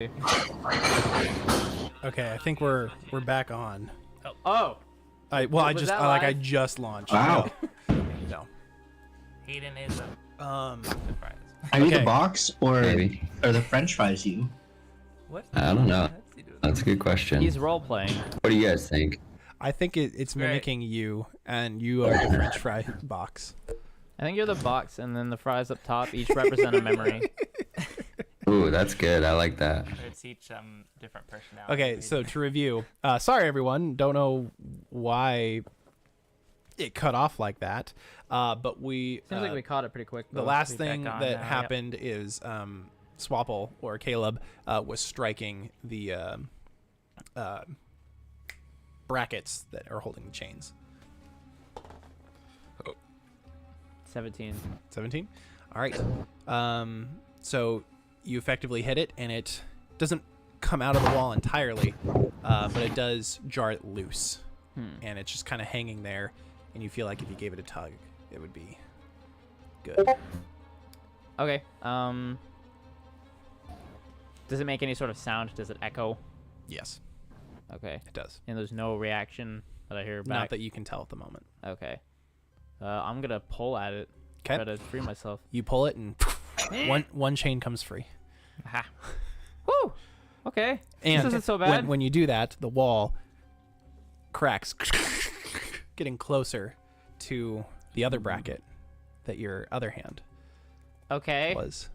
Okay, I think we're back on. Oh. I just launched. Wow. No. Hayden is a Um. surprise. Are you Okay. the box or Maybe. the French fries you? What? I don't know. What's he doing? That's a good question. He's role playing. What do you guys think? I think it's Right. mimicking you, and you are the French fry box. I think you're the box, and then the fries up top each represent a memory. Ooh, that's good. I like that. It's each different personality. Okay, so to review, sorry everyone, don't know why it cut off like that, but we Seems like we caught it pretty quick. the though. last We're back thing on that now. happened is Swapple or Caleb was striking the brackets that are holding the chains. 17. 17. All right. So you effectively hit it, and it doesn't come out of the wall entirely, but it does jar it loose, and it's just kind of hanging there. And you feel like if you gave it a tug, it would be good. Okay. Does it make any sort of sound? Does it echo? Yes, Okay. it does. And there's no reaction that I hear back. Not that you can tell at the moment. Okay. I'm gonna pull at it. Okay. Try to free myself. You pull it, and one chain comes free. Aha. Woo. Okay. And this isn't so bad. when you do that, the wall cracks, getting closer to the other bracket that your other hand Okay. was.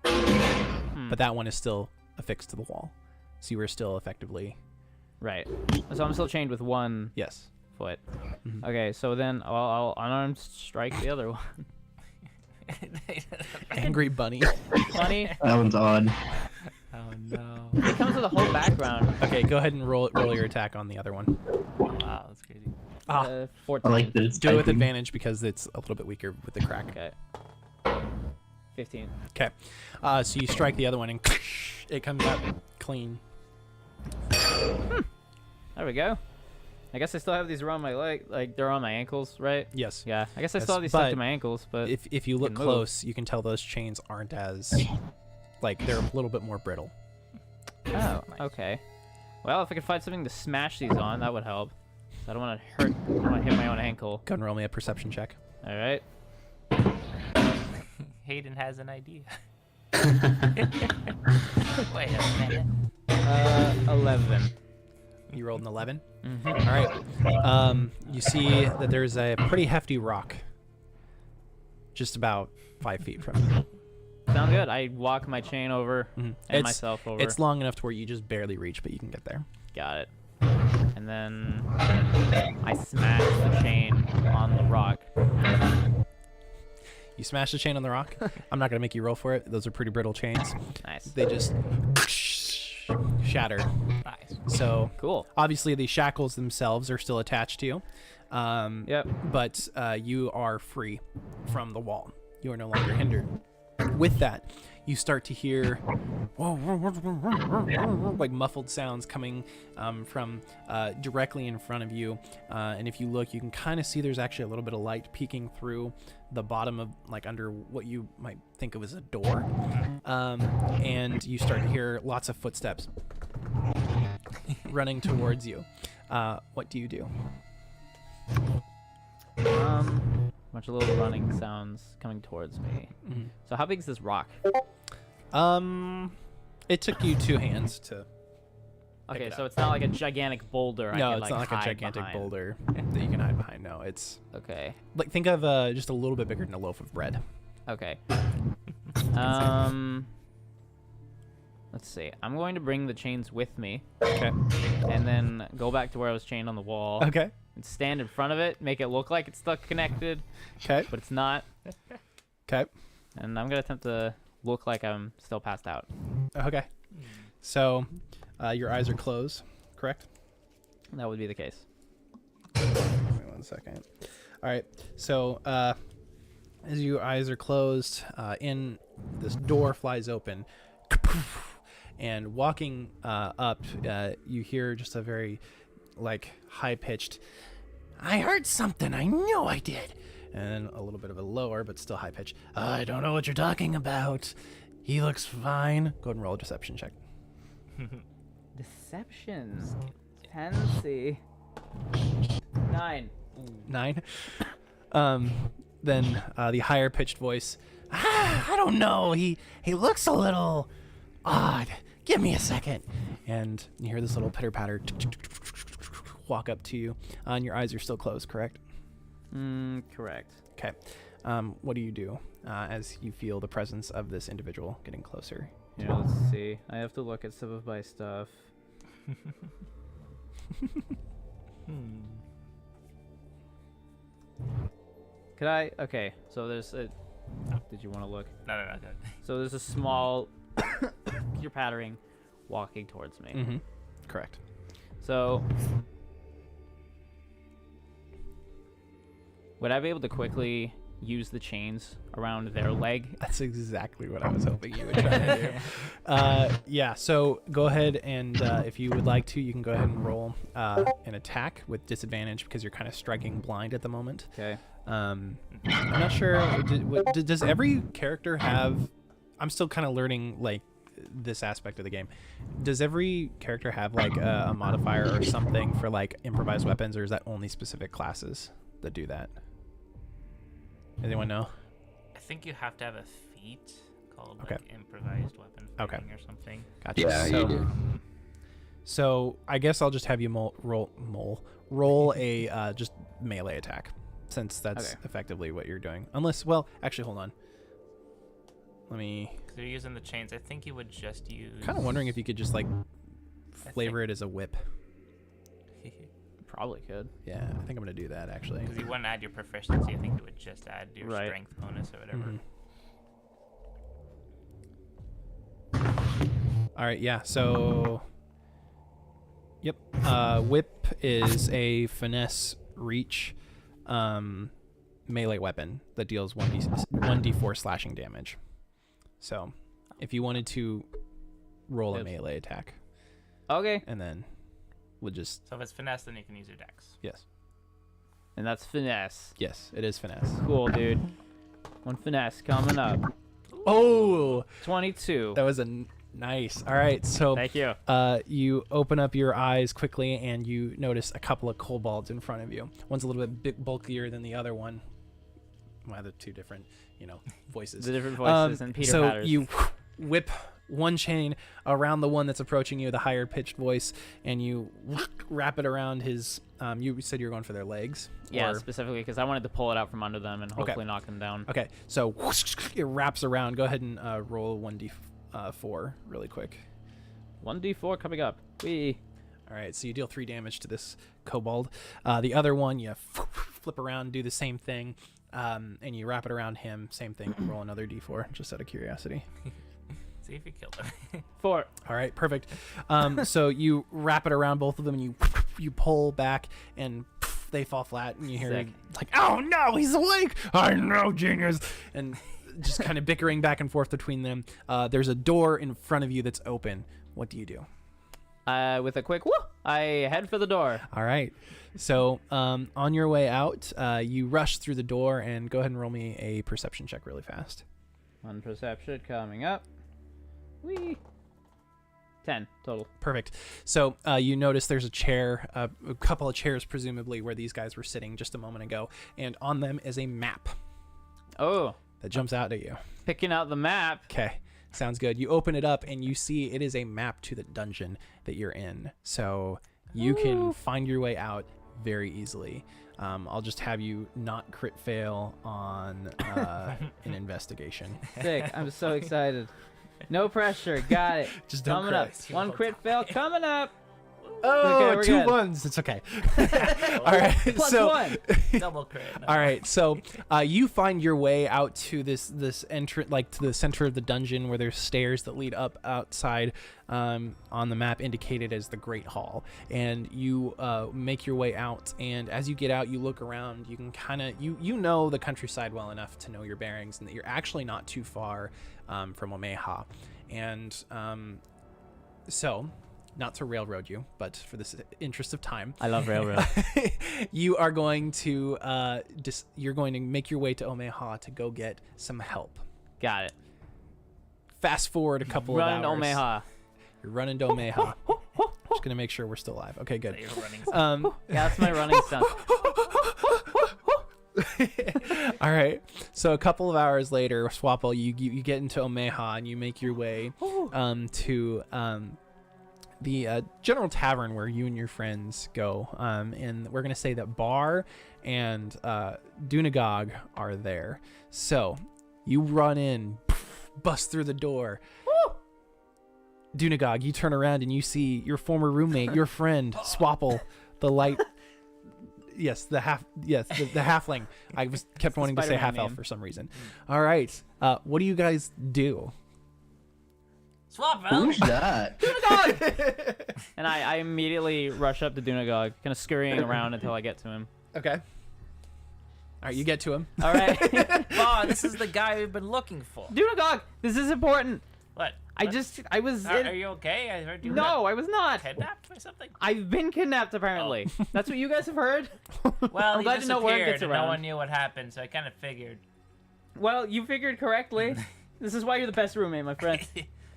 But that one is still affixed to the wall. So you were still effectively... Right. So I'm still chained with one Yes. foot. Mhm. Okay, so then I'll unarmed strike the other one. Angry bunny. Funny. That one's odd. Oh no. It comes with a whole background. Okay, go ahead and roll your attack on the other one. Wow, that's crazy. 14. I like that it's Do it with typing. advantage because it's a little bit weaker with the crack. Okay. 15. Okay. So you strike the other one and it comes out clean. There we go. I guess I still have these around my leg, like they're on my ankles, right? Yes. Yeah. I guess I Yes, still have these stuck but to my ankles, but If you look can move. close, you can tell those chains aren't as... Like, they're a little bit more brittle. oh, Nice. okay. Well, if I could find something to smash these on, that would help. So I don't want to hurt. I don't want to hit my own ankle. Go and roll me a perception check. All right. Hayden has an idea. Wait a minute. 11. You rolled an 11. Mhm. All right. You see that there's a pretty hefty rock just about 5 feet from you. Sound good. I walk my chain over Mhm. and myself over. It's long enough to where you just barely reach, but you can get there. Got it. And then I smash the chain on the rock. You smash the chain on the rock. I'm not going to make you roll for it. Those are pretty brittle chains. Nice. They just shatter. Nice. So Cool. obviously the shackles themselves are still attached to you. Yep. But you are free from the wall. You are no longer hindered. With that, you start to hear like muffled sounds coming from directly in front of you. And if you look, you can kind of see there's actually a little bit of light peeking through the bottom of, like, under what you might think of as a door. And you start to hear lots of footsteps running towards you. What do you do? Bunch of little running sounds coming towards me. Mhm. So how big is this rock? It took you 2 hands to... Okay, it so up. it's not like a gigantic boulder. No, I can, it's not like a hide gigantic behind. boulder that you can hide behind. No, it's Okay. like, think of just a little bit bigger than a loaf of bread. Okay. Let's see. I'm going to bring the chains with me Okay. and then go back to where I was chained on the wall Okay. and stand in front of it, make it look like it's stuck connected, Okay. but it's not. Okay. And I'm gonna attempt to look like I'm still passed out. Okay. So, your eyes are closed, correct? That would be the case. Wait 1 second. All right. So, as your eyes are closed, in this door flies open, and walking up, you hear just a very, like, high-pitched, "I heard something. I know I did." And a little bit of a lower, but still high-pitched, "I don't know what you're talking about. He looks fine. Go ahead and roll a deception check. Deception. Fancy. 9. 9. Then the higher pitched voice. I don't know. He looks a little odd. Give me a second. And you hear this little pitter patter walk up to you. And your eyes are still closed, correct? Correct. Okay. What do you do as you feel the presence of this individual getting closer? Yeah, let's see. I have to look at some of my stuff. Could I? Okay, so there's a... Did you want to look? No. So there's a small... You're pattering, walking towards me. Mm-hmm. Correct. So... Would I be able to quickly use the chains around their leg? That's exactly what I was hoping you would try to do. Yeah, so go ahead and if you would like to, you can go ahead and roll an attack with disadvantage because you're kind of striking blind at the moment. Okay. I'm not sure. Does every character have... I'm still kind of learning like this aspect of the game. Does every character have like a modifier or something for like improvised weapons, or is that only specific classes that do that? Anyone know? I think you have to have a feat called Okay. like improvised weapon Okay. fighting or something. Gotcha. Yeah, so, you do. So I guess I'll just have you roll a just melee attack, since that's Okay. effectively what you're doing. Unless, well, actually, hold on. Let me. Because you're using the chains, I think you would just use. Kind of wondering if you could just like flavor it as a whip. Probably could. Yeah, I think I'm gonna do that actually. Because you wouldn't add your proficiency, I think it would just add your Right. strength bonus or whatever. All right, yeah. So, yep. Whip is a finesse reach melee weapon that deals 1d4 slashing damage. So, if you wanted to roll a Yes. melee attack, Okay. and then we'll just So if it's finesse, then you can use your dex. yes, And that's finesse. yes, it is finesse. Cool, dude. One finesse coming up. Oh, 22. that was nice. All right, so Thank you. you open up your eyes quickly and you notice a couple of kobolds in front of you. One's a little bit bulkier than the other one. Well, they're two different, voices. The different voices and Peter so Patters. you whip one chain around the one that's approaching you, the higher pitched voice, and you wrap it around his. You said you were going for their legs. Yeah, or- specifically because I wanted to pull it out from under them and hopefully knock them down. Okay, so it wraps around. Go ahead and roll 1d4 really quick. 1d4 coming up. Wee. All right, so you deal 3 damage to this kobold. The other one, you flip around, do the same thing, and you wrap it around him. Same thing. Roll another d4, just out of curiosity. See if you kill them. 4. All right, perfect. So you wrap it around both of them, and you pull back, and they fall flat, and you hear Sick. like, "Oh no, he's awake! I know, genius!" And just kind of bickering back and forth between them. There's a door in front of you that's open. What do you do? With a quick whoo, I head for the door. All right. So on your way out, you rush through the door, and go ahead and roll me a perception check really fast. 1 perception coming up. Wee. 10 total. Perfect. So you notice there's a chair, a couple of chairs presumably, where these guys were sitting just a moment ago, and on them is a map Oh, that jumps out at you. picking out the map. Okay. Sounds good. You open it up, and you see it is a map to the dungeon that you're in. So you can find your way out very easily. I'll just have you not crit fail on an investigation. Sick. I'm so excited. No pressure. Got it. Just don't coming up. crit. 1 crit fail coming up. Oh, Okay, we're two good. ones. It's okay. All right. Plus so, 1. Double crit. all right. So, you find your way out to this entrance, like to the center of the dungeon, where there's stairs that lead up outside, on the map indicated as the Great Hall. And you make your way out. And as you get out, you look around. You can kind of you know the countryside well enough to know your bearings, and that you're actually not too far from Omaha. And so. Not to railroad you, but for the interest of time, I love railroad. you are going to you're going to make your way to Omaha to go get some help. Got it. fast forward a couple Run of hours. Omaha. You're running to Omaha. Just gonna make sure we're still alive. Okay, good. You're running. Yeah, that's my running stunt. All right. So a couple of hours later, Swapple, you get into Omaha and you make your way to the general tavern where you and your friends go. And we're gonna say that Bar and Dunagog are there. So you run in, bust through the door. Dunagog, you turn around and you see your former roommate, your friend Swapple, the light. Yes, the halfling. I kept wanting to say Spider-Man half elf name. for some reason. All right, what do you guys do? Swap out. Who's that? And I immediately rush up to Dunagog, kind of scurrying around until I get to him. Okay. All right, you get to him. All right. Oh, this is the guy we've been looking for. Dunagog, this is important. What? I was. Are you okay? I heard you No, I was not. got kidnapped or something. I've been kidnapped, apparently. That's what you guys have heard? Well, I'm he glad to know word disappeared gets and no around. one knew what happened, so I kind of figured. Well, you figured correctly. This is why you're the best roommate, my friend.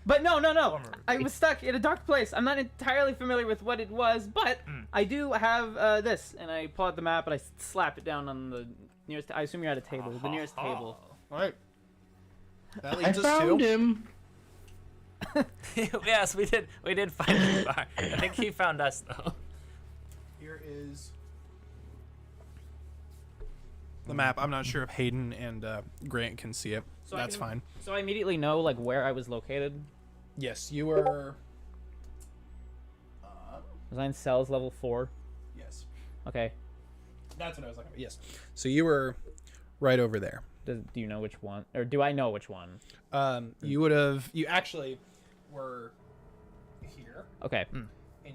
But no. Former I was stuck in a dark place. I'm not entirely familiar with what it was, but I do have this. And I pull out the map and I slap it down on the nearest. I assume you're at a table. The nearest table. All right. That I leads us found to. him. Yes, we did. We did find the bar. I think he found us though. Here is the map. I'm not sure if Hayden and Grant can see it. So That's I can- fine. So I immediately know like where I was located. Yes, you were. Was I in cells level 4? Yes, Okay. that's what I was looking for. Yes, so you were right over there. Do you know which one? Or do I know which one? You would have. You actually were here, Okay. and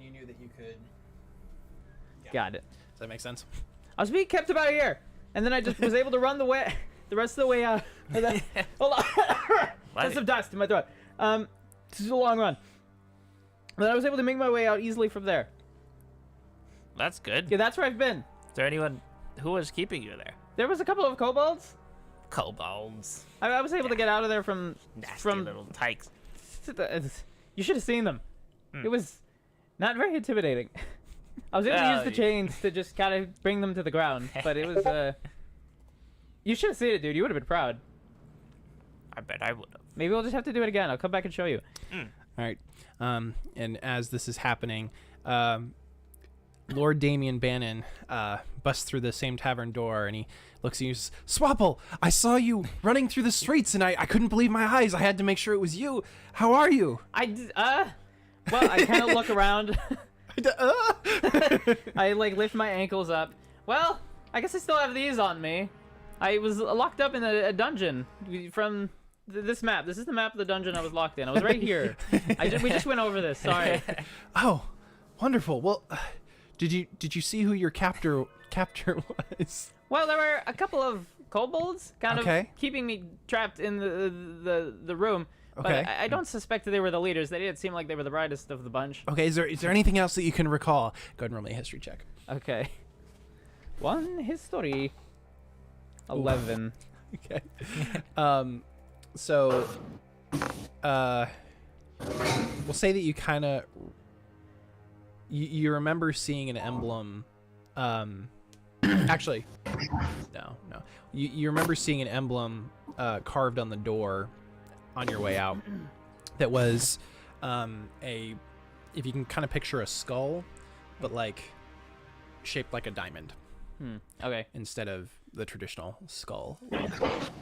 you knew that you could. Got it. Does that make sense? I was being kept about a year, and then I just was able to run the rest of the way out. And then, hold on, there's some dust in my throat. This is a long run. But I was able to make my way out easily from there. That's good. Yeah, that's where I've been. Is there anyone who was keeping you there? There was a couple of kobolds. Kobolds. I was able to get out of there from Nasty little tykes. You should have seen them. It was not very intimidating. I was able to Well, use the chains to just kind of bring them to the ground, but it was. You should have seen it, dude. You would have been proud. I bet I would have. Maybe we'll just have to do it again. I'll come back and show you. All right. And as this is happening, Lord Damien Bannon busts through the same tavern door, and he looks at you and says, Swapple, I saw you running through the streets, and I couldn't believe my eyes. I had to make sure it was you. How are you? Well, I kind of look around. I like lift my ankles up. Well, I guess I still have these on me. I was locked up in a dungeon from this map. This is the map of the dungeon I was locked in. I was right here. We just went over this. Sorry. Oh, wonderful. Well, did you see who your captor was? Well, there were a couple of kobolds kind Okay. of keeping me trapped in the room. Okay. But I don't suspect that they were the leaders. They didn't seem like they were the brightest of the bunch. Okay, is there anything else that you can recall? Go ahead and roll me a history check. Okay. One history. 11. Okay. So, we'll say that you kind of you remember seeing an emblem. Actually, no. You remember seeing an emblem carved on the door on your way out. That was if you can kind of picture a skull, but like shaped like a diamond Okay. instead of the traditional skull.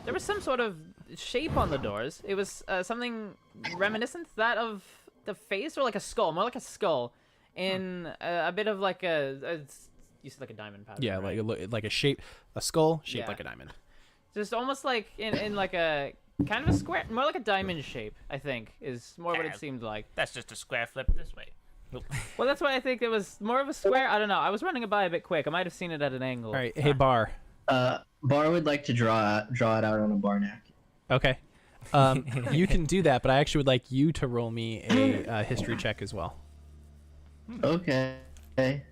There was some sort of shape on the doors. It was something reminiscent that of the face, or like a skull, more like a skull, in a bit of like you said like a diamond pattern. Yeah, right? like a shape, a skull shaped Yeah. like a diamond. Just almost like in like a kind of a square, more like a diamond shape. I think is more what Yeah. it seemed like. That's just a square flip this way. Nope. Well, that's why I think it was more of a square. I don't know. I was running it by a bit quick. I might have seen it at an angle. All right, hey Bar. Bar would like to draw it out on a bar napkin. Okay, you can do that, but I actually would like you to roll me a history check as well. Okay. I'm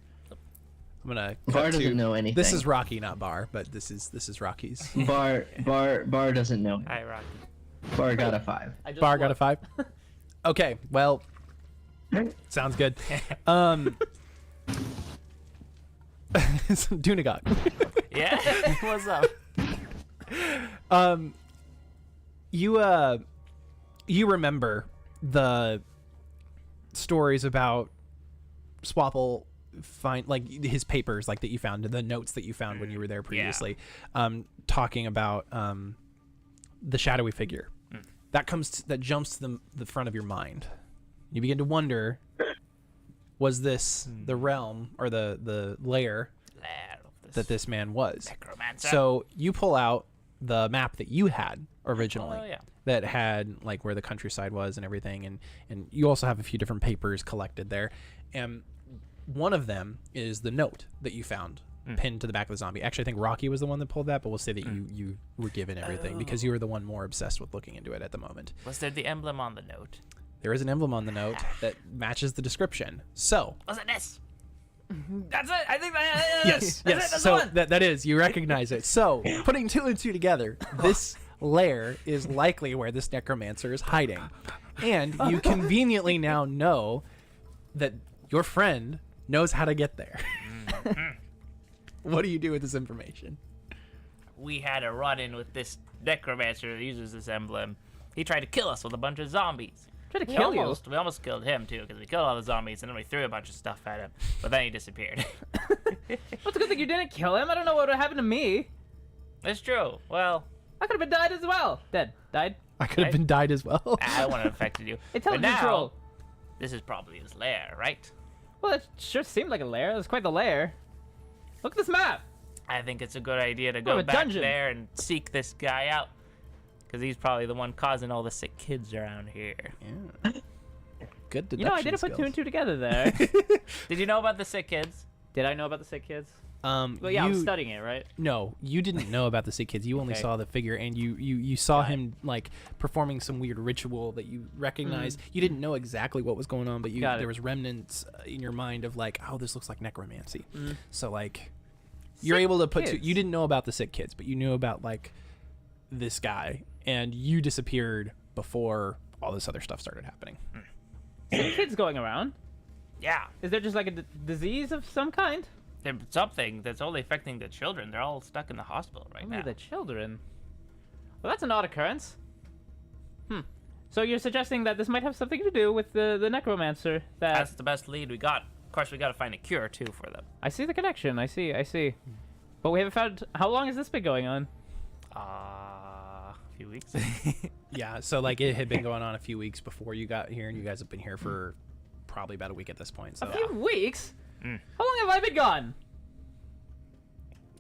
gonna. Bar cut to- doesn't know anything. This is Rocky, not Bar, but this is Rocky's. Bar doesn't know. Hi, Rocky. Bar got a 5. I just Bar got a looked. 5. Okay, well, sounds good. Dunagog. Yeah. What's up? You remember the stories about Swapple his papers like that you found, the notes that you found when you were there previously, talking about the shadowy figure that jumps to the front of your mind. You begin to wonder, was this the realm or the lair that this man was? Necromancer. So you pull out the map that you had originally, Oh, yeah. that had like where the countryside was and everything, and you also have a few different papers collected there, and one of them is the note that you found pinned to the back of the zombie. Actually, I think Rocky was the one that pulled that, but we'll say that you were given everything because you were the one more obsessed with looking into it at the moment. Was there the emblem on the note? There is an emblem on the note that matches the description. So Was it this? That's it. I think that. yes, That's yes. It, that's So the one. that is, you recognize it. So putting 2 and 2 together, this lair is likely where this necromancer is hiding, and you conveniently now know that your friend knows how to get there. What do you do with this information? We had a run-in with this necromancer that uses this emblem. He tried to kill us with a bunch of zombies. Tried to We kill you. almost killed him too, because we killed all the zombies and then we threw a bunch of stuff at him. But then he disappeared. Well, it's a good thing you didn't kill him. I don't know what would happen to me. It's true. Well, I could have been died as well. Dead. Died. I could have been died as well. I wouldn't have affected you. But Intelligence now, roll. this is probably his lair, right? Well, it sure seemed like a lair. It's quite the lair. Look at this map. I think it's a good idea to Oh, go a back dungeon. there and seek this guy out. Because he's probably the one causing all the sick kids around here. Yeah. Good deduction You know, I didn't put 2 skills. and 2 together there. Did you know about the sick kids? Did I know about the sick kids? Well, yeah, I was studying it, right? No, you didn't know about the sick kids. You only Okay. saw the figure, and you saw him like performing some weird ritual that you recognized. You didn't know exactly what was going on, but Got it. there was remnants in your mind of like, oh, this looks like necromancy. So like, you're able to put. kids. You didn't know about the sick kids, but you knew about like this guy, and you disappeared before all this other stuff started happening. Sick kids going around. Yeah. Is there just like a disease of some kind? There's something that's only affecting the children. They're all stuck in the hospital right Only now. the children. Well, that's an odd occurrence. So you're suggesting that this might have something to do with the necromancer that... That's the best lead we got. Of course, we got to find a cure, too, for them. I see the connection. I see. But we haven't found... How long has this been going on? A few weeks. Yeah, so like it had been going on a few weeks before you got here, and you guys have been here for probably about a week at this point. So A few weeks? How long have I been gone?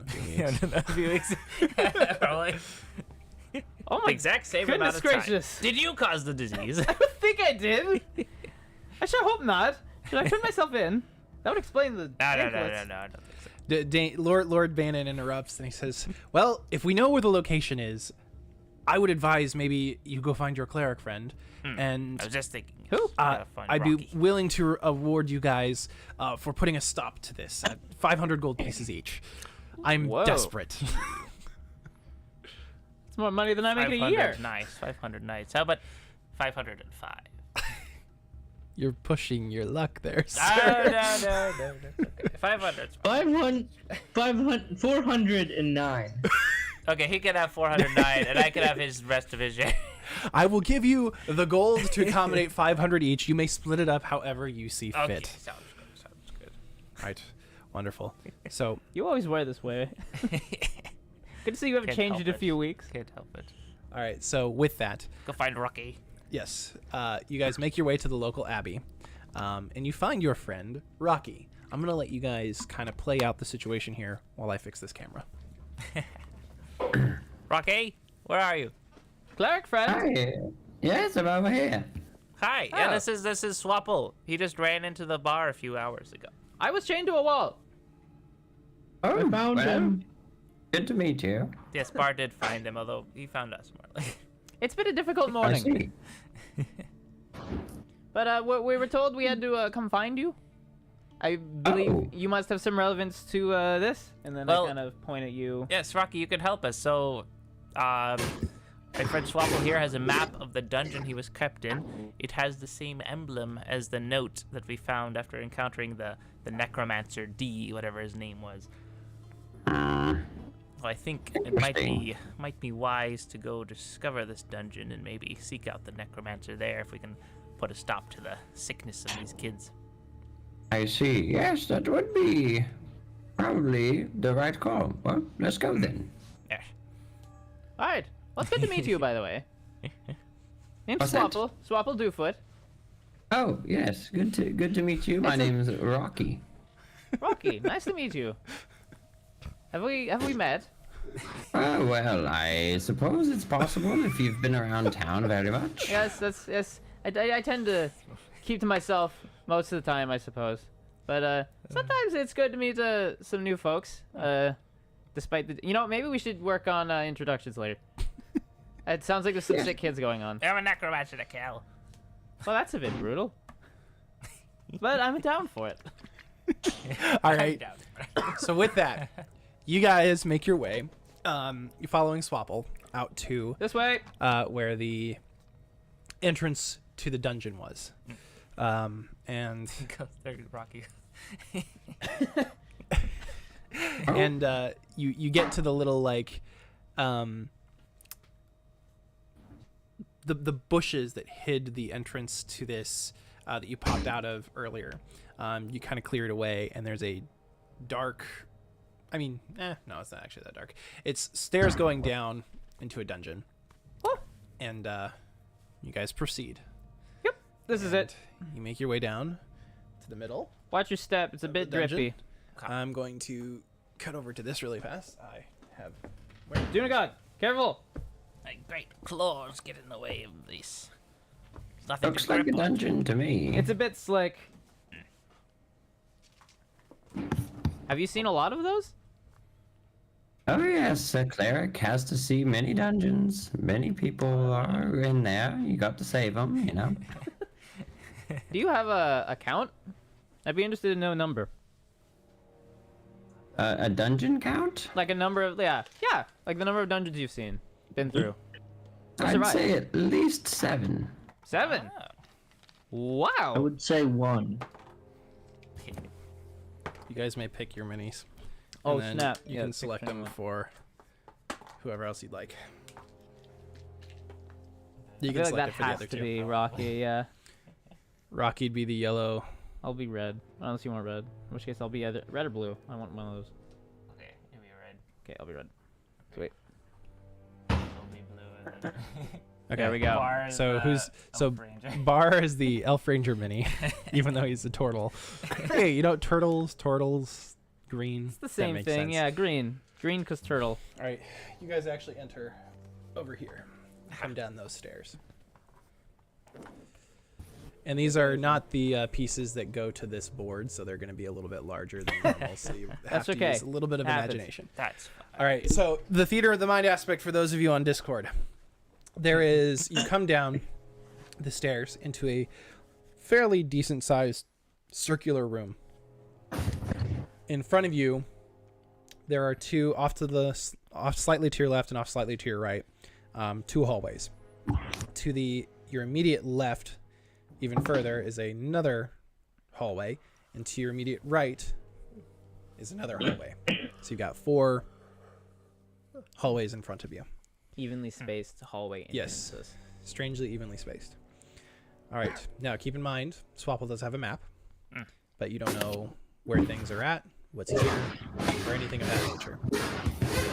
A few weeks. Probably. Oh The my exact same goodness amount of time. gracious. Did you cause the disease? I don't think I did. I sure hope not. Should I turn myself in? That would explain the No, pamphlets. I don't think so. Lord Bannon interrupts and he says, "Well, if we know where the location is, I would advise maybe you go find your cleric friend, and I was just thinking. Who? we gotta find I'd Rocky. be willing to award you guys for putting a stop to this at 500 gold pieces each. I'm Whoa. desperate." It's more money than I make in a 500 year. nice. 500 nights. How about 505? You're pushing your luck there, No, sir. no. Okay, 500. 409. Okay, he can have 409, and I can have his rest of his share. I will give you the gold to accommodate 500 each. You may split it up however you see Okay, fit. sounds good. Right. Wonderful. So, You always wear this way. Good to see you haven't Can't changed help it a it. few weeks. Can't help it. all right. So with that, Go find Rocky. yes, you guys make your way to the local abbey, and you find your friend Rocky. I'm gonna let you guys kind of play out the situation here while I fix this camera. Rocky, where are you? Cleric friend. Hi. Yes, I'm over here. Hi. Yeah, Oh. this is Swapple. He just ran into the bar a few hours ago. I was chained to a wall. Oh, I found him. Good to meet you. Yes, Bar did find him, although he found us more like. It's been a difficult I morning. see. But we were told we had to come find you. I believe Oh. you must have some relevance to this. And then Well- I kind of point at you. Yes, Rocky, you can help us. So, My friend Swapple here has a map of the dungeon he was kept in. It has the same emblem as the note that we found after encountering the necromancer D, whatever his name was. So I think it might be wise to go discover this dungeon and maybe seek out the necromancer there if we can put a stop to the sickness of these kids. I see. Yes, that would be probably the right call. Well, let's go then. Yeah. All right. Well, it's good to meet you, by the way. Name's What's that? Swapple. Swapple Doofoot. Oh, yes. Good to meet you. My name's Rocky. Rocky, nice to meet you. Have we met? Oh, well, I suppose it's possible if you've been around town very much. Yes, yes. I tend to keep to myself most of the time, I suppose. But sometimes it's good to meet some new folks. Despite the, maybe we should work on introductions later. It sounds like there's some sick kids going on. I'm a necromancer to kill. Well, that's a bit brutal. But I'm down for it. All right. So with that, you guys make your way. You're following Swapple out to This way. where the entrance to the dungeon was. And There, Rocky. and you get to the little like the bushes that hid the entrance to this that you popped out of earlier. You kind of clear it away, and there's a dark. I mean, no, it's not actually that dark. It's stairs going down into a dungeon. Oh. And you guys proceed. Yep. This is it. You make your way down to the middle. Watch your step. It's a bit the dungeon. drippy. I'm going to cut over to this really fast. I have. Dunagon, careful. My great claws get in the way of this. There's nothing Looks to like a grip on. dungeon to me. It's a bit slick. Have you seen a lot of those? Oh yes, a cleric has to see many dungeons. Many people are in there. You got to save them, you know. Do you have a count? I'd be interested to know a number. A dungeon count? Like a number of yeah, like the number of dungeons you've seen, been through. What's it I'd right? say at least 7. 7. I Wow. would say 1. You guys may pick your minis. Oh, and then snap. You Yeah, can pick select them someone. for whoever else you'd like. You I can feel like select that it for the has other to two. be Rocky. Yeah, Rocky'd be the yellow. I'll be red. Unless you want red. In which case I'll be either red or blue. I want one of those. Okay, you'll be red. Okay, I'll be red. Sweet. You'll be blue. And then... Okay. There we go. Bar is So the who's so Elf Ranger. Bar is the Elf Ranger mini, even though he's a turtle. Hey, turtles, green. It's the same thing. Yeah, green. Green 'cause turtle. All right, you guys actually enter over here. Come down those stairs. And these are not the pieces that go to this board, so they're going to be a little bit larger than normal. So you have That's to okay. use a little bit of Happens. imagination. That's fine. All right, so the theater of the mind aspect for those of you on Discord. There is, you come down the stairs into a fairly decent sized circular room. In front of you, there are two off slightly to your left and off slightly to your right, 2 hallways. To your immediate left, even further, is another hallway, and to your immediate right is another hallway. So you've got 4 hallways in front of you. Evenly spaced hallway Yes. entrances. Strangely evenly spaced. All right. Now, keep in mind, Swapple does have a map, but you don't know where things are at, what's here, or anything of that nature.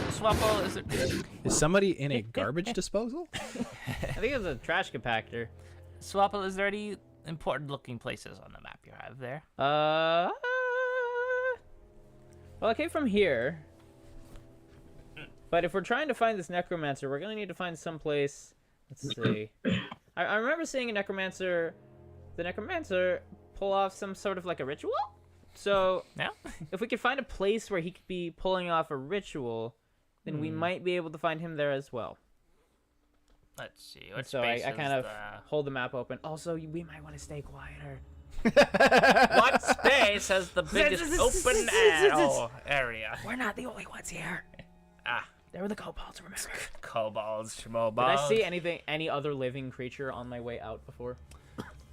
Swapple, is it? Is somebody in a garbage disposal? I think it's a trash compactor. Swapple, is there any important-looking places on the map you have there? Well, I came from here. But if we're trying to find this necromancer, we're gonna need to find some place. Let's see. I remember seeing the necromancer pull off some sort of like a ritual. So Yeah. if we could find a place where he could be pulling off a ritual, then we might be able to find him there as well. Let's see. What So space I is kind of the... hold the map open. Also, we might want to stay quieter. What space has the biggest open area? We're not the only ones here. Ah, There were the kobolds, remember? Kobolds, Did schmobolds. I see any other living creature on my way out before?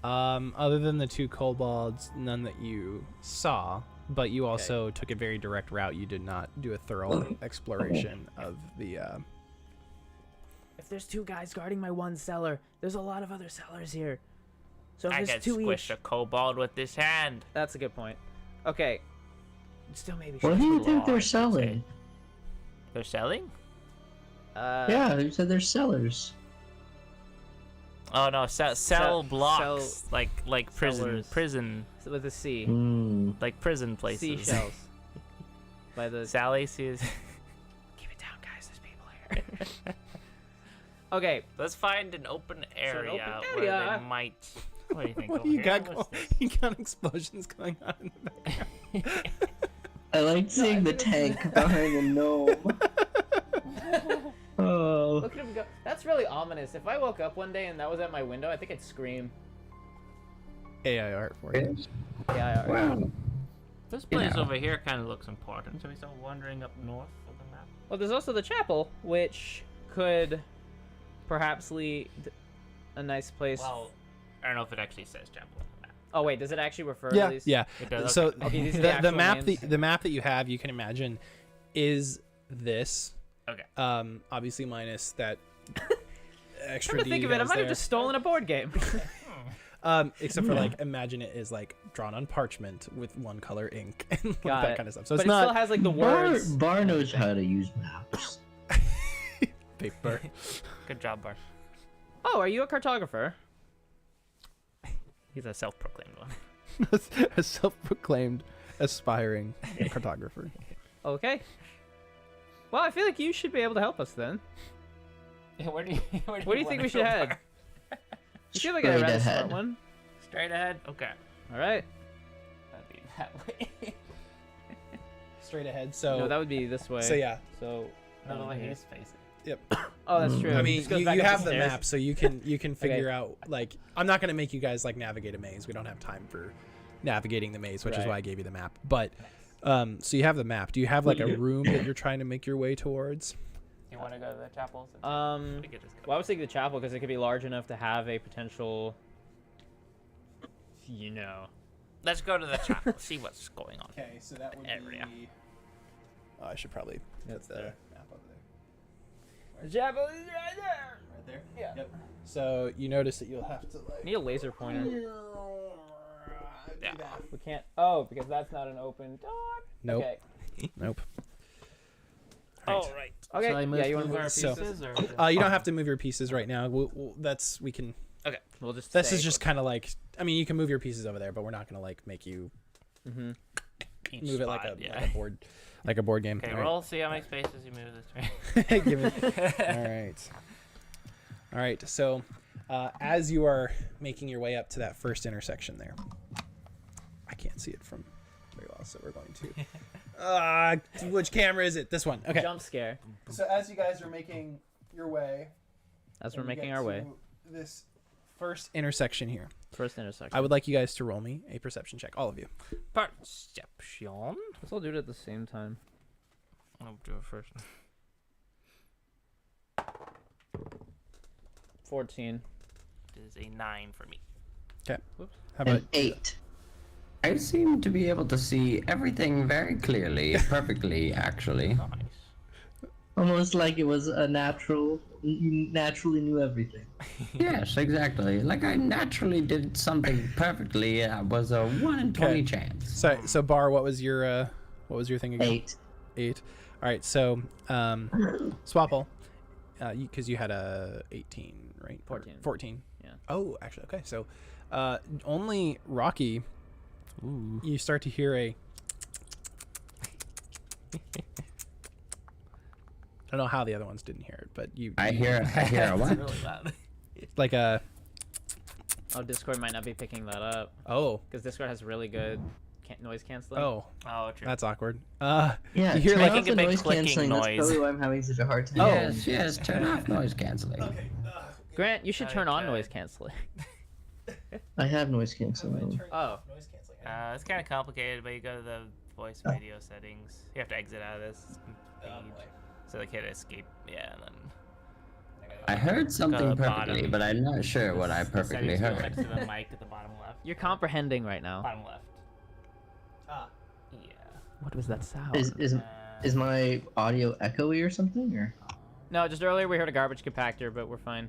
Other than the 2 kobolds, none that you saw, but you also took a very direct route. You did not do a thorough exploration of the. If there's 2 guys guarding my one cellar, there's a lot of other cellars here. So if I there's can 2 squish each, a kobold with this hand. that's a good point. Okay. Still maybe. What do you Little think they're odds, I'd say. selling? They're selling? Yeah, you said they're sellers. Oh no, sell blocks sell- like prison sellers. With a C. like prison places. Seashells. By the. Sally sees. Keep it down, guys. There's people here. Okay. Let's find an open area, open where area. they might. What do you think? What over do you here? got? What's this? You got explosions going on in the background. I like seeing the tank behind the gnome. Oh. Look at him go. That's really ominous. If I woke up one day and that was at my window, I think I'd scream. AI art for you. Yeah. Well, This You place know. over here kind of looks important, so we start wandering up north of the map. Well, there's also the chapel, which could perhaps lead a nice place. Well, I don't know if it actually says chapel on the map. Oh wait, does it actually refer to Yeah, these? yeah. It does. So Okay, these are the the actual map names. the map that you have, you can imagine, is this. Okay. Obviously minus that extra Come to D think of it, I that's might have there. just stolen a board game. Except for like, imagine it is like drawn on parchment with 1 color ink and like, Got that it. kind of stuff. So but it's it still not has like the Bar, words. Bar knows how to use maps. paper. Good job, Bart. Oh, are you a cartographer? He's a self-proclaimed one. A self-proclaimed aspiring cartographer. Okay. Well, I feel like you should be able to help us then. Yeah, where do you you think we should head? You feel like I Straight read a ahead. smart one. Straight ahead. Okay. All right. That'd be that way. Straight ahead. So No, that would be this way. so yeah. So. No, the down way here. he's facing. Yep. Oh, that's true. I It mean, just goes you back up have the stairs. map, so you can figure out like I'm not gonna make you guys like navigate a maze. We don't have time for navigating the maze, which is Right. why I gave you the map. But so you have the map. Do you have like a room that you're trying to make your way towards? You want to go to the chapel? Well, I was thinking the chapel because it could be large enough to have a potential. You know. Let's go to the chapel. See what's going on. Okay, so that would Area. be. Oh, I should probably That's put the there. map over there. The chapel is right there. Right there. Yeah. Yep. So you notice that you'll have to I like. need a laser pointer. Yeah. We can't. Oh, because that's not an open door. Nope. Okay. Nope. All right. Okay. Shall I move Yeah, you want through to our move So- pieces, You don't have to move your pieces right now. That's we can. We'll just. This say- is just kind of like. I mean, you can move your pieces over there, but we're not gonna like make you Each move it like spot, a yeah. like a board, like a board game. Okay, All right. roll. See how many spaces you move this way. Give it. All right. All right. So, as you are making your way up to that first intersection there, I can't see it from very well, so we're going to. Which camera is it? This one. Okay. Jump scare. So as you guys are making your way, As we're making our way. this first intersection here, First intersection. I would like you guys to roll me a perception check, all of you. Perception. Let's all do it at the same time. I'll do it first. 14. It is a 9 for me. Okay. How about An 8. I seem to be able to see everything very clearly, perfectly, actually. Nice. Almost like it was a naturally knew everything. Yes, exactly. Like I naturally did something perfectly. It was a 1 in 20 Okay. chance. so Bar? What was your thing again? 8. 8. All right. So Swapple, because you had a 18, right? Or 14. 14. Yeah. Oh, actually, okay. So only Rocky. You start to hear a. I don't know how the other ones didn't hear it, but you I hear a what? Really loud. like a Oh, Discord might not be picking that up oh because Discord has really good noise canceling. oh Oh, true. that's awkward. Yeah, you hear turn like off the a big noise clicking canceling. That's noise. probably why I'm having such a hard time. Oh. Yes, yes, turn off noise canceling. Grant, you should turn on Okay. noise canceling. I have noise canceling. Oh. It's kind of complicated, but you go to the voice radio settings. You have to exit out of this page. So like hit escape. Yeah, and then. I heard something the perfectly, bottom. but I'm not sure what I The perfectly settings wheel heard. next to the mic at the bottom left. You're comprehending right now. Bottom left. Yeah. What was that sound? Is my audio echoey or something? Or No, just earlier we heard a garbage compactor, but we're fine.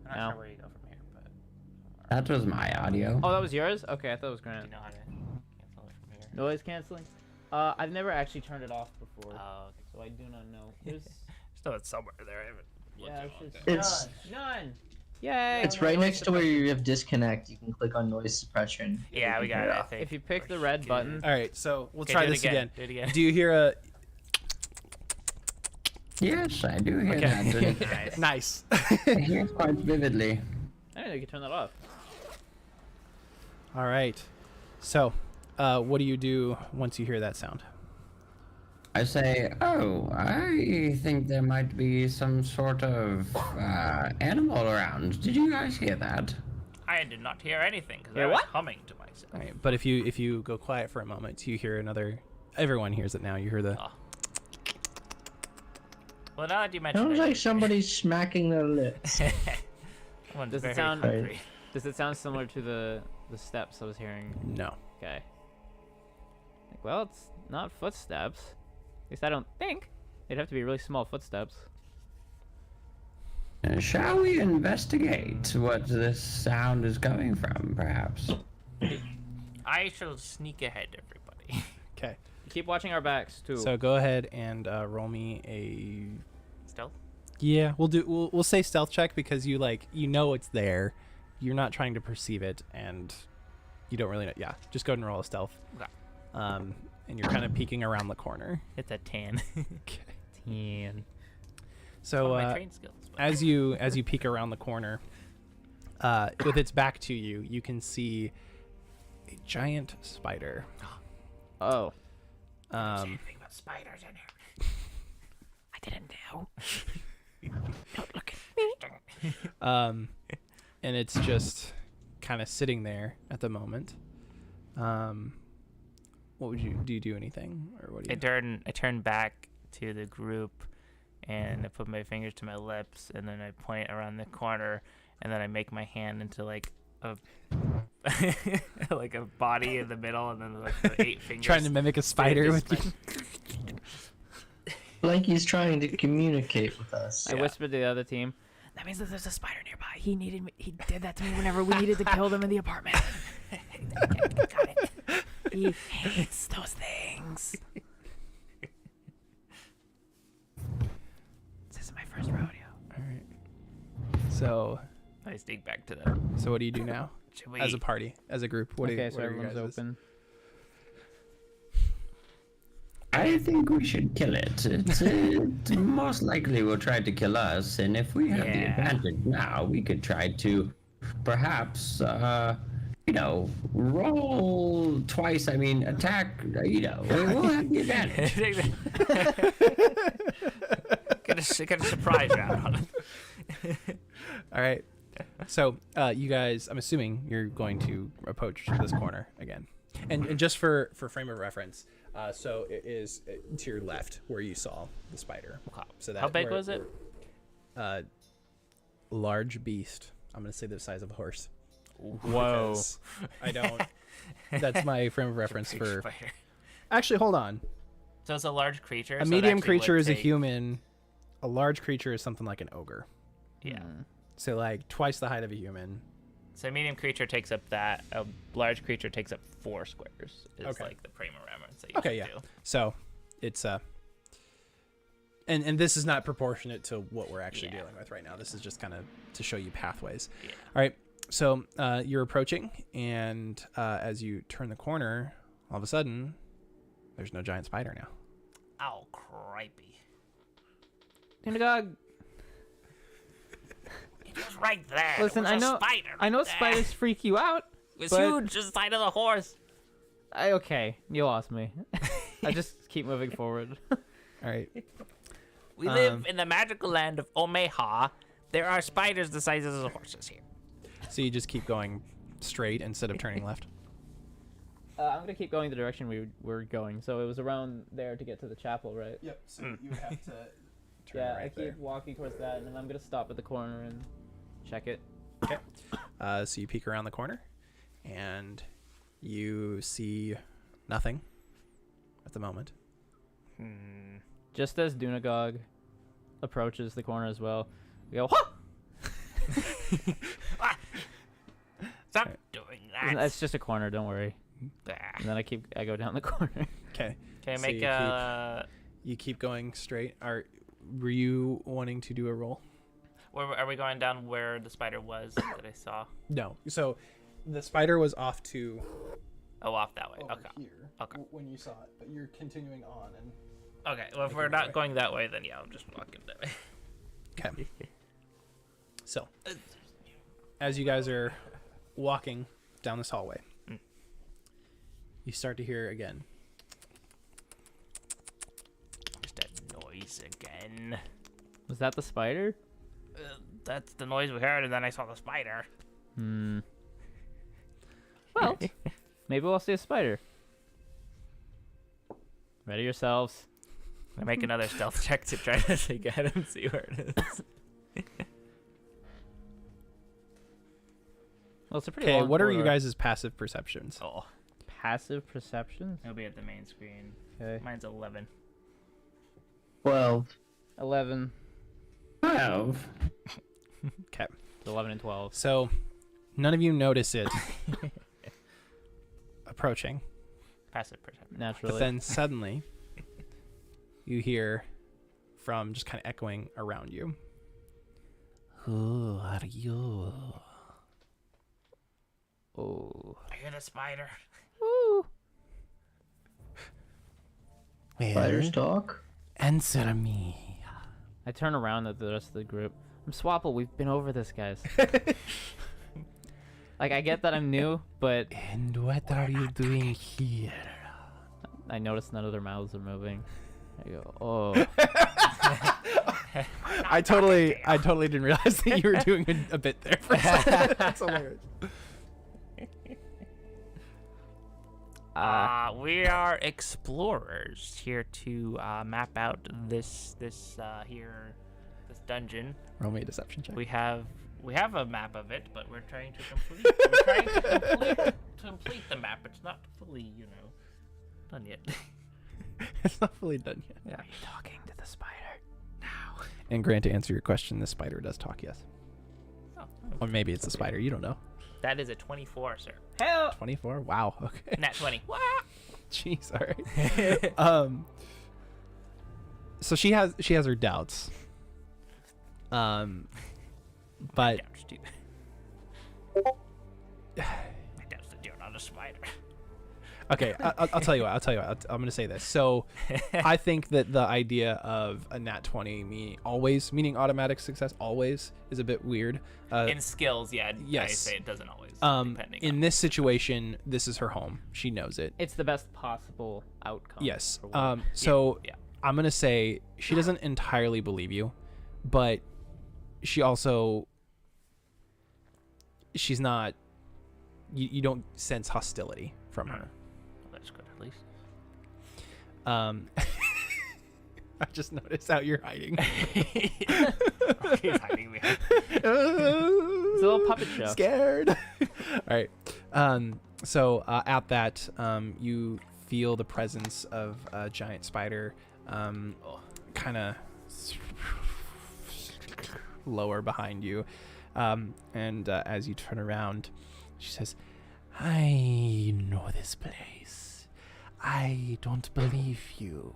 I'm not No. sure where you go from here, but That was my audio. Oh, that was yours? Okay, I thought it was do Grant. you know how to cancel it from here? Noise canceling? I've never actually turned it off before, Oh, okay. so I do not know. There's, Still, it's somewhere there. I haven't looked yeah, at it's it all just It's- none. Yay! it's right next to where you have disconnect. You can click on noise suppression. day. Yeah, we got it. I think. If you pick We're the red good. button, All right, so we'll Okay, try do it this again. Do it again. Do you hear a Yes, I do hear Okay. that. Nice. nice? I hear it quite vividly. I didn't know you could turn that off. All right. So, what do you do once you hear that sound? I say, oh, I think there might be some sort of animal around. Did you guys hear that? I did not hear anything because Yeah, I was what? humming to myself. All right, but if you go quiet for a moment, you hear another. Everyone hears it now. You hear the. Oh. Well, now that you mention Sounds it, like somebody's smacking their lips. Someone's Does it very sound- hungry. Does it sound similar to the steps I was hearing? No. Okay. Like, well, it's not footsteps. At least I don't think. They'd have to be really small footsteps. Shall we investigate what this sound is coming from, perhaps? I shall sneak ahead, everybody. Okay. Keep watching our backs too. So go ahead and roll me a. Stealth? Yeah, we'll say stealth check because you know it's there. You're not trying to perceive it, and you don't really know. Yeah, just go ahead and roll a stealth. Okay. And you're kind of peeking around the corner. It's a 10. Okay. 10. So my train skills. But... as you peek around the corner, with its back to you, you can see a giant spider. Oh. anything about spiders in here. I didn't know. Don't look at me. And it's just kind of sitting there at the moment. What would you do? You do anything, or what do you? I turn back to the group, and I put my fingers to my lips, and then I point around the corner, and then I make my hand into like a like a body in the middle, and then like the 8 fingers. Trying to mimic a spider with you. Blanky's trying to communicate with us. I whispered to the other team. That means that there's a spider nearby. He did that to me whenever we needed to kill them in the apartment. Got it. He hates those things. This is my first rodeo. All right. So I sneak back to them. what do you do now? Should we? As a party, as a group? What do Okay, you, so what are your everyone's guys'- open. I think we should kill it. It most likely will try to kill us, and if we have the Yeah. advantage now, we could try to perhaps, roll twice. I mean, attack, we'll have the advantage. Get a surprise round on it. All right. So you guys, I'm assuming you're going to approach this corner again, and just for frame of reference, so it is to your left where you saw the spider. So that How big was it? Large beast. I'm gonna say the size of a horse. Whoa. because I don't. That's my frame of reference Big for. spider. Actually, hold on. So it's a large creature. A so it medium actually would creature is a take- human. A large creature is something like an ogre. Yeah. So like twice the height of a human. So a medium creature takes up that. A large creature takes up 4 squares. Is Okay. like the frame of reference that you Okay, should yeah. do. So it's and this is not proportionate to what we're actually Yeah. dealing with right now. This is just kind of to show you pathways. Yeah. All right. So you're approaching, and as you turn the corner, all of a sudden, there's no giant spider now. Oh, cripey. Synagogue. It was right there. Listen, There was I a know- spider I know right there. spiders freak you out. It was but- huge, just the size of the horse. Okay, you lost me. I just keep moving forward. All right. We live in the magical land of Omaha. There are spiders the size of the horses here. So you just keep going straight instead of turning left. I'm gonna keep going the direction we were going. So it was around there to get to the chapel, right? Yep. So you would have to Yeah, right I keep there. walking towards that, and then I'm gonna stop at the corner and check it. Okay. So you peek around the corner, and you see nothing at the moment. Hmm. Just as Dunagog approaches the corner as well, we go, "Huh!" Stop doing that. It's just a corner, don't worry. And then I go down the corner. Okay. Can I So make you a? You keep going straight. Were you wanting to do a roll? Where are we going down? Where the spider was that I saw? No. So the spider was off to Oh, off that way. Okay. here. Okay. When you saw it, but you're continuing on and. Okay. Well, if we're not going that way, then yeah, I'm just walking that way. Okay. So, as you guys are walking down this hallway, you start to hear again. Just that noise again. Was that the spider? That's the noise we heard, and then I saw the spider. Hmm. Well, maybe we'll see a spider. Ready yourselves. I make another stealth check to try to get him, see where it is. Well, it's a pretty Okay, long what are you corridor. guys' passive perceptions? Oh, Passive perceptions? it'll be at the main screen. Okay. Mine's 11. 12. 11. 12. Okay. 11 and 12. So, none of you notice it approaching, Passive perception. Naturally. but then suddenly you hear from just kind of echoing around you. Who are you? Oh. I hear the spider. Woo. Spiders talk. Answer me. I turn around at the rest of the group. I'm Swapple. We've been over this, guys. Like, I get that I'm new, but And what are you doing here? I notice none of their mouths are moving. I go, oh. I totally didn't realize that you were doing a bit there for a second. That's hilarious. We are explorers here to map out this dungeon. Roll me a deception check. We have a map of it, but we're trying to complete the map. It's not fully, done yet. It's not fully done yet. Yeah. Are you talking to the spider? And Grant, to answer your question, the spider does talk, yes. Oh, Or maybe it's the spider. You don't know. that is a 24, sir. Hell! 24? Wow. Okay. Nat 20. Jeez. All right. So she has her doubts. But Doubts, dude. My doubts that you're not a spider. okay, I'll tell you what. I'm gonna say this. So I think that the idea of a nat 20 meaning automatic success always is a bit weird. In skills, yeah. I yes. say it doesn't always. Depending In on this situation, this is her home. She knows it. It's the best possible outcome. Yes. for what- So yeah. I'm gonna say she doesn't entirely believe you, but she also she's not. You don't sense hostility from her. Well, that's good, at least. I just noticed how you're hiding. He's hiding behind. It's a little puppet show. Scared. All right. So at that, you feel the presence of a giant spider, kind of lower behind you, and as you turn around, she says, "I know this place. I don't believe you.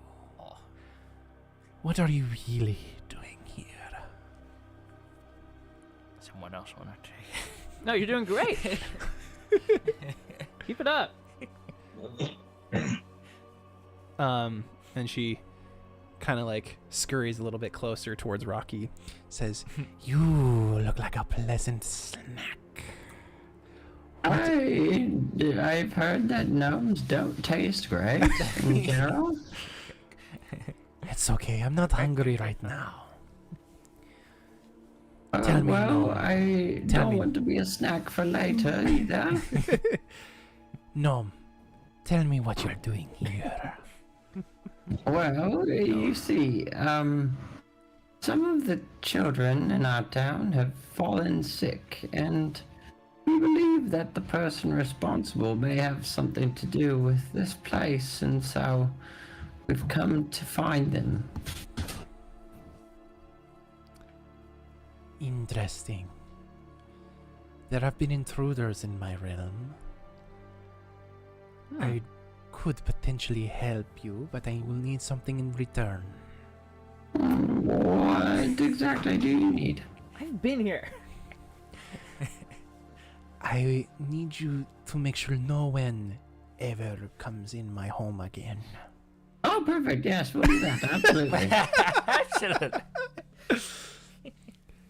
What are you really doing here?" Someone else want to take. No, you're doing great. Keep it up. And she kind of like scurries a little bit closer towards Rocky, says, "You look like a pleasant snack." I've heard that gnomes don't taste great in general. It's okay, I'm not hungry right now. Tell me, Well, gnome. I Tell don't me. want to be a snack for later either. Gnome, tell me what you're doing here. Well, you see, Some of the children in our town have fallen sick, and we believe that the person responsible may have something to do with this place, and so we've come to find them. Interesting. There have been intruders in my realm. I could potentially help you, but I will need something in return. What exactly do you need? I've been here. I need you to make sure no one ever comes in my home again. Oh, perfect. Yes, we'll do that. Absolutely.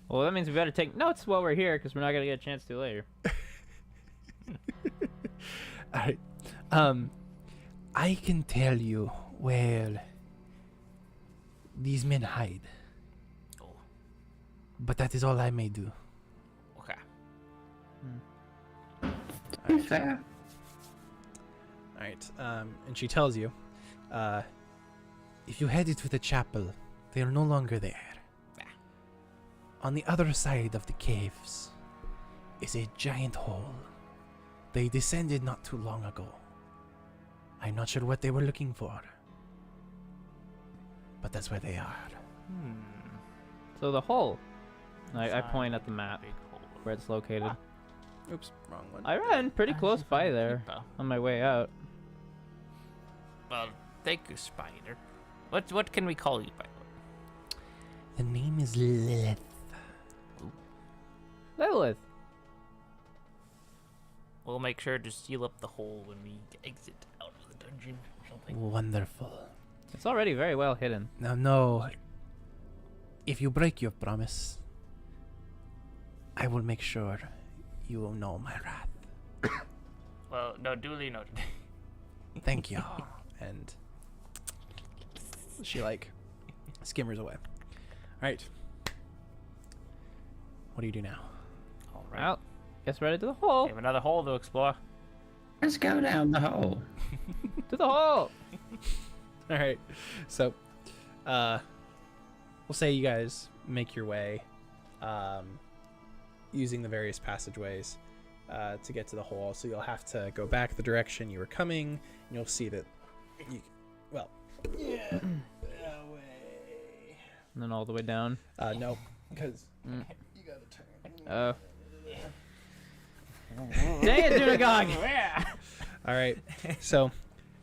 Well, that means we better take notes while we're here, because we're not gonna get a chance to later. Alright. I can tell you where these men hide. Oh. But that is all I may do. Okay. Fair. Alright, and she tells you, if you headed to the chapel, they are no longer there. On the other side of the caves is a giant hole. They descended not too long ago. I'm not sure what they were looking for, but that's where they are. So the hole. I It's point not at the map Big hole. where it's located. Oops, wrong one. I ran pretty close by there People. on my way out. Well, thank you, Spider. What can we call you, by the way? The name is Lilith. Lilith. We'll make sure to seal up the hole when we exit out of the dungeon or something. Wonderful. It's already very well hidden. Now, no. If you break your promise, I will make sure you will know my wrath. Well, no, duly noted. Thank you. And she skimmers away. Alright. What do you do now? All right. Well, guess we're headed to the hole. We have another hole to explore. Let's go down the hole. To the hole. Alright. So, we'll say you guys make your way, using the various passageways, to get to the hole. So you'll have to go back the direction you were coming, and you'll see that that way. And then all the way down. No, because you gotta turn. Oh. Dang it, Dunagog! All right. So,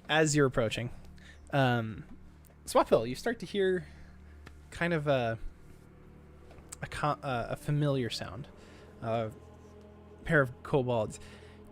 as you're approaching, Swapville, you start to hear kind of a familiar sound. A pair of kobolds.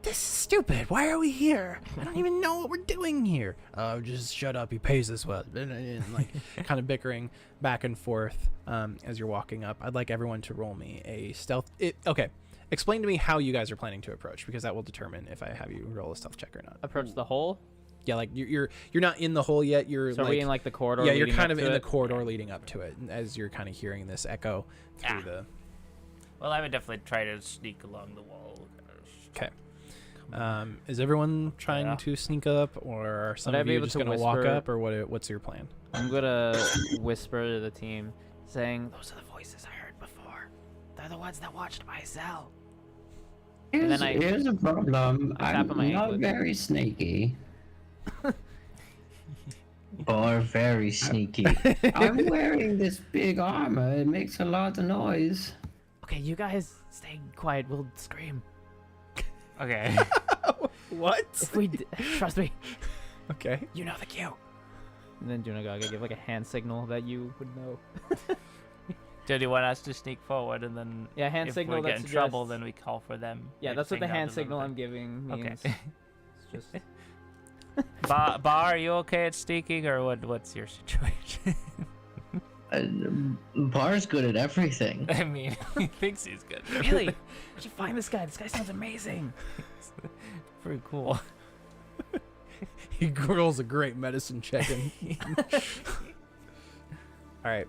This is stupid. Why are we here? I don't even know what we're doing here. Oh, just shut up. He pays us well. And like kind of bickering back and forth as you're walking up. I'd like everyone to roll me a stealth. Okay. Explain to me how you guys are planning to approach, because that will determine if I have you roll a stealth check or not. Approach the hole. Yeah, like you're not in the hole yet. You're So are we in like the corridor? yeah, you're leading kind up of to in the it? corridor leading up to it, as you're kind of hearing this echo through the. Well, I would definitely try to sneak along the wall. Okay. Is everyone trying Yeah. to sneak up, or are some Would I of be you able just to gonna walk whisper- up, or what's your plan? I'm gonna whisper to the team, saying, "Those are the voices I heard before. They're the ones that watched my cell." And then Here's a problem. I tap on my I'm not anklet. very sneaky. Or very sneaky. I'm wearing this big armor. It makes a lot of noise. Okay, you guys stay quiet. We'll scream. Okay. What? If we trust me, Okay. you know the cue. And then Dunagaga give like a hand signal that you would know. Do you want us to sneak forward and then Yeah, hand if signal we that get in trouble, suggests- then we call for them? Yeah, like, that's what the sing out hand the signal number. I'm giving means. Okay. It's just Bar, are you okay at sneaking, or what's your situation? Bar's good at everything. I mean, he thinks he's good. really. Where'd you find this guy? This guy sounds amazing. Pretty cool. He rolls a great medicine check. All right.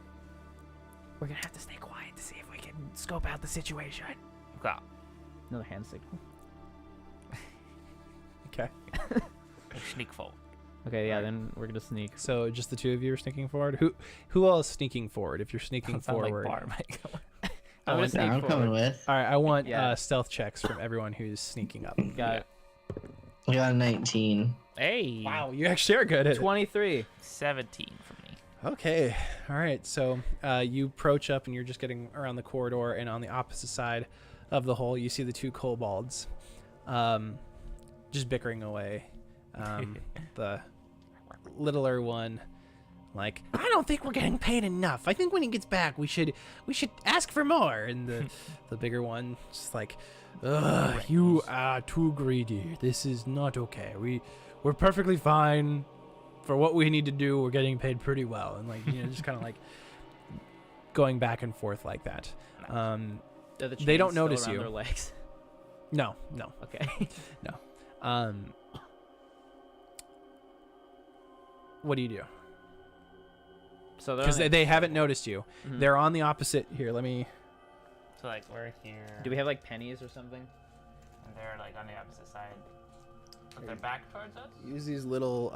We're gonna have to stay quiet to see if we can scope out the situation. Okay. Another hand signal. Okay. Sneak forward. Okay, yeah, then we're gonna sneak. So just the two of you are sneaking forward. Who else is sneaking forward? If you're sneaking Sound like forward, Bar might go. I'm gonna sneak I'm forward. coming with. all right. I want Yeah. stealth checks from everyone who's sneaking up. Got it. I got a 19. Hey. Wow, you actually are good at it. 23. 17 for me. Okay. All right. So you approach up and you're just getting around the corridor, and on the opposite side of the hole, you see the two kobolds just bickering away. The littler one, like, I don't think we're getting paid enough. I think when he gets back, we should ask for more. And the bigger one, just like, ugh, you are too greedy. This is not okay. We're perfectly fine for what we need to do. We're getting paid pretty well, and like, you know, just kind of like going back and forth like that. Are the They don't chains still notice around you. Their legs. No. Okay. What do you do? So they're Because on the- they haven't noticed you. Mhm. They're on the opposite. Here, let me. So like we're here. Do we have like pennies or something? And they're like on the opposite side. With their back towards us? Use these little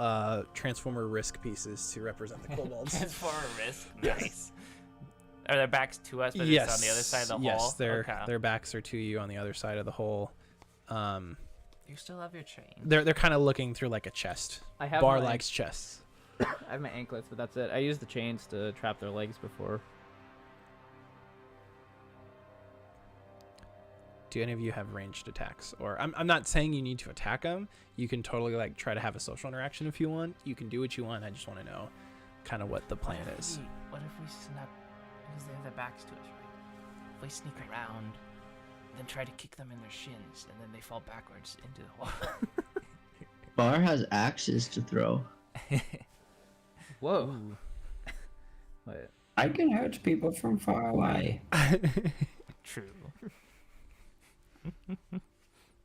Transformer Risk pieces to represent the kobolds. It's for a risk. Yes. Nice. Are their backs to us, but Yes. it's on the other side of the hole? Yes, Okay. their backs are to you on the other side of the hole. You still have your chain. They're kind of looking through like a chest. I have Bar my- likes chests. I have my anklets, but that's it. I used the chains to trap their legs before. Do any of you have ranged attacks? Or I'm not saying you need to attack them. You can totally like try to have a social interaction if you want. You can do what you want. I just want to know kind of what the plan is. What if we snap? Because they have their backs to us, right? If we sneak around, then try to kick them in their shins, and then they fall backwards into the hole. Bar has axes to throw. Whoa. Wait. I can hurt people from far away. True.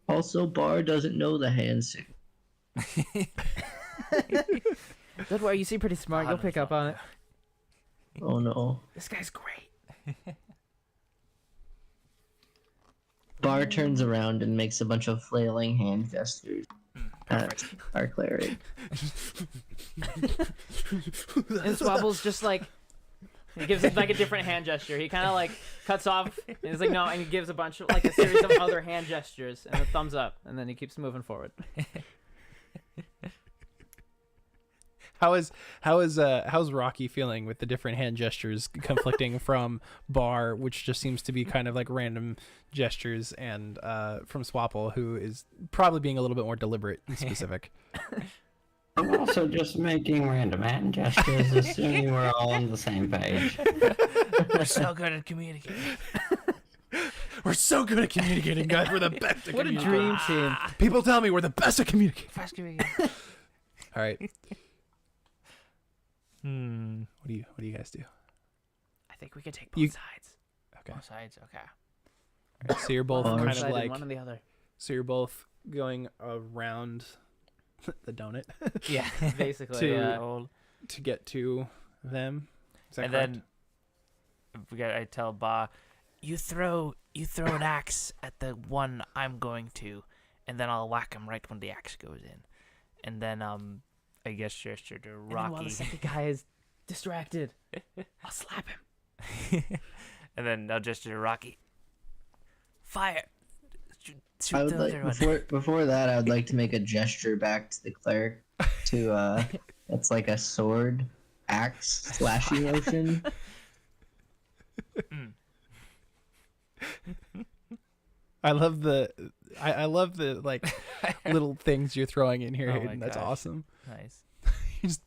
Also, Bar doesn't know the hand signal. Don't worry, you seem pretty smart. You'll pick up on it. Oh no. This guy's great. Bar turns around and makes a bunch of flailing hand gestures at our cleric. And Swabble's just like, he gives it like a different hand gesture. He kind of like cuts off, and he's like, no, and he gives a bunch of like a series of other hand gestures and a thumbs up, and then he keeps moving forward. How's Rocky feeling with the different hand gestures conflicting from Bar, which just seems to be kind of like random gestures, and from Swapple, who is probably being a little bit more deliberate and specific. I'm also just making random hand gestures, assuming we're all on the same page. We're so good at communicating. We're so good at communicating, guys. We're the best at What a communicating. dream team. People tell me we're the best at communicating. Fast communicating. All right. What What do you guys do? I think we could take both You- sides. Okay. Both sides. Okay. All right, so you're both One kind One of side and like, one or the other. so you're both going around the donut Yeah. Basically, To- yeah. to get to them. Is that And correct? then I tell Ba, you throw an axe at the one I'm going to, and then I'll whack him right when the axe goes in. And then I guess gesture to And then while Rocky. the second guy is distracted, I'll slap him. And then I'll gesture to Rocky. Fire! Shoot I the would other like one. before that I would like to make a gesture back to the cleric to that's like a sword axe slashy motion. I love the like little things you're throwing in here, Oh my Hayden. That's gosh. awesome. Nice. You just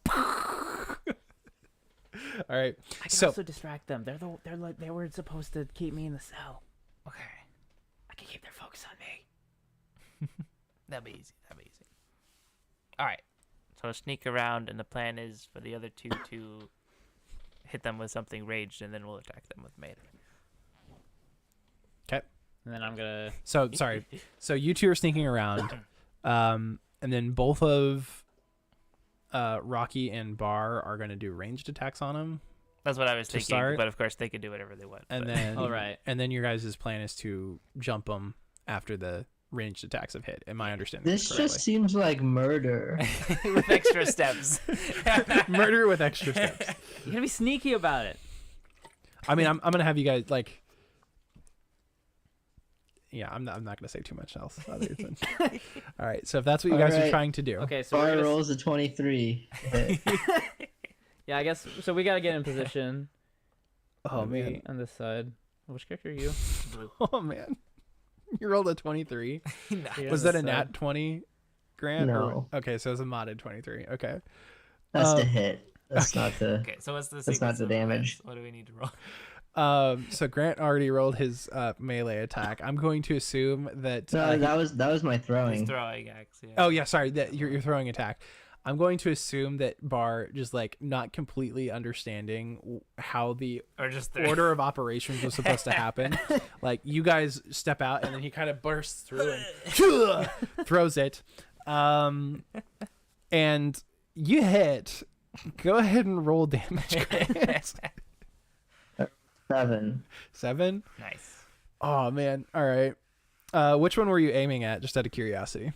all right. I can So also distract them. They were supposed to keep me in the cell. Okay. I can keep their focus on me. That'll be easy. All right. So sneak around, and the plan is for the other two to hit them with something raged, and then we'll attack them with melee. okay. And then I'm gonna. So sorry. So you two are sneaking around, and then both of Rocky and Bar are going to do ranged attacks on him, That's what I was To thinking. start? But of course, they can do whatever they want. and but- then All right. and then your guys' plan is to jump them after the ranged attacks have hit. Am I understanding This this just seems like murder. With extra steps. correctly? Murder with extra steps. You gotta be sneaky about it. I mean, I'm gonna have you guys like. Yeah, I'm not gonna say too much else. Other than... All right, so if that's what you guys are Alright. trying to do, Okay, so Bar we're gonna... rolls a 23. Yeah, I guess so. We gotta get in position. oh Maybe man, on this side. Which character are you? oh man, you rolled a 23. You're Was on that a this nat side. 20, Grant? No. Okay, so it's a modded 23. Okay. That's Um, the hit. That's not the. Okay, so what's the That's sequence not the of damage. events? What do we need to roll? So Grant already rolled his melee attack. I'm going to assume that. No, that was my He's throwing. throwing axe. Yeah. Oh yeah, sorry. That you're throwing attack. I'm going to assume that Bar just like not completely understanding how the Or just order of operations was supposed to happen. Like you guys step out and then he kind of bursts through and throws it. And you hit. Go ahead and roll damage. Grant. 7. 7. Nice. Oh man. All right. Which one were you aiming at? Just out of curiosity.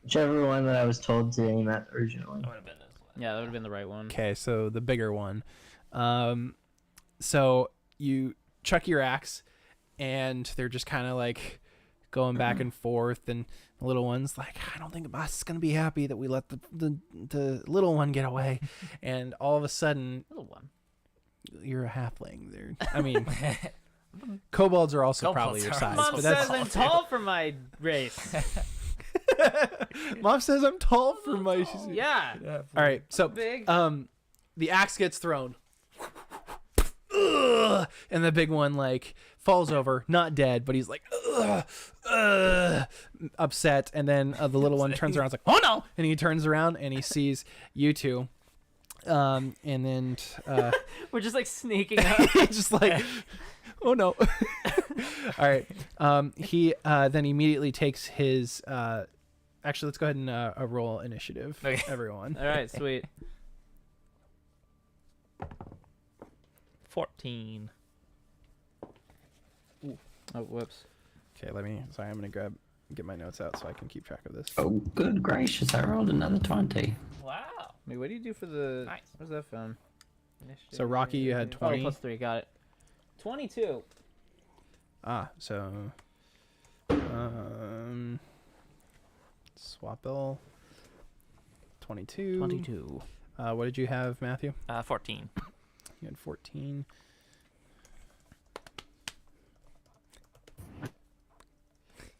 Whichever one that I was told to aim at originally. Would have been this one. Yeah, that would have been the right one. Okay, so the bigger one. So you chuck your axe, and they're just kind of like going back and forth, and the little one's like, I don't think the boss is gonna be happy that we let the little one get away. And all of a sudden, Little one. you're a halfling. There, I mean, kobolds are also probably your Kobolds are size, Mom but says that's I'm tall for my race. Mom says I'm tall for my. Yeah. All right, so Big. the axe gets thrown. Ugh, and the big one like falls over, not dead, but he's like upset. And then the little one turns around, and is like, "Oh no!" And he turns around and he sees you two. And then We're just like sneaking up. just like, "Oh no!" All right. He then immediately takes his. Actually, let's go ahead and roll initiative, Okay. everyone. All right, sweet. 14. Oh, whoops. Okay, sorry, I'm gonna get my notes out so I can keep track of this. Oh, good gracious, I rolled another 20. Wow. Wait, what do you do for the... Nice. Where's that from? Initiative. So, Rocky, you had 20. Oh, plus 3, got it. 22. So Swapple 22. 22. What did you have, Matthew? 14. You had 14.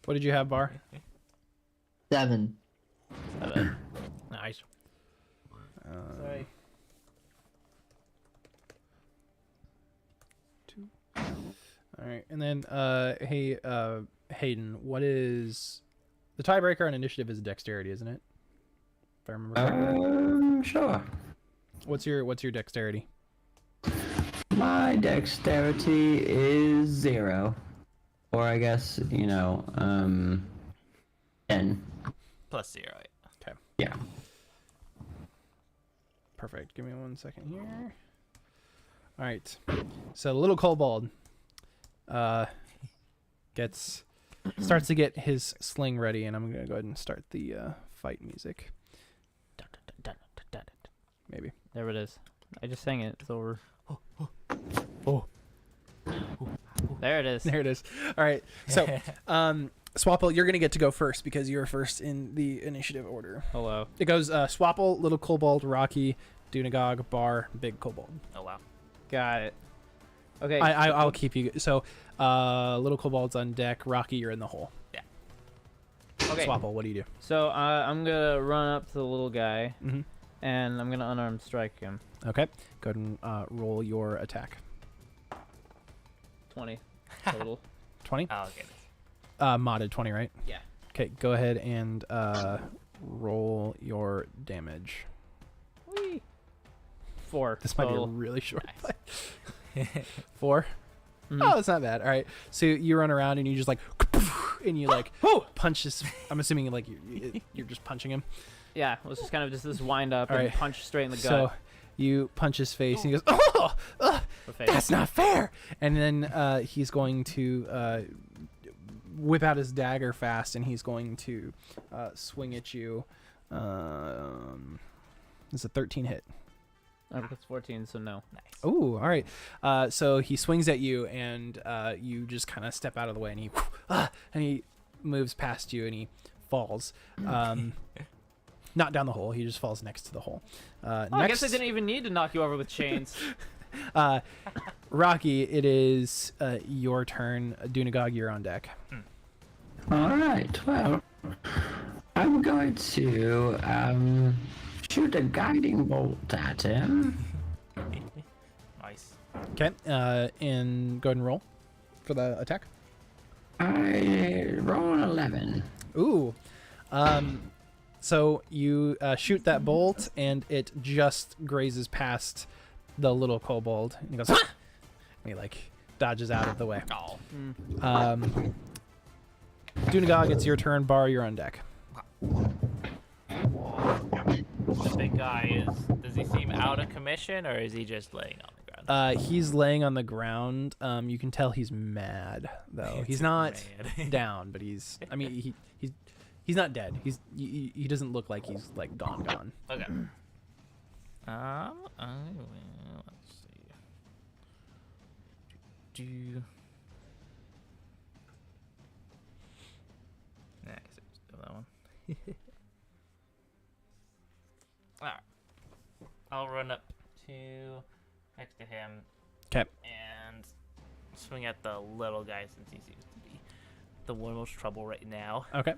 What did you have, Bar? 7. Nice. Sorry. 2. All right, and then hey, Hayden, what is the tiebreaker on initiative? Is dexterity, isn't it? If I remember correctly. Sure. What's your dexterity? My dexterity is 0. Or I guess, 10. Plus 0. Okay, Yeah. perfect. Give me 1 second here. All right, so the little kobold starts to get his sling ready, and I'm gonna go ahead and start the fight music. Maybe. There it is. I just sang it. It's over. Oh. There it is. There it is. All right. So, Swapple, you're going to get to go first because you're first in the initiative order. Hello. It goes Swapple, Little Kobold, Rocky, Dunagog, Bar, Big Kobold. Oh, wow. Got it. Okay. I'll keep you. So, Little Kobold's on deck. Rocky, you're in the hole. Okay. Swapple, what do you do? So I'm going to run up to the little guy, Mm-hmm. and I'm going to unarmed strike him. Okay. Go ahead and roll your attack. 20 total. 20? Oh, okay. Modded 20, right? Yeah. Okay. Go ahead and roll your damage. Whee! 4. This might total. be a really short Nice. fight. 4? Mhm. Oh, it's not bad. All right. So you run around and you just like, and you like punch his. I'm assuming like you're just punching him. Yeah, it was just kind of just this wind up and Alright. punch straight in the gut. So you punch his face and he goes, "Oh, The face. that's not fair." And then he's going to whip out his dagger fast, and he's going to swing at you. It's a 13 hit. That's 14, so no. Nice. Oh, all right. So he swings at you, and you just kind of step out of the way, and he moves past you, and he falls. Not down the hole. He just falls next to the hole. I guess I didn't even need to knock you over with chains. Rocky, it is your turn. Dunagog, you're on deck. All right. Well, I'm going to shoot a guiding bolt at him. Nice. Okay. And go ahead and roll for the attack. I roll an 11. Ooh. So you shoot that bolt, and it just grazes past the little kobold. And he goes, "Ah!" And he dodges out of the way. Oh. Dunagog, it's your turn. Bar, you're on deck. The big guy does he seem out of commission, or is he just laying on the ground? He's laying on the ground. You can tell he's mad, though. He's not Mad. down, but he's not dead. He doesn't look like he's gone. Okay. Let's see. I guess I just do that one. Alright. I'll run up to next to him. Okay. And swing at the little guy since he seems to be the one most trouble right now. Okay.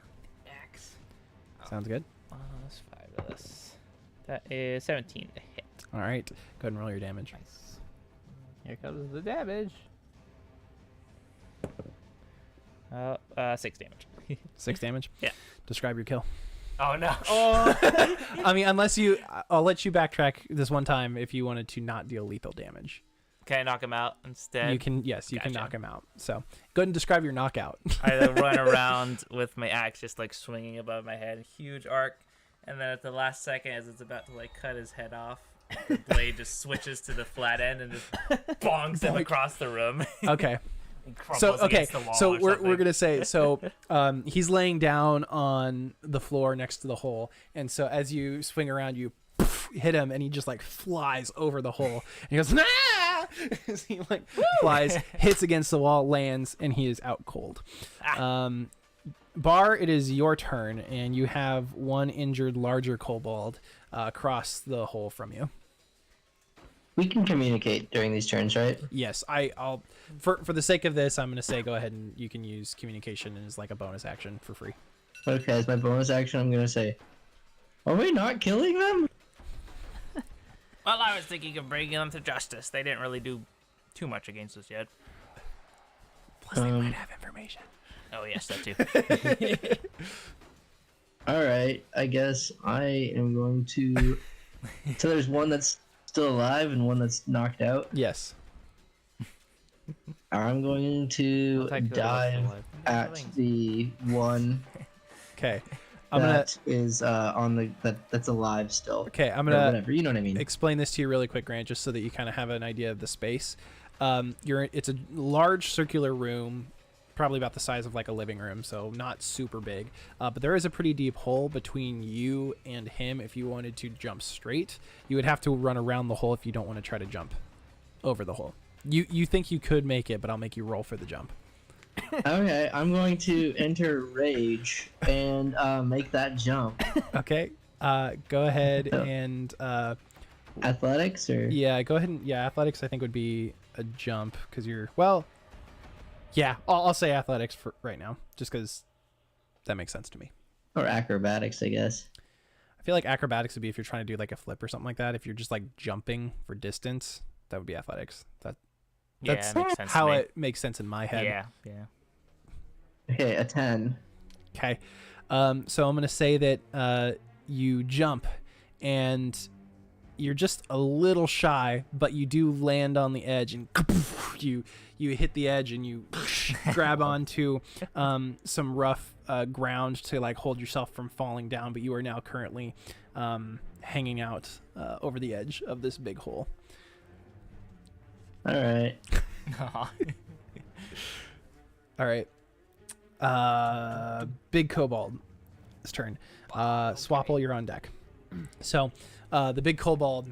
Axe. Sounds good. That's fabulous. That is 17 to hit. All right. Go ahead and roll your damage. Nice. Here comes the damage. 6 damage. 6 damage? Yeah. Describe your kill. Oh no. I mean, I'll let you backtrack this one time if you wanted to not deal lethal damage. Can I knock him out instead? You can Gotcha. knock him out. So go ahead and describe your knockout. I run around with my axe just swinging above my head, huge arc, and then at the last second, as it's about to cut his head off, the blade just switches to the flat end and just bonks him across the room. Okay. He crumples So against the wall so or we're something. gonna say he's laying down on the floor next to the hole, and so as you swing around, you hit him, and he just flies over the hole, and he goes, "Nah!" As he flies, hits against the wall, lands, and he is out cold. Bar, it is your turn, and you have one injured larger kobold across the hole from you. We can communicate during these turns, right? Yes, I'll for the sake of this, I'm gonna say go ahead and you can use communication as a bonus action for free. Okay, as my bonus action, I'm gonna say, are we not killing them? Well, I was thinking of bringing them to justice. They didn't really do too much against us yet. Plus, they might have information. Oh yes, that too. Alright, I guess I am going to... So there's one that's still alive and one that's knocked out. Yes. I'm going to dive at the one Okay. that is on the that's alive still. Okay, I'm Or gonna whatever, you know what I mean. explain this to you really quick, Grant, just so that you kind of have an idea of the space. It's a large circular room, probably about the size of a living room, so not super big. But there is a pretty deep hole between you and him. If you wanted to jump straight, you would have to run around the hole if you don't want to try to jump over the hole. You think you could make it, but I'll make you roll for the jump. Okay, I'm going to enter rage and make that jump. Okay. Go ahead and Athletics or go ahead and athletics I think would be a jump because you're I'll say athletics for right now just because that makes sense to me. or acrobatics, I guess. I feel like acrobatics would be if you're trying to do a flip or something like that. If you're just jumping for distance, that would be athletics. That's it makes sense how to me. it makes sense in my head. Yeah. Okay, a 10. Okay. So I'm going to say that you jump and you're just a little shy, but you do land on the edge and you hit the edge and you grab onto some rough ground to hold yourself from falling down, but you are now currently hanging out over the edge of this big hole. All right. All right. Big Kobold's turn. Swapple, you're on deck. So, the big kobold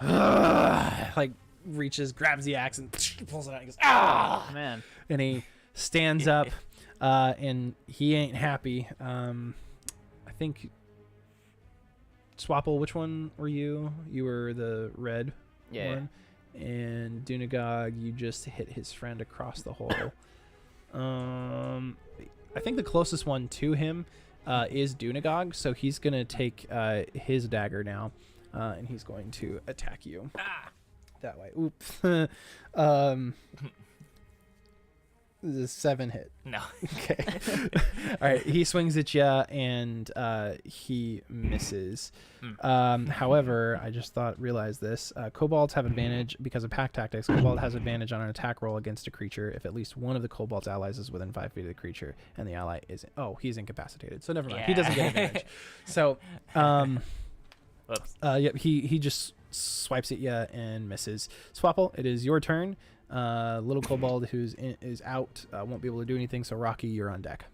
like reaches, grabs the axe, and pulls it out. And goes, ah! Man. And he stands up, and he ain't happy. I think Swapple, which one were you? You were the red one. And Dunagog, you just hit his friend across the hole. I think the closest one to him is Dunagog, so he's gonna take his dagger now, and he's going to attack you. That way. Oops. This is a 7 hit. No. Okay. All right. He swings at you and he misses. However, I just realized this. Kobolds have advantage because of pack tactics. Kobold has advantage on an attack roll against a creature if at least one of the kobold's allies is within 5 feet of the creature and the ally isn't. Oh, he's incapacitated. So never mind. He doesn't get advantage. So, Whoops. yep. He just swipes at you and misses. Swapple, it is your turn. Little kobold is out, won't be able to do anything. So Rocky, you're on deck.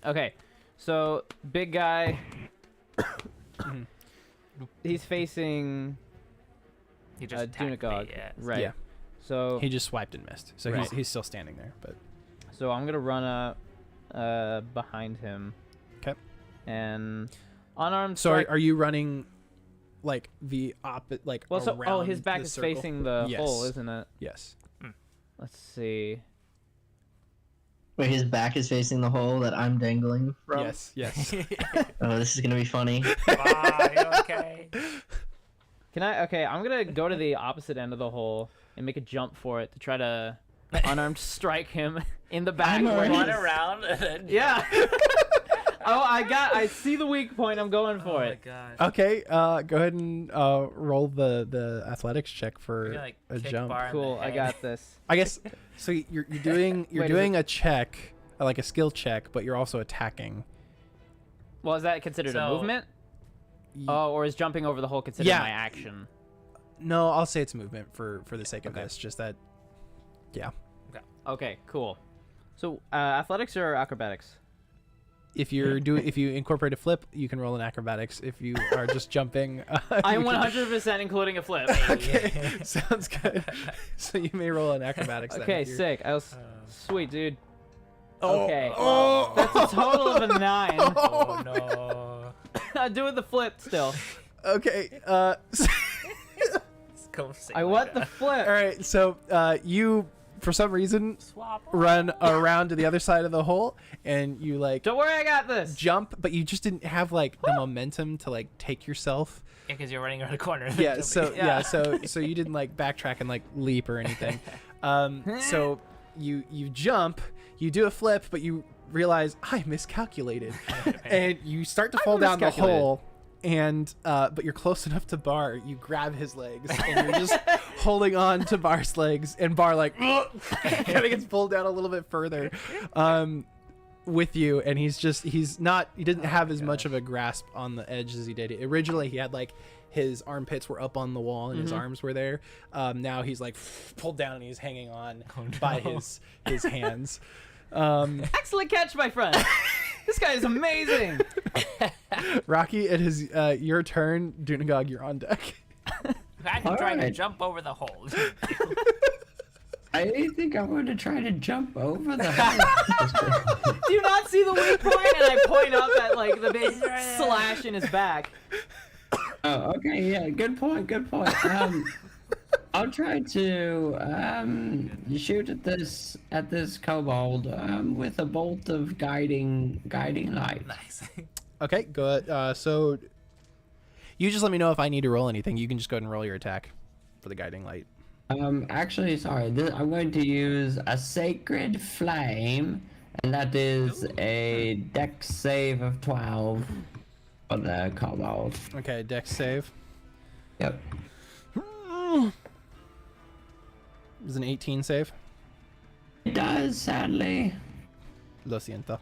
Okay, so big guy. He's facing He just attacked me, Dunagog, yeah. right? Yeah. So He just swiped and missed. So Right. he's still standing there. But so I'm gonna run up behind him. 'Kay. And unarmed. so strike. are you running like the opposite, like Well, so around his back the is circle? facing the Yes. hole, isn't it? Yes. Let's see. Wait, his back is facing the hole that I'm dangling from? Yes. Yes. Oh, this is gonna be funny. Are you okay? Can I? Okay, I'm gonna go to the opposite end of the hole and make a jump for it to try to unarmed strike him in the back. I'm where already- Run he's- around and then Yeah. Oh, I see the weak point. I'm going for Oh my it. gosh. Okay. Go ahead and roll the athletics check for You're gonna, like, a kick jump. Bar in the Cool. I head. got this. I guess. So you're doing Wait, is doing a check, like a skill check, but you're also attacking. Well, is that considered a So- movement? Y- Oh, or is jumping over the hole considered Yeah. my action? No, I'll say it's movement for the sake of Okay. this. Just that. Yeah. Okay, cool. So, athletics or acrobatics? If you incorporate a flip, you can roll an acrobatics. If you are just jumping, I'm you can- 100% including a flip. Okay, sounds good. So you may roll an acrobatics. then Okay, if you're- sick. Sweet, dude. Oh, Okay. Oh, That's a total of a 9. Oh no. I'm doing the flip still. Okay. Let's go sing I like want the that. flip. All right. So you, for some reason, Swap. run around to the other side of the hole, and you like Don't worry, I got this. jump, but you just didn't have like the momentum to like take yourself. Yeah, because you're running around the corner. Yeah. So Yeah. so you didn't like backtrack and like leap or anything. So you jump, you do a flip, but you realize I miscalculated, and you start to fall down the miscalculated. hole. And but you're close enough to Bar. You grab his legs, and you're just holding on to Bar's legs, and Bar like kind of gets pulled down a little bit further with you, and he didn't have as much of a grasp on the edge as he did. Originally, he had like his armpits were up on the wall and his arms were there. Now he's like pulled down and he's hanging on by his hands. Excellent catch, my friend. This guy is amazing. Rocky, it is your turn. Dunagog, you're on deck. I can try to Alright. jump over the hole. I think I'm going to try to jump over the hole. Do you not see the weak point? And I point up at like the big slash in his back. Oh, okay, yeah, good point, good point. I'll try to shoot at this kobold with a bolt of guiding light. Nice. Okay, good. So you just let me know if I need to roll anything. You can just go ahead and roll your attack for the guiding light. Actually, sorry, I'm going to use a sacred flame, and that is a dex save of 12 for the kobold. Okay, dex save. Yep. Is an 18 save. It does, sadly. Lo siento.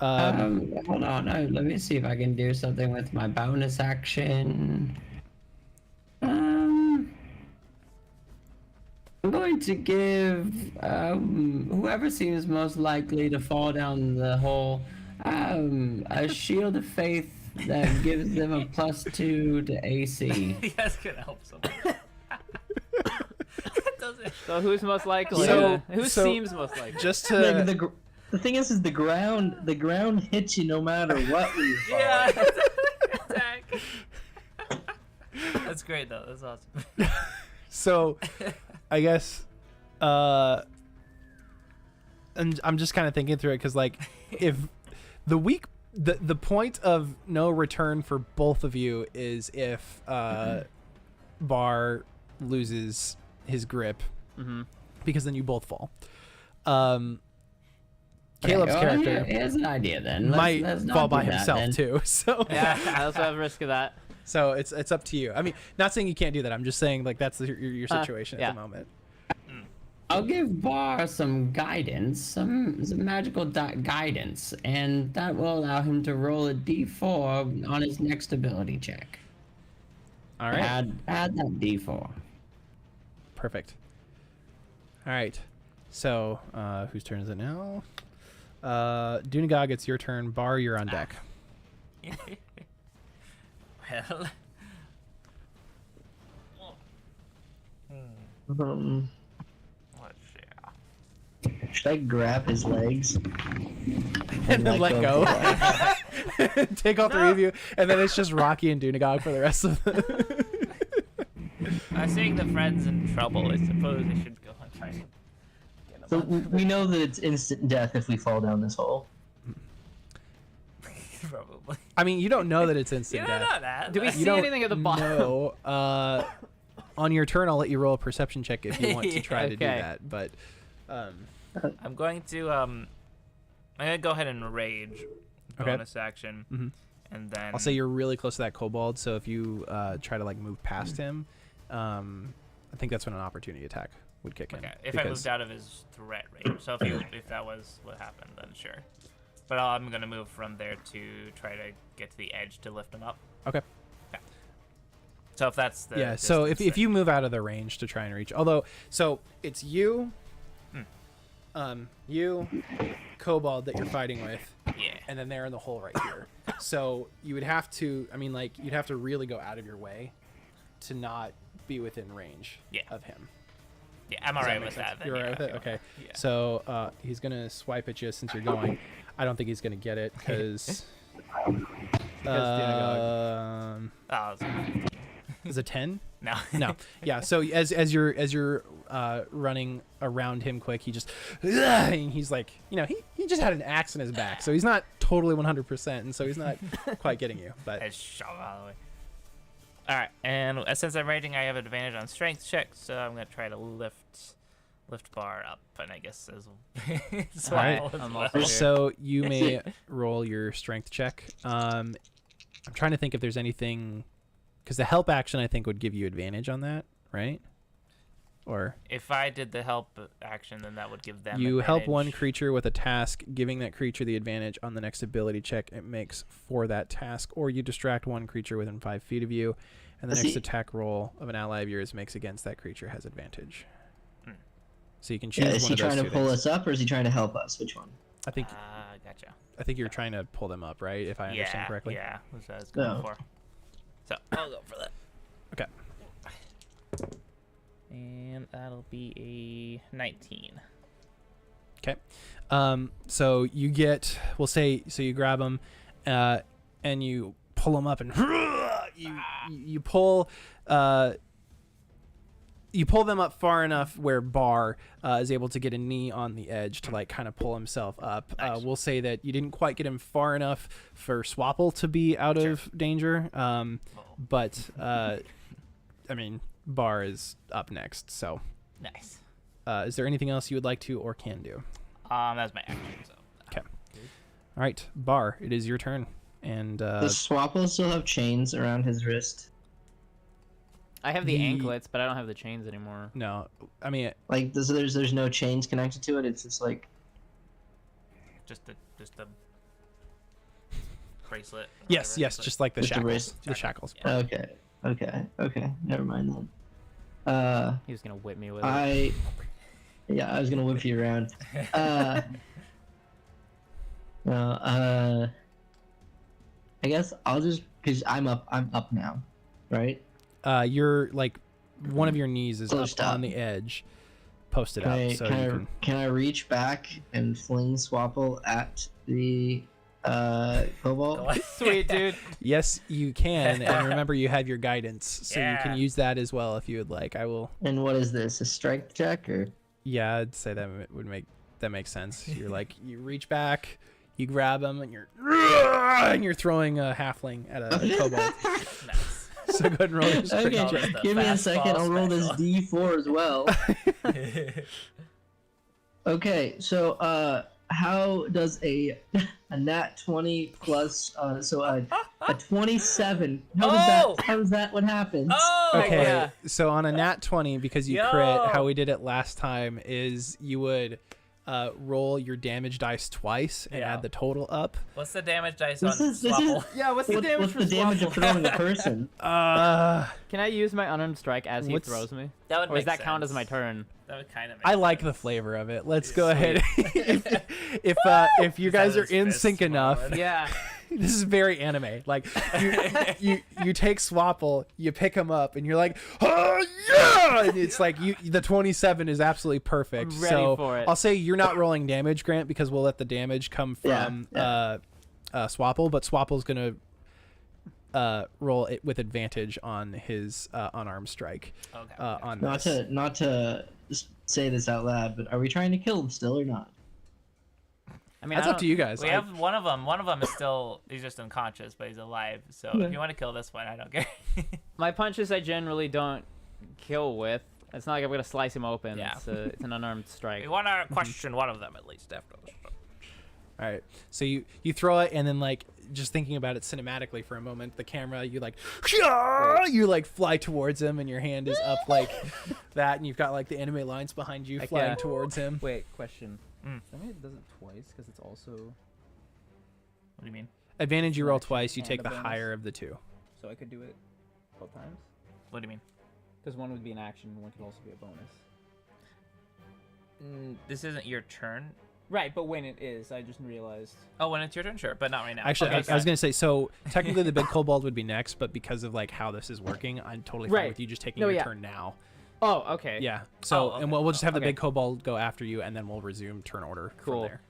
Hold on, no, let me see if I can do something with my bonus action. I'm going going to give whoever seems most likely to fall down the hole a shield of faith that gives them a +2 to AC. You guys can help someone. That doesn't. So who's most likely? So- who so- seems most likely? Just The, to the, the thing is the ground hits you no matter what. Yeah. Attack. That's great though. That's awesome. so, I guess, and I'm just kind of thinking through it because like if the point of no return for both of you is if Bar loses his grip, because then you both fall. Caleb's character Here's an idea then. might Let's not fall by do that, himself then. too. So Yeah, I also have a risk of that. so it's up to you. I mean, not saying you can't do that. I'm just saying like that's your situation yeah. at the moment. I'll give Bar some guidance, some magical guidance, and that will allow him to roll a d4 on his next ability check. All right. Add that d4. Perfect. All right. So, whose turn is it now? Dunagog, it's your turn. Bar, you're on deck. Well. Let's see. Should I grab his legs And then let go. Take all three of you, and then it's just Rocky and Dunagog for the rest of the... Seeing the friends in trouble, I suppose I should go and try to get So them we know that it's instant death if we fall down this hole. up. Probably. I mean, you don't know that it's You instant don't death. know that. Do we You see don't anything at the bottom? know. On your turn, I'll let you roll a perception check if you want to try to do Okay. that. But I'm going to I'm gonna go ahead and rage Okay. bonus action, and then I'll say you're really close to that kobold, so if you try to like move past him, I think that's when an opportunity attack would kick in. okay. If I moved out of his threat range, so if that was what happened, then sure. But I'm gonna move from there to try to get to the edge to lift him up. Okay. So if that's the Yeah, so if distance, you move out of the range to try and reach, although, so it's you, you, kobold that you're fighting with, yeah, and then they're in the hole right here. So you would have to, I mean, like, you'd have to really go out of your way to not be within range Yeah. of him. yeah, I'm Does alright make with sense? that. Then, You're yeah, alright with it? I feel Okay. that. Yeah. So he's going to swipe at you since you're going. I don't think he's going to get it because... Dunagog. Oh, it's- is it 10? no, No. Yeah. So as you're running around him quick, he just and he's like, you know, he just had an axe in his back, so he's not totally 100%, and so he's not quite getting you. But I shove it out of the way. All right, and since I'm raging, I have an advantage on strength checks, so I'm gonna try to lift Bar up, and I guess as All right. well as I'm well. also here. so you may roll your strength check. I'm trying to think if there's anything, because the help action I think would give you advantage on that, right? Or If I did the help action, then that would give them. you help one advantage. creature with a task, giving that creature the advantage on the next ability check it makes for that task, or you distract one creature within 5 feet of you, and the Does next he- attack roll of an ally of yours makes against that creature has advantage. Hmm. So you can choose Yeah, is one he of those trying to two pull things. us up or is he trying to help us? Which one? I think Gotcha. you're trying to pull them up, right? If I understand correctly. Yeah, that's what I was going No. for. So I'll go for that. Okay. And that'll be a 19. Okay. So you get, we'll say, so you grab them, and you pull them up, and you pull them up far enough where Bar is able to get a knee on the edge to like kind of pull himself up. Nice. We'll say that you didn't quite get him far enough for Swapple to be out of danger, but I mean, Bar is up next. So, Nice. is there anything else you would like to or can do? That's my action. So. Okay. All right, Bar, it is your turn. And Does Swapple still have chains around his wrist? I have the The- anklets, but I don't have the chains anymore. no, I mean, Like, there's no chains connected to it. It's just like Just a bracelet. or yes, whatever, yes, but- just like the Just a shackles. wrist. The shackles. okay. Never mind then. He was gonna whip me with it. I Yeah, I was gonna whip you around. No, I guess I'll just because I'm up now, right? You're like one of your knees is Closed up up. on the edge, posted Can up, I, so can, you I, can. can I reach back and fling Swapple at the Cobalt? Sweet, dude. Yes, you can, and remember you have your guidance, so you Yeah. can use that as well if you would like. I will. And what is this? A strength check or? Yeah, I'd say would make sense. You're like you reach back, you grab him, and you're throwing a halfling at a kobold. Nice. So go ahead and roll your strength Okay, check. the give me a fastball second. I'll roll this special. D4 as well. Okay, so how does a nat 20 plus a 27? Oh! How does that what happens? Oh! Okay, yeah. so on a nat 20, because you Yo! crit, how we did it last time is you would roll your damage dice twice and Yeah. add the total up. What's the damage dice This on is- this Swapple? is- Yeah, what's the What- damage what's for the damage of Swapple? throwing a person? Can I use my unarmed strike as he What's- throws me? That would Or does make that count as sense. my turn? That would kind of. I like the flavor of it. Let's go ahead. if you Just guys have are his in fists sync enough, swollen. Yeah. this is very anime. Like you take Swapple, you pick him up, and you're like, oh yeah! And it's like the 27 is absolutely perfect. I'm ready so for it. I'll say you're not rolling damage, Grant, because we'll let the damage come from Swapple, but Swapple's gonna roll it with advantage on his unarmed strike. Okay. On Not this. to say this out loud, but are we trying to kill him still or not? I mean, That's I up to don't- you guys. We have one of them. One of them is still. He's just unconscious, but he's alive. So if you want to kill this one, I don't care. My punches I generally don't kill with. It's not like I'm gonna slice him open. Yeah. It's an unarmed strike. We want to question one of them at least after this. All right. So you throw it, and then like just thinking about it cinematically for a moment, the camera you like fly towards him, and your hand is up like that, and you've got like the anime lines behind you Like, flying yeah. towards him. Wait, question. Mm. I mean, it does it twice because it's also. What do you mean? Advantage you roll Action twice. You and take a the bonus. higher of the two. So I could do it both times. What do you mean? Because one would be an action, and one could also be a bonus. This isn't your turn. Right, but when it is, I just realized. Oh, when it's your turn, sure, but not right now. Actually, Okay, I was gonna say so. Technically, the big kobold would be next, but because of like how this is working, I'm totally fine Right. with you just taking No, your yeah. turn now. Oh, okay. Yeah. So okay. and we'll just have the Okay. big kobold go after you, and then we'll resume turn order Cool. from there.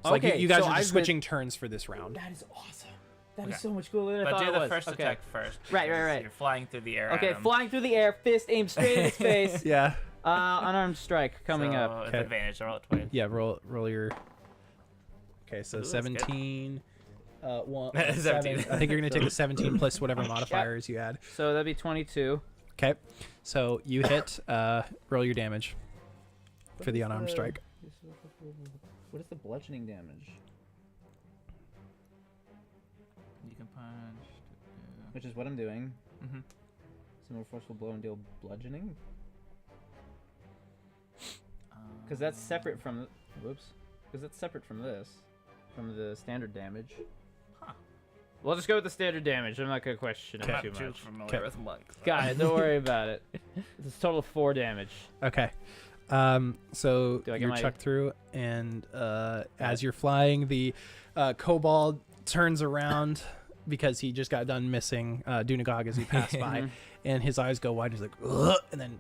So like Okay, you guys so are I've just been- switching turns for this round. That is awesome. That is Okay. so much cooler than I But thought do it the was. first Okay. attack first. Right, because right. You're flying through the air. Okay, at him. flying through the air, fist aimed straight at his face. Yeah. Unarmed strike coming So, up. With Okay. advantage, roll it twice. Yeah. Roll your. Okay, so Ooh, that's good. 17. 17. 7. I think you're gonna take the 17 plus whatever modifiers you add. So that'd be 22. Okay. So you hit. Roll your damage for the unarmed strike. What is the bludgeoning damage? You can punch. Which is what I'm doing. Mm-hmm. Some more forceful blow and deal bludgeoning. Because that's separate from. Whoops. Because that's separate from this. From the standard damage. Huh. We'll just go with the standard damage. I'm not gonna question it I'm not too too much. familiar Okay. with monks. Got it. Don't worry about it. It's a total of 4 damage. Okay. So Do I get you're my- chucked through, and as you're flying, the kobold turns around because he just got done missing Dunagog as he passed by, and his eyes go wide. He's like, ugh, and then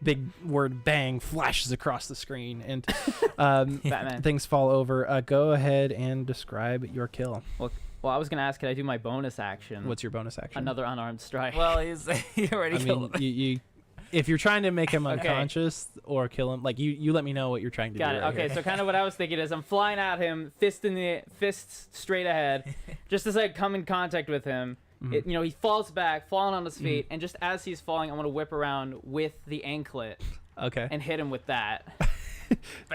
big word bang flashes across the screen, and Batman. things fall over. Go ahead and describe your kill. Well, I was gonna ask, could I do my bonus action? What's your bonus action? Another unarmed strike? Well, he already I killed mean, him. you if you're trying to make him Okay. unconscious or kill him, like you let me know what you're trying to Got do. it. right Okay, here. so kind of what I was thinking is I'm flying at him, fists straight ahead. Just as I come in contact with him, he falls back, falling on his feet, and just as he's falling, I'm gonna whip around with the anklet Okay. and hit him with that.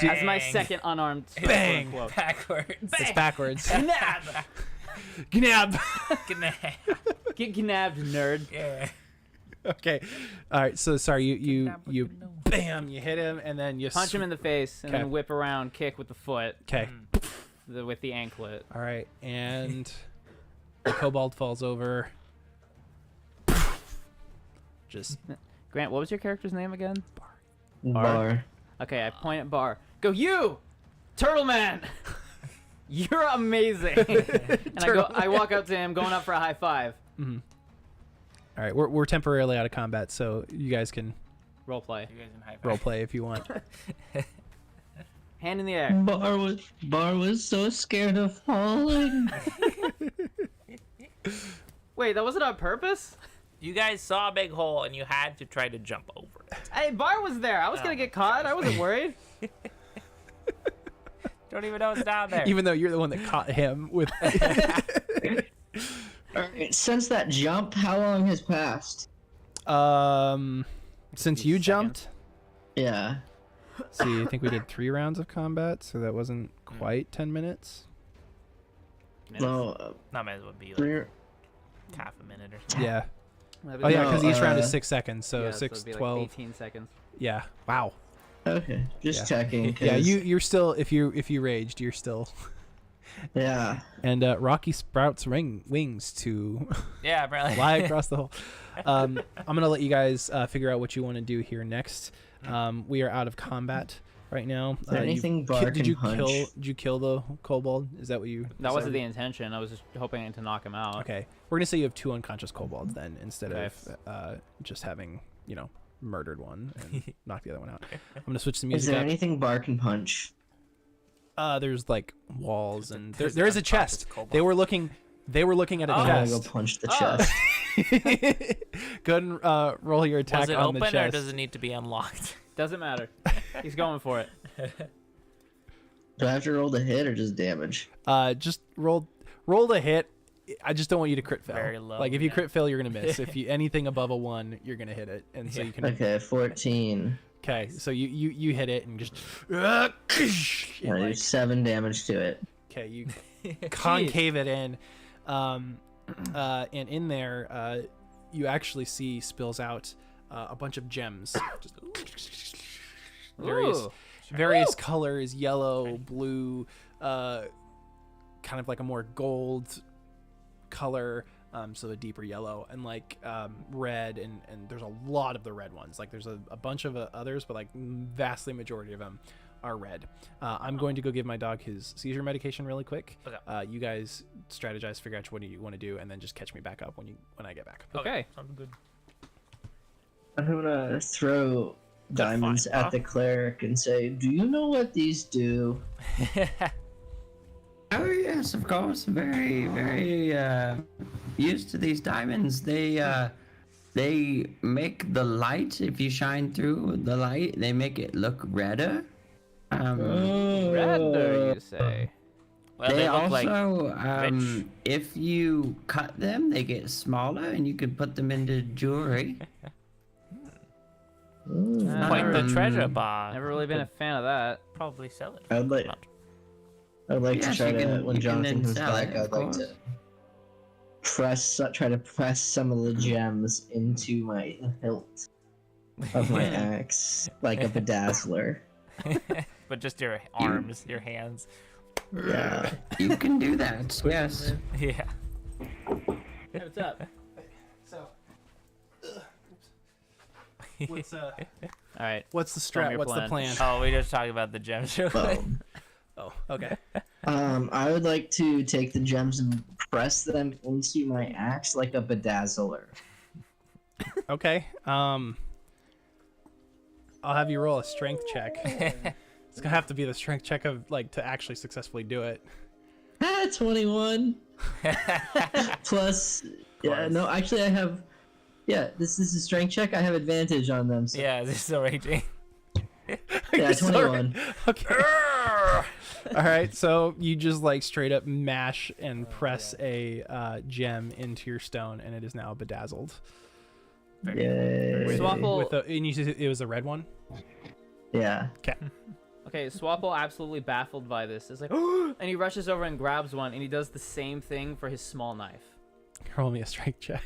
Bang. As my second unarmed strike. Bang. quote, unquote. Backwards. It's backwards. Gnab! Gnab. Get gnabbed, nerd. Yeah. Okay. All right. So sorry, you Gnab with you the nose. bam, you hit him, and then you Punch him in the face, and Okay. then whip around, kick with the foot, Okay. with the anklet. All right, and the kobold falls over. Just Grant, what was your character's name again? Bar. Okay, I point at Bar. Go, you! Turtle Man! You're amazing! And I walk up to him, going up for a high five. All right, we're temporarily out of combat, so you guys can Role play. You guys can high five. role play if you want. Hand in the air. Bar was so scared of falling. Wait, that wasn't on purpose? You guys saw a big hole and you had to try to jump over it. Hey, Bar was there. I was gonna get caught. I wasn't worried. Don't even know it's down there. Even though you're the one that caught him with. Alright, since that jump, how long has passed? Since you jumped, Yeah. see, I think we did 3 rounds of combat, so that wasn't quite 10 minutes. No, Not might as well be like three. half a minute or something. Yeah. Oh yeah, because each round is uh, 6 seconds, so Yeah, 6, it'd be 12. Like 18 seconds. Yeah. Wow. Okay, just checking. Yeah, 'cause- you're still if you raged, you're still. Yeah. And Rocky sprouts wings to Yeah, apparently. fly across the hole. I'm gonna let you guys figure out what you want to do here next. We are out of combat right now. Is there anything Bar did can you punch? Did you kill the kobold? Is that what you? That wasn't the decided? intention. I was just hoping to knock him out. Okay, we're gonna say you have 2 unconscious kobolds then, instead Okay. of just having murdered one and knocked the other one out. I'm gonna switch the Is music there up. anything Bar can punch? There's like walls and There's there is a unconscious chest. kobolds. They were looking at a I'm gonna go chest. punch the Oh. chest. Go ahead and roll your attack Was it on open the or chest. does it need to be unlocked? Doesn't matter. He's going for it. Do I have to roll the hit or just damage? Just roll the hit. I just don't want you to crit fail. Very low, Like if you yeah. crit fail, you're gonna miss. If you anything above a 1, you're gonna hit it, and so you can. Okay, 14. Okay, so you hit it and just. And Yeah, like, 7 damage to it. okay, you concave it in, and in there, you actually see spills out a bunch of gems, just Ooh. various colors, yellow, blue, kind of like a more gold color, so a deeper yellow, and like red, and there's a lot of the red ones. Like there's a bunch of others, but like vastly majority of them are red. I'm going to go give my dog his seizure medication really quick. Okay. You guys strategize, figure out what you want to do, and then just catch me back up when I get back. Okay. Sounds good. I'm gonna throw diamonds find, huh? at the cleric and say, "Do you know what these do?" Oh yes, of course. Very, very used to these diamonds. They make the light. If you shine through the light, they make it look redder. Redder, you say? Well, they they look like also, rich. if you cut them, they get smaller, and you can put them into jewelry. quite the treasure bar. Never really been a fan of that. Probably sell it. I'd like, Not- I'd like Yes, to try you to, can- when you can Jonathan then comes sell back, it, I'd of like to try to press some of the gems into my hilt of my axe, like a bedazzler. But just your arms, your hands. Yeah. You can do that. Yes. Yeah. Hey, what's up? So, what's All right. what's the Tell me strat? your What's the plan? Oh, we just talking about the gems. real quick. Well, Oh, okay. I would like to take the gems and press them into my axe like a bedazzler. Okay. I'll have you roll a strength check. It's gonna have to be the strength check of like to actually successfully do it. 21 plus. Yeah, course. no, actually, I have. Yeah, this is a strength check. I have advantage on them. So, Yeah, this is so raging. yeah, 21. Okay. All right. So you just like straight up mash and press a gem into your stone, and it is now bedazzled. Yay. Swapple. With a, and you said it was a red one. Yeah. Okay, Swapple absolutely baffled by this. It's like, and he rushes over and grabs one, and he does the same thing for his small knife. Roll me a strength check.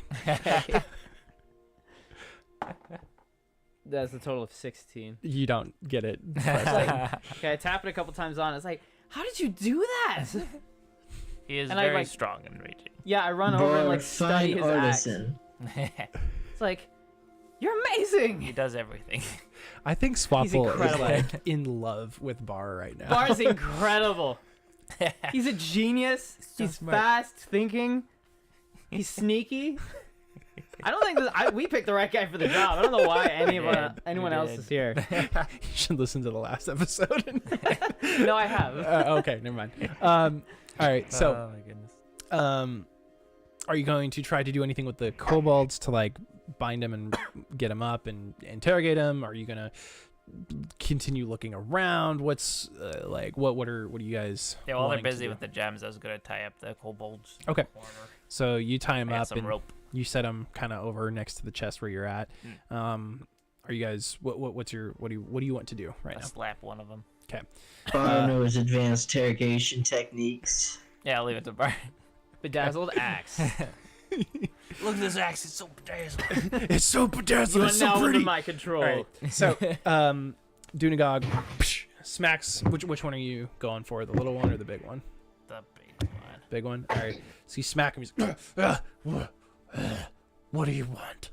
That's a total of 16. You don't get it. Okay, I tap it a couple times on. It's like, how did you do that? He is And I, very like- strong and raging. Yeah, I run over and like study Fine his axe. artisan. It's like, you're amazing. He does everything. I think Swapple is incredible. like in love with Bar right now. Bar's incredible. He's a genius. So He's smart. fast thinking. He's sneaky. I don't think we picked the right guy for the job. I don't know why anyone else did. is here. You should listen to the last episode. No, I have. Okay, never mind. All right, so Oh my goodness. are you going to try to do anything with the kobolds to like bind him and get him up and interrogate him? Are you gonna continue looking around? What's like what are you guys? Yeah, while they're wanting to busy do? with the gems, I was gonna tie up the kobolds. Okay. Corner. So you tie him I got up some and rope. you set him kind of over next to the chest where you're at. Are you guys? What do you want to do right I now? slap one of them. Okay. Bar knows advanced interrogation techniques. Yeah, I'll leave it to Bart. Bedazzled axe. Look at this axe, it's so bedazzled. It's so You bedazzled. are It's so now under pretty. my control. All right. So, Dunagog smacks. Which one are you going for? The little one or the big one? The big one. Big one. All right. So you smack him. He's like, what do you want?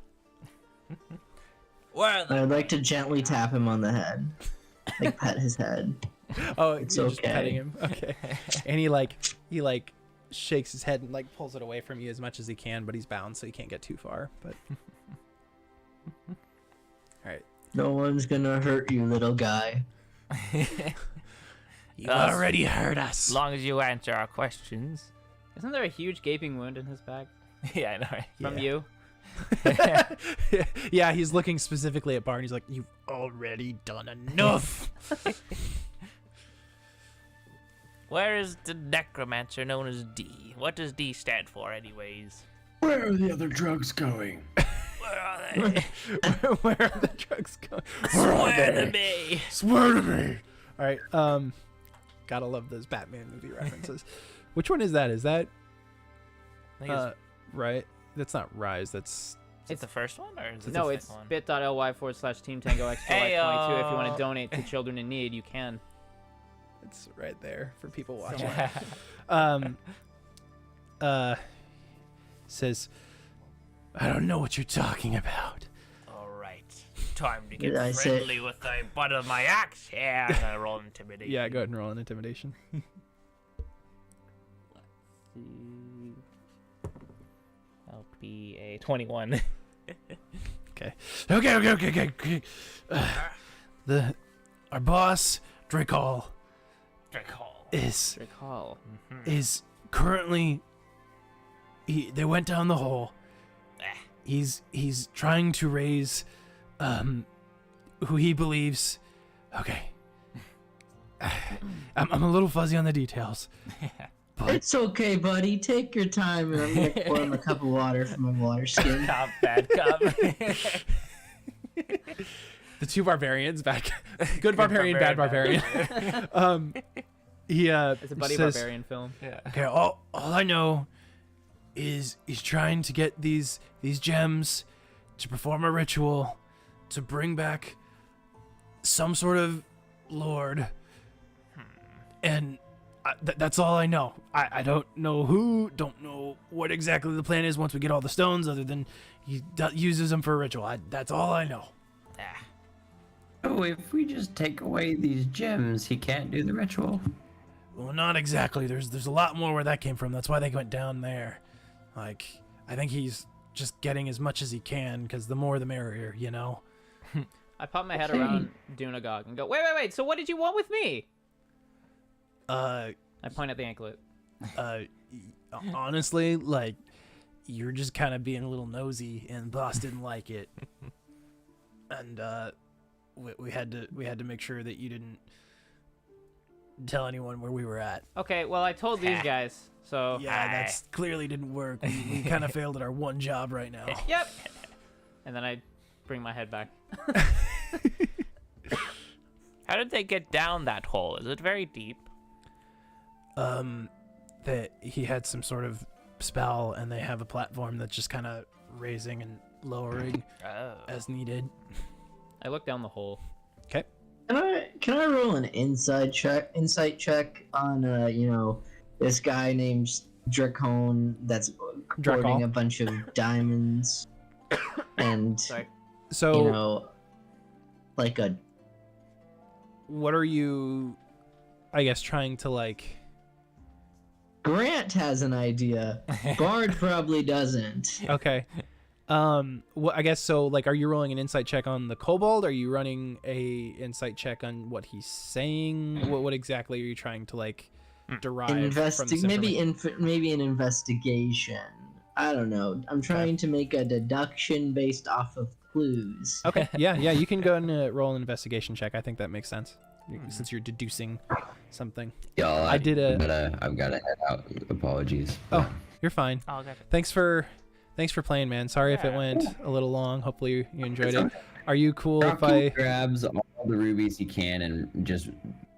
Where are the I'd like to gently tap him on the head, like pet his head. Oh, It's you're just okay. petting him. Okay. And he shakes his head and like pulls it away from you as much as he can, but he's bound, so he can't get too far. But all right. No one's gonna hurt you, little guy. You Us. already heard us. As long as you answer our questions. Isn't there a huge gaping wound in his back Yeah, I know, right? from Yeah. you? Yeah, he's looking specifically at Bar, and he's like, "You've already done enough." Where is the necromancer known as D? What does D stand for, anyways? Where are the other drugs going? Where are they? Where are the drugs going? Swear to me. Swear to me. All right. Gotta love those Batman movie references. Which one is that? Is that I think it's, right? That's not Rise. That's is it the first one, or is it No, the it's second one? bit.ly/Team Tango X 22. If you want Heyo. to donate to children in need, you can. it's right there for people watching. Yeah. Says, I don't know what you're talking about. All right. Time to get Did I say- friendly with the butt of my axe. Yeah, I'm gonna roll intimidation. Yeah, go ahead and roll an intimidation. That'll be a 21. Okay. Our boss, Drakal, Recall. is Recall. currently. They went down the hole. Eh. He's trying to raise, who he believes. Okay. I'm a little fuzzy on the details. But It's okay, buddy. Take your time, and I'm gonna pour him a cup of water from my water skin. Cop, bad cop. the two barbarians back, good barbarian, bad barbarian, barbarian. He It's a buddy says, barbarian film. Yeah. Okay, all I know is he's trying to get these gems to perform a ritual to bring back some sort of lord. And that's all I know. I don't know who, don't know what exactly the plan is once we get all the stones, other than he uses them for a ritual. That's all I know. Ah. Oh, if we just take away these gems, he can't do the ritual. Well, not exactly. There's a lot more where that came from. That's why they went down there. Like, I think he's just getting as much as he can, because the more the merrier, you know? I pop my head Okay. around Dunagog and go, wait. So what did you want with me? Uh, I point at the anklet. honestly, like, you're just kind of being a little nosy, and boss didn't like it. And, we had to make sure that you didn't tell anyone where we were at. Okay, well, I told these guys, so... Yeah, that's clearly didn't work. We kind of failed at our one job right now. Yep. And then I bring my head back. How did they get down that hole? Is it very deep? That he had some sort of spell, and they have a platform that's just kind of raising and lowering Oh. as needed. I look down the hole. Okay. Can I roll an insight check on this guy named Dracone that's Drakal. hoarding a bunch of diamonds and Sorry. So like a. What are you, I guess, trying to like? Grant has an idea. Bard probably doesn't. Okay. Well, I guess so. Like, are you rolling an insight check on the kobold? Are you running a insight check on what he's saying? What exactly are you trying to like derive from this Maybe information? maybe an investigation. I don't know. I'm trying to make a deduction based off of clues. Okay. Yeah. You can go and roll an investigation check. I think that makes sense since you're deducing something. Y'all, I did a- I've got to head out. Apologies. Oh, you're fine. Oh, gotcha. Thanks for playing, man. Sorry if it Yeah. went a little long. Hopefully you enjoyed it. Are you cool if Rocky I? grabs all the rubies he can and just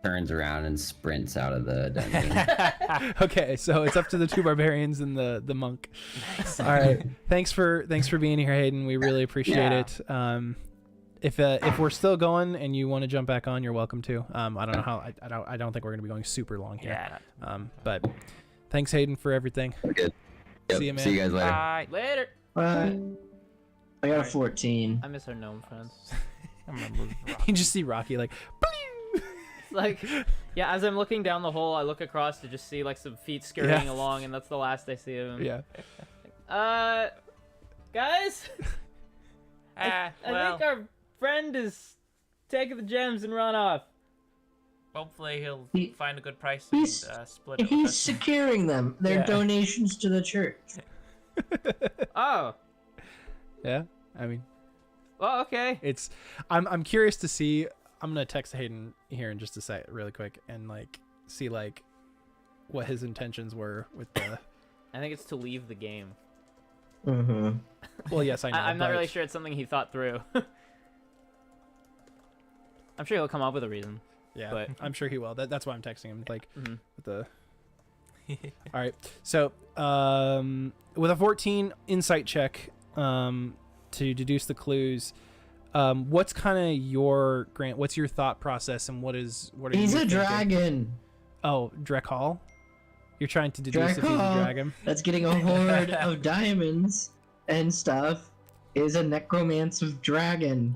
turns around and sprints out of the dungeon. Okay, so it's up to the two barbarians and the monk. All right. Thanks for being here, Hayden. We really appreciate Yeah. it. If we're still going and you want to jump back on, you're welcome to. I don't know how. I don't think we're gonna be going super long here. Yeah. But thanks, Hayden, for everything. Good. Yep, See you, man. See you guys later. Bye. Later. I got a 14. I miss our gnome friends. I'm gonna move You just see Rocky like. It's like, yeah, as I'm looking down the hole, I look across to just see like some feet scurrying along, and that's the last I see of him. Yeah. Guys, I well, think our friend is taking the gems and run off. hopefully he'll He- find a good price and he's- split it with He's us. securing them. They're Yeah. donations to the church. Oh, Yeah. I mean, well, okay. it's. I'm curious to see. I'm gonna text Hayden here in just a sec, really quick, and like see like what his intentions were with the. I think it's to leave the game. Mm-hmm. Well, yes, I know. I'm not but- really sure it's something he thought through. I'm sure he'll come up with a reason. Yeah, but- I'm sure he will. That's why I'm texting him. Like Mhm. with the. All right, so with a 14 insight check to deduce the clues, what's kind of your Grant? What's your thought process, and what are He's you a thinking? dragon. Oh, Drekall. You're trying to deduce if he's a Drekall. dragon. That's getting a horde of diamonds and stuff. Is a necromancer dragon.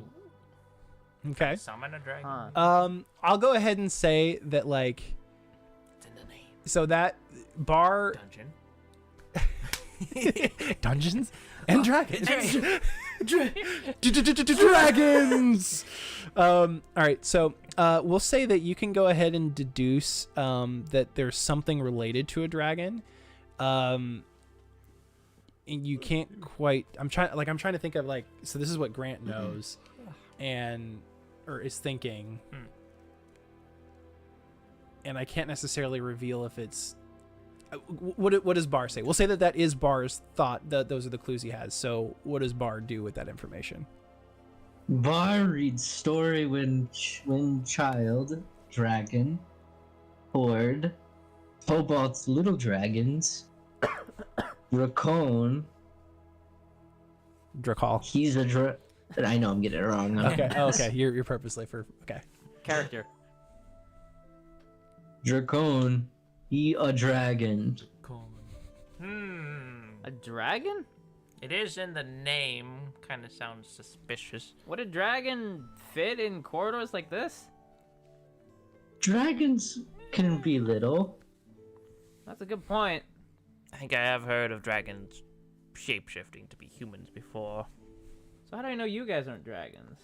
Okay. Summon a dragon. Huh. I'll go ahead and say that like. It's in the name. So that bar Dungeon. Dungeons and Dragons. Dragons. All right, so we'll say that you can go ahead and deduce that there's something related to a dragon. And you can't quite. I'm trying to think of like. So this is what Grant knows, or is thinking. And I can't necessarily reveal if it's. What does Bar say? We'll say that is Bar's thought. That those are the clues he has. So what does Bar do with that information? Var reads story when child, dragon, horde, Cobalt's little dragons, Dracone. Drakall. He's a I know I'm getting it wrong. Okay. Oh, okay. You're purposely for. Okay. Character. Dracone. He a dragon. A dragon? It is in the name. Kind of sounds suspicious. Would a dragon fit in corridors like this? Dragons can be little. That's a good point. I think I have heard of dragons shape-shifting to be humans before. So how do I know you guys aren't dragons?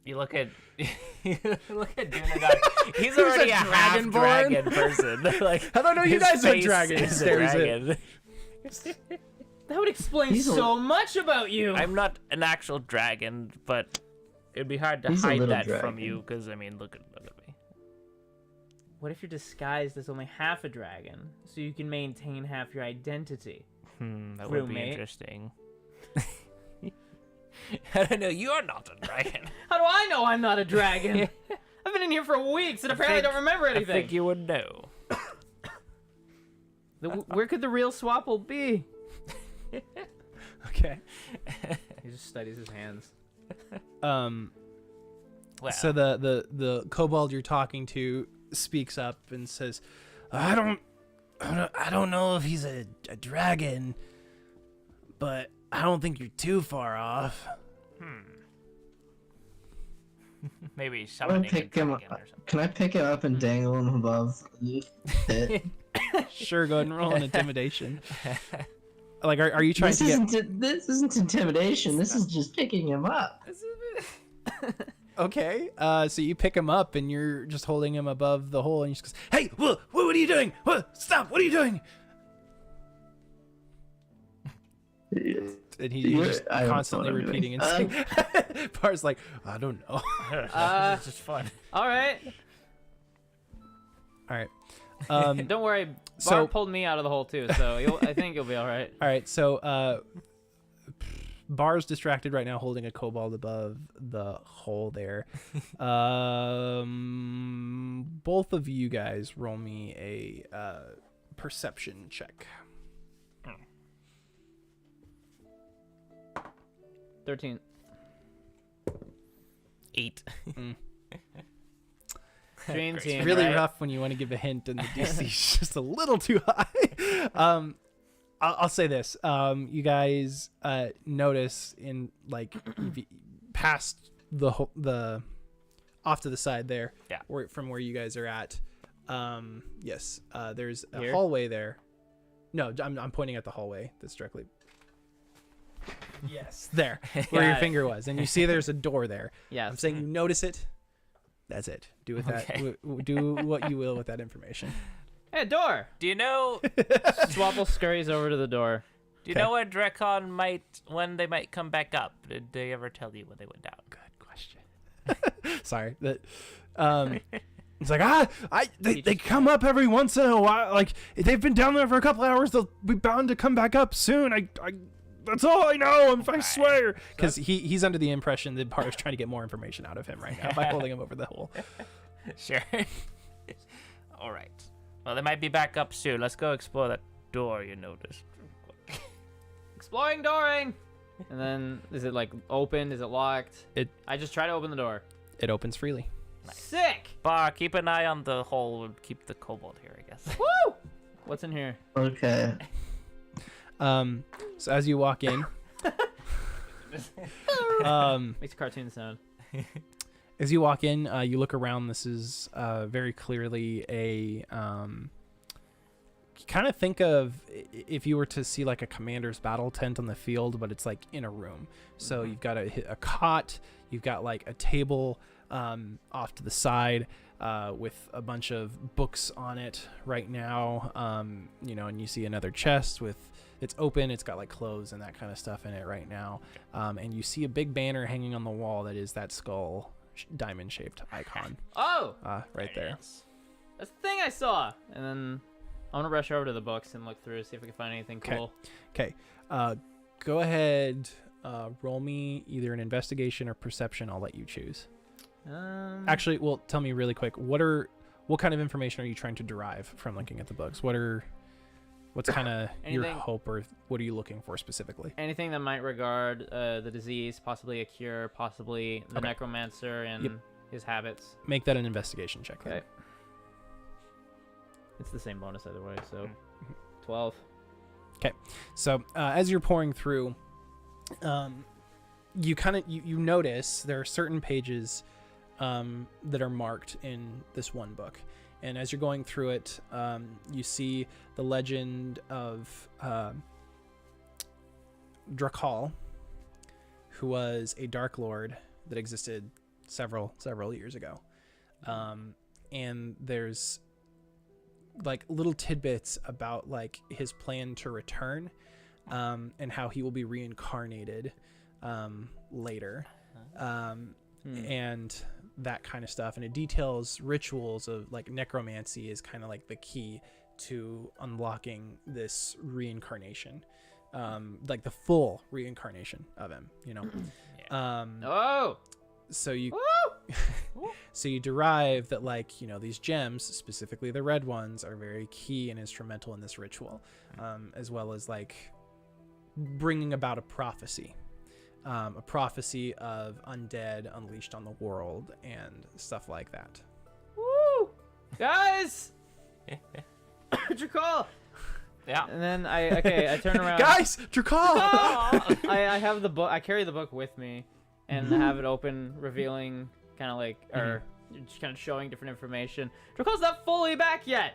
You look at Dunagon. He's already a half dragonborn? dragon person. Like, How do I know you his guys are face dragons? is a There's it. dragon. That would explain He's a- so much about you. I'm not an actual dragon, but it'd be hard to He's a hide little that from dragon. you. Because I mean, look at me. What if you're disguised as only half a dragon, so you can maintain half your identity? That would be Roommate. interesting. I don't know. You're not a dragon. How do I know I'm not a dragon? I've been in here for weeks and apparently don't remember I anything. think you would know. Where could the real Swapple be? Okay. He just studies his hands. Well, So the kobold you're talking to speaks up and says, I don't know if he's a dragon, but I don't think you're too far off. Maybe I'm summoning gonna a pick him dragon up. or something. Can I pick him up and dangle him above the pit? Sure, go ahead and roll an intimidation. Like, are you trying to get? This isn't intimidation. This is just picking him up. Okay. So you pick him up and you're just holding him above the hole, and you just goes, "Hey, what are you doing? Stop! What are you doing?" And he's just I don't know constantly what I'm repeating doing. and Bar's like, "I don't know." It's just fun. All right. All right. Don't worry. Bart so- pulled me out of the hole too, so I think you'll be all right. All right. So Bar's distracted right now, holding a kobold above the hole there. Both of you guys roll me a perception check. 13. 8. Dream Great. team. It's really right? rough when you want to give a hint and the DC is just a little too high. I'll say this: you guys notice in like past the off to the side there, Yeah. from where you guys are at. Yes, there's a Here? hallway there. No, I'm pointing at the hallway that's directly. Yes, there where your Yeah. finger was, and you see there's a door there. Yes. I'm saying you notice it. That's it. Do with that. Okay. Do what you will with that information. Hey, door. Do you know? Swapple scurries over to the door. Do you Okay. know when they might come back up? Did they ever tell you when they went down? Good question. Sorry. That. It's like they come up every once in a while. Like they've been down there for a couple hours. They'll be bound to come back up soon. I that's all I know. I swear. Because he's under the impression that Bar is trying to get more information out of him right now by holding him over the hole. Sure. All right. Well, they might be back up soon. Let's go explore that door you noticed. Exploring dooring. And then, is it like open? Is it locked? I just try to open the door. It opens freely. Sick. Bar, keep an eye on the hole. We'll keep the kobold here, I guess. Woo! What's in here? Okay. So as you walk in, Makes a cartoon sound. as you walk in, you look around. This is very clearly a. Kind of think of if you were to see like a commander's battle tent on the field, but it's like in a room. So you've got a cot, you've got like a table off to the side with a bunch of books on it right now. And you see another chest with it's open. It's got like clothes and that kind of stuff in it right now. And you see a big banner hanging on the wall that is that skull diamond shaped icon Oh! right there. That's the thing I saw. And then I want to rush over to the books and look through, see if we can find anything cool. Okay. Go ahead. Roll me either an investigation or perception. I'll let you choose. Actually, well, tell me really quick. What kind of information are you trying to derive from looking at the books? What's kind of your Anything- hope, or what are you looking for specifically? Anything that might regard the disease, possibly a cure, possibly the Okay. necromancer and Yep. his habits. Make that an investigation check. Then. Okay. It's the same bonus either way, so 12. So as you're pouring through, you kind of you notice there are certain pages that are marked in this one book, and as you're going through it, you see the legend of Drakal, who was a Dark Lord that existed several years ago, and there's like little tidbits about like his plan to return, and how he will be reincarnated later, and that kind of stuff. And it details rituals of like necromancy is kind of like the key to unlocking this reincarnation, like the full reincarnation of him, Oh! so you Woo! so you derive that like these gems, specifically the red ones, are very key and instrumental in this ritual, as well as like bringing about a prophecy of undead unleashed on the world and stuff like that. Woo! Guys! Drakal! Yeah. And then I turn around. Guys, Drakal! I have the book. I carry the book with me, and have it open, revealing kind of like, or just kind of showing different information. Drakal's not fully back yet.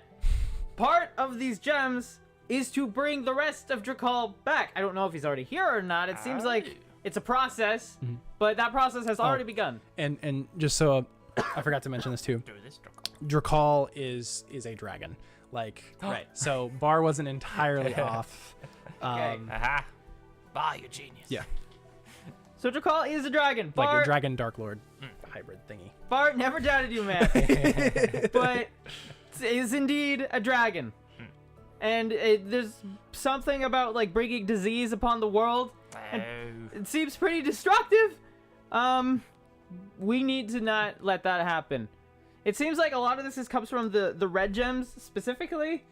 Part of these gems is to bring the rest of Drakal back. I don't know if he's already here or not. It seems like it's a process, but that process has already begun. And just so I forgot to mention this too. Do this, Drakal is a dragon. Like, Right. So Bar wasn't entirely off. Okay. Aha. Bah, you genius. Yeah. So Drakal is a dragon. Like Bart, a dragon Dark Lord hybrid thingy. Bart never doubted you, man. But is indeed a dragon. And there's something about like bringing disease upon the world. And it seems pretty destructive. We need to not let that happen. It seems like a lot of this comes from the red gems specifically.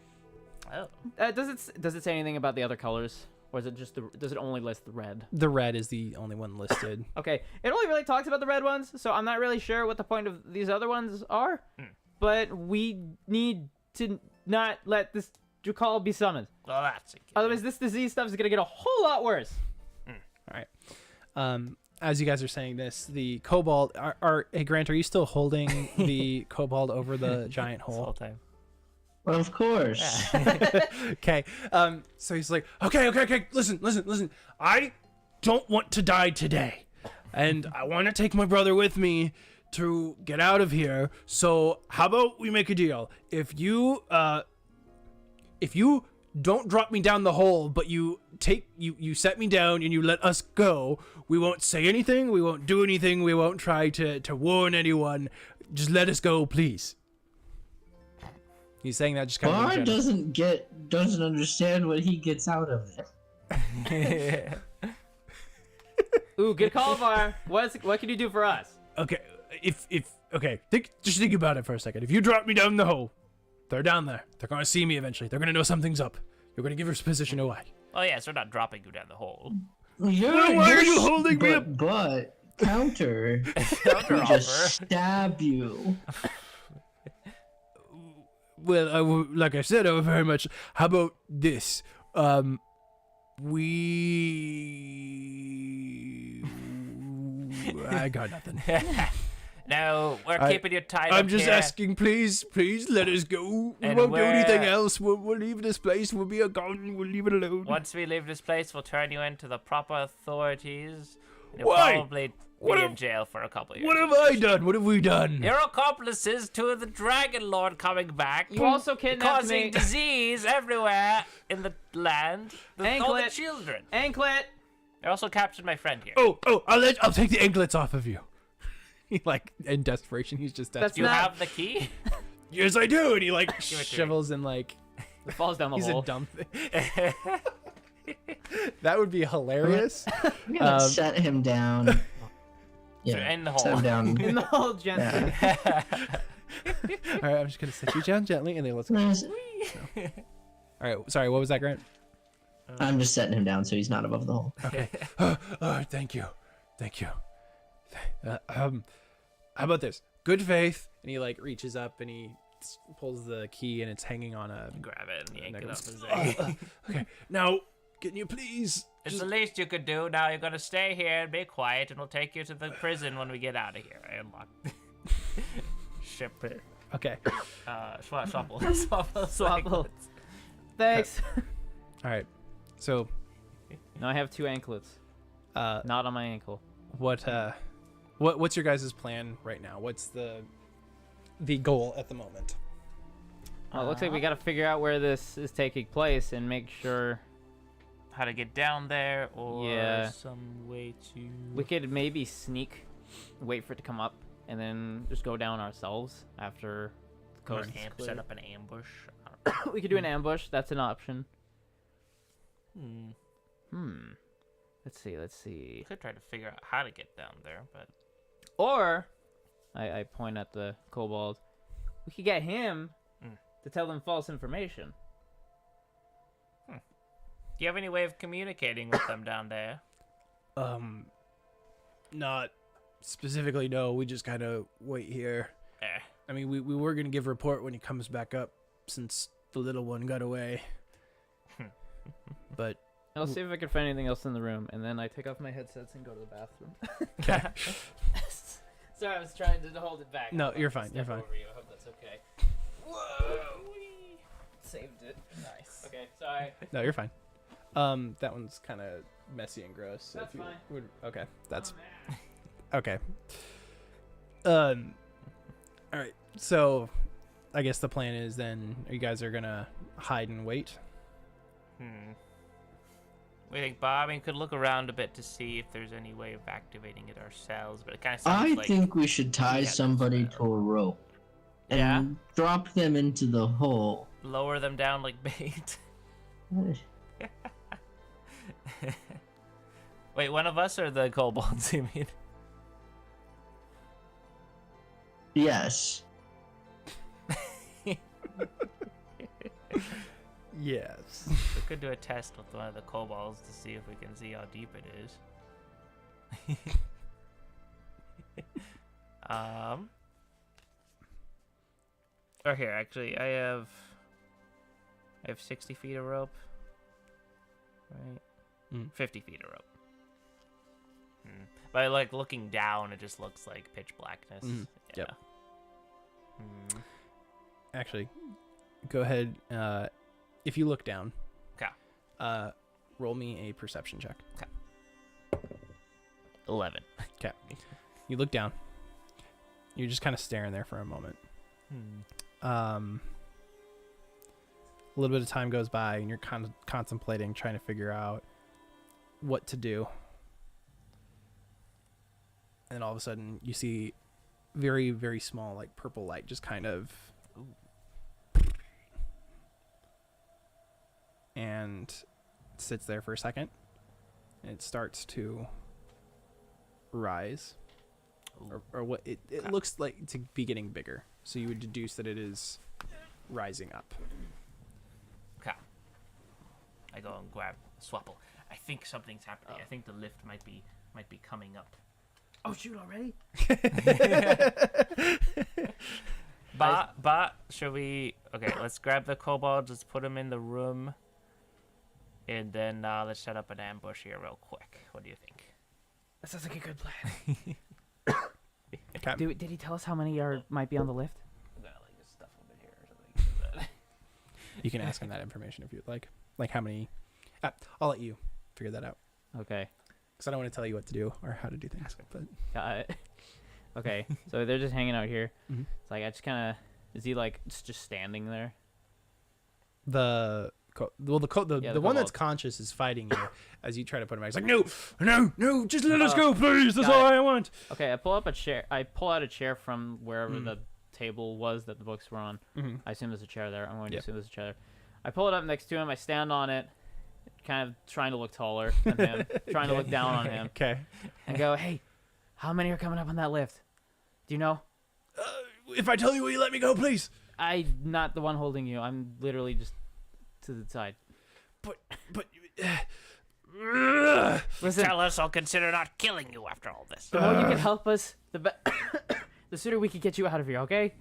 Oh. Does it say anything about the other colors, or is it just does it only list the red? The red is the only one listed. Okay, it only really talks about the red ones, so I'm not really sure what the point of these other ones are. But we need to not let this Drakal be summoned. Well, that's a good. Otherwise, this disease stuff is gonna get a whole lot worse. All right. As you guys are saying this, the kobold hey Grant, are you still holding the kobold over the giant This whole hole? time. Well, of course. Okay. So he's like, okay. Listen. I don't want to die today, and I want to take my brother with me to get out of here. So how about we make a deal? If you don't drop me down the hole, but you set me down and you let us go, we won't say anything, we won't do anything, we won't try to warn anyone. Just let us go, please. He's saying that just kind Bar of doesn't understand what he gets out of it. Ooh, good call, Var. What can you do for us? Okay, just think about it for a second. If you drop me down the hole, they're down there. They're gonna see me eventually. They're gonna know something's up. You're gonna give your position away. Oh yes, we're not dropping you down the hole. Why are you holding me up? But counter, Counter we offer. just stab you. Well, like I said, I very much. How about this? I got nothing. No, we're keeping you tied up I'm just here. asking, please let us go. We And won't do anything we're- else. We'll leave this place. We'll be gone. We'll leave it alone. Once we leave this place, we'll turn you into the proper authorities. You'll Why? probably What be have- in jail for a couple of years. What have I done? What have we done? You're accomplices to the Dragon Lord coming back. You also kidnapped causing me. disease everywhere in the land. With all the Anklet. children. Anklet. You also captured my friend here. Oh, I'll take the anklets off of you. He in desperation, he's just desperate. That's Do you not- have the key? Yes, I do. And he it to me. shovels in It falls down the he's hole. a dumb thing. That would be hilarious. I'm gonna set him down. Yeah, in the set hole. him down. In the hole, gently. Yeah. All right, I'm just gonna set you down gently, and then let's go. All right, sorry, what was that, Grant? I'm just setting him down so he's not above the hole. Okay. Thank you. How about this? Good faith. And he reaches up and he pulls the key and it's hanging on a. Grab it and yank it necklace. up and say, Okay. Now, can you please? it's the least you could do. Now you're gonna stay here and be quiet, and we'll take you to the prison when we get out of here. I unlock ship it. Okay. Swapple. Swapple. Thanks. All right. So, Now I have 2 anklets. Not on my ankle. what's your guys' plan right now? What's the goal at the moment? Well, it looks like we gotta figure out where this is taking place and make sure How to get down there, or Yeah. some way to. we could maybe sneak, wait for it to come up, and then just go down ourselves after the Or coast is set clear. up an ambush. We could do an ambush. That's an option. Let's see. Could try to figure out how to get down there, but Or, I point at the kobold. We could get him to tell them false information. do you have any way of communicating with them down there? Not specifically. No. We just kind of wait here. Eh. I mean, we were gonna give a report when he comes back up, since the little one got away. But I'll see if I can find anything else in the room, and then I take off my headsets and go to the bathroom. okay. Sorry, I was trying to hold it back. No, I'm you're gonna fine, you're step fine. over you. I hope that's okay. Whoa! Saved it. Nice. Okay, sorry. No, you're fine. That one's kind of messy and gross. So That's if you fine. Would, okay, that's Oh, man. okay. All right. So, I guess the plan is then you guys are gonna hide and wait. We think Bob could look around a bit to see if there's any way of activating it ourselves, but it kind of I sounds like think we should tie Yeah, somebody that's to a rope and Yeah? drop them into the hole. lower them down like bait. Wait, one of us or the kobolds? You mean? Yes. Yes. We could do a test with one of the kobolds to see if we can see how deep it is. Or here, actually, I have 60 feet of rope. Right? 50 feet of rope. By like looking down, it just looks like pitch blackness. Yeah. Yep. Actually, go ahead. If you look down, 'Kay. Roll me a perception check. 11. Okay. You look down. You're just kind of staring there for a moment. A little bit of time goes by, and you're kind of contemplating, trying to figure out what to do. And then all of a sudden, you see very, very small, like purple light, just kind of, and it sits there for a second, and it starts to rise, or what it looks like to be getting bigger. So you would deduce that it is rising up. Okay. I go and grab Swapple. I think something's happening. I think the lift might be coming up. Oh shoot! Already? Should we? Okay, let's grab the kobolds. Let's put them in the room, and then let's set up an ambush here real quick. What do you think? That sounds like a good plan. Okay. Did he tell us how many might be on the lift? I'm gonna like just stuff them in here or something. So that... You can ask him that information if you'd like. Like how many? I'll let you figure that out. Okay. Because I don't want to tell you what to do or how to do things. But Got it. Okay, so they're just hanging out here. Mhm. It's like I just kind of. Is he like just standing there? the one kobold. that's conscious is fighting you as you try to put him back. He's like, no, just let us Oh, go, please. That's got all it. I want. Okay, I pull up a chair. I pull out a chair from wherever the table was that the books were on. Mm-hmm. I assume there's a chair there. I'm going to Yep. assume there's a chair there. I pull it up next to him. I stand on it, kind of trying to look taller than him, trying to look down on him, Okay. and go, "Hey, how many are coming up on that lift? Do you know?" If I tell you, will you let me go, please? I'm not the one holding you. I'm literally just to the side. But. Listen, Tell us, I'll consider not killing you after all this. the more you can help us, the sooner we can get you out of here. Okay?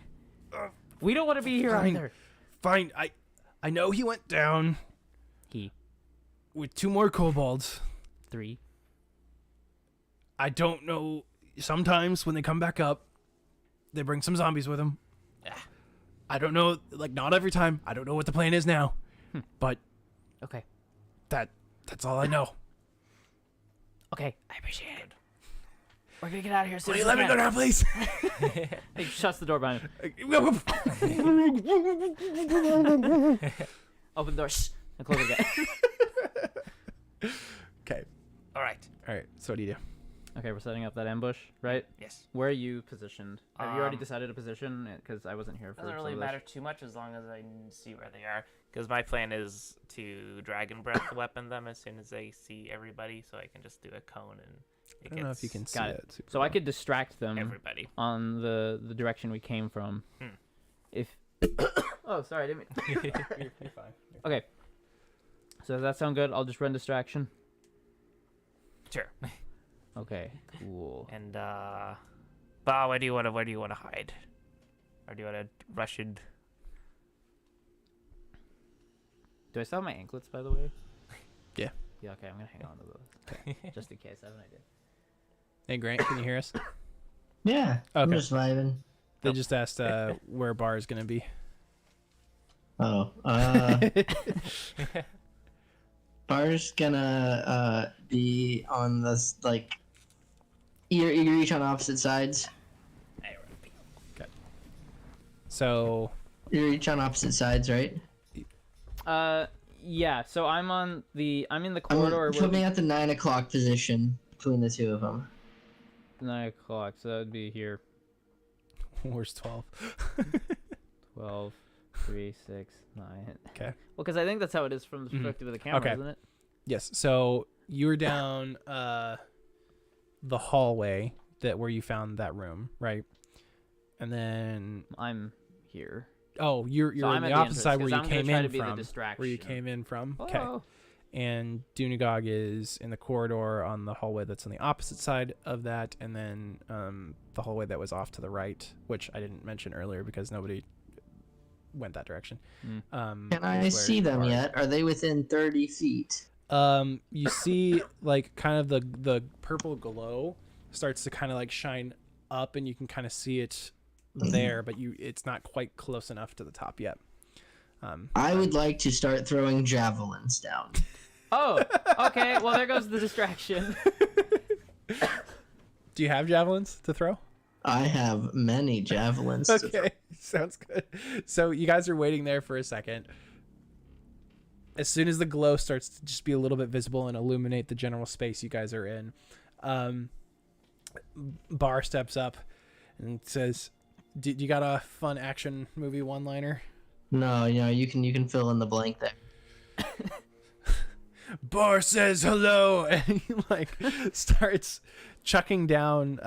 We don't want to be here Fine. either. Fine. I know he went down with 2 more kobolds. 3. I don't know. Sometimes when they come back up, they bring some zombies with them. I don't know. Like, not every time. I don't know what the plan is now. But Okay. that's all I know. Okay. I appreciate it. We're gonna get out of here soon. Will you let me go now, please? He shuts the door behind him. Open the door. Shh, and close it again. Okay. All right. All right. So what do you do? Okay, we're setting up that ambush, right? Yes. Where are you positioned? Have you already Um, decided a position? Because I wasn't here for Doesn't some really of this. matter too much as long as I see where they are. Because my plan is to dragon breath weapon them as soon as they see everybody, so I can just do a cone and I don't know if you can see Got it. it. super So I well. could distract them everybody. on the direction we came from. If oh, sorry, I didn't mean. You're fine. Okay. So does that sound good? I'll just run distraction. Sure. Okay. Cool. And Ba, where do you want to hide? Or do you want to rush in? Do I still have my anklets, by the way? Yeah. Yeah. Okay, I'm gonna hang on to those just in case. I have an idea. Hey, Grant, can you hear us? Yeah, I'm Okay. just vibing. They just asked where bar is gonna be. Oh, bar's gonna be on this like. You're each on opposite sides. So You're each on opposite sides, right? Yeah. So I'm in the corridor. Put me at the 9 o'clock position between the two of them. 9 o'clock. So that would be here. where's 12? 12, 3, 6, 9. Okay. Well, because I think that's how it is from the perspective of the camera, Okay. isn't it? Yes. So you're down the hallway where you found that room, right? And then I'm here. you're So on I'm the at opposite entrance, side where 'cause you I'm gonna came try in to be the from. Where you distraction. came in from. Okay. Oh. And Dunagog is in the corridor on the hallway that's on the opposite side of that, and then the hallway that was off to the right, which I didn't mention earlier because nobody went that direction. Can I is where see them bar is. yet? Are they within 30 feet? You see like kind of the purple glow starts to kind of like shine up, and you can kind of see it there, but it's not quite close enough to the top yet. I would like to start throwing javelins down. Oh, okay. Well, there goes the distraction. Do you have javelins to throw? I have many javelins to throw. Okay, sounds good. So you guys are waiting there for a second. As soon as the glow starts to just be a little bit visible and illuminate the general space you guys are in, Bar steps up and says, "Do you got a fun action movie one-liner?" No, you can fill in the blank there. Bar says hello, and he like starts chucking down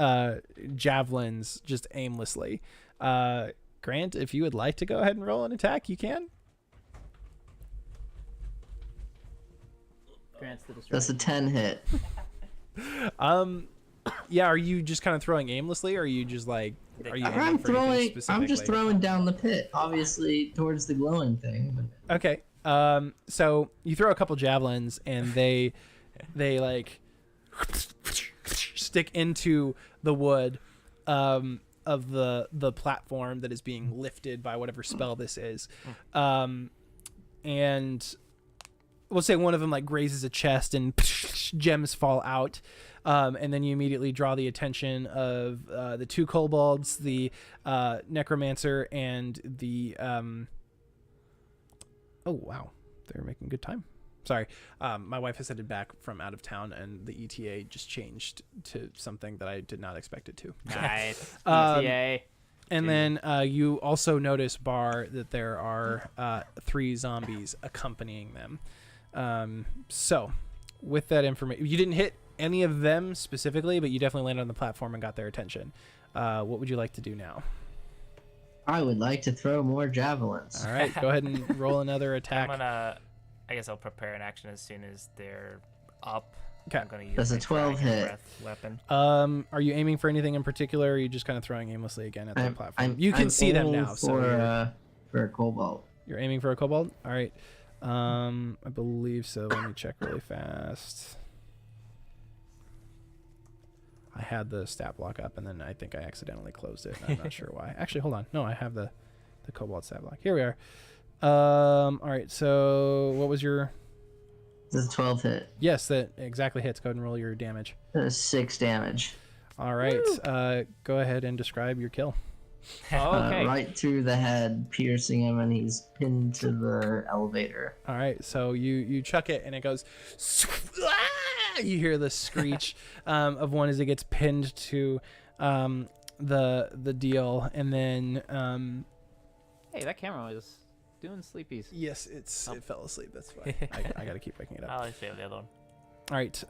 javelins just aimlessly. Grant, if you would like to go ahead and roll an attack, you can. Grant's the distraction. That's a 10 hit. Yeah, are you just kind of throwing aimlessly, or are you just like, are you aiming I'm for anything I'm just specifically? throwing down the pit, obviously towards the glowing thing. But Okay. So you throw a couple javelins, and they like stick into the wood of the platform that is being lifted by whatever spell this is. And we'll say one of them like grazes a chest, and gems fall out. And then you immediately draw the attention of the two kobolds, the necromancer, and the oh wow, they're making good time. Sorry, my wife has headed back from out of town, and the ETA just changed to something that I did not expect it to. Nice. ETA. And then you also notice, Bar, that there are 3 zombies accompanying them. So with that information, you didn't hit any of them specifically, but you definitely landed on the platform and got their attention. What would you like to do now? I would like to throw more javelins. All right, go ahead and roll another attack. I guess I'll prepare an action as soon as they're up. Okay. I'm gonna use That's a my 12 dragon hit. breath weapon. Are you aiming for anything in particular, or are you just kind of throwing aimlessly again at the platform? You can I'm see them aiming now, so for a cobalt. you're aiming for a kobold? All right. I believe so. Let me check really fast. I had the stat block up, and then I think I accidentally closed it. I'm not sure why. Actually, hold on. No, I have the kobold stat block. Here we are. All right. So what was your... That's a 12 hit. Yes, that exactly hits. Go ahead and roll your damage. That's 6 damage. All right. Go ahead and describe your kill. Oh, okay. Right through the head, piercing him, and he's pinned to the elevator. All right, so you chuck it, and it goes. You hear the screech of one as it gets pinned to the deal, and then Hey, that camera was doing sleepies. yes, it fell asleep. That's fine. I got to keep waking it up. I'll show you the other one. All right,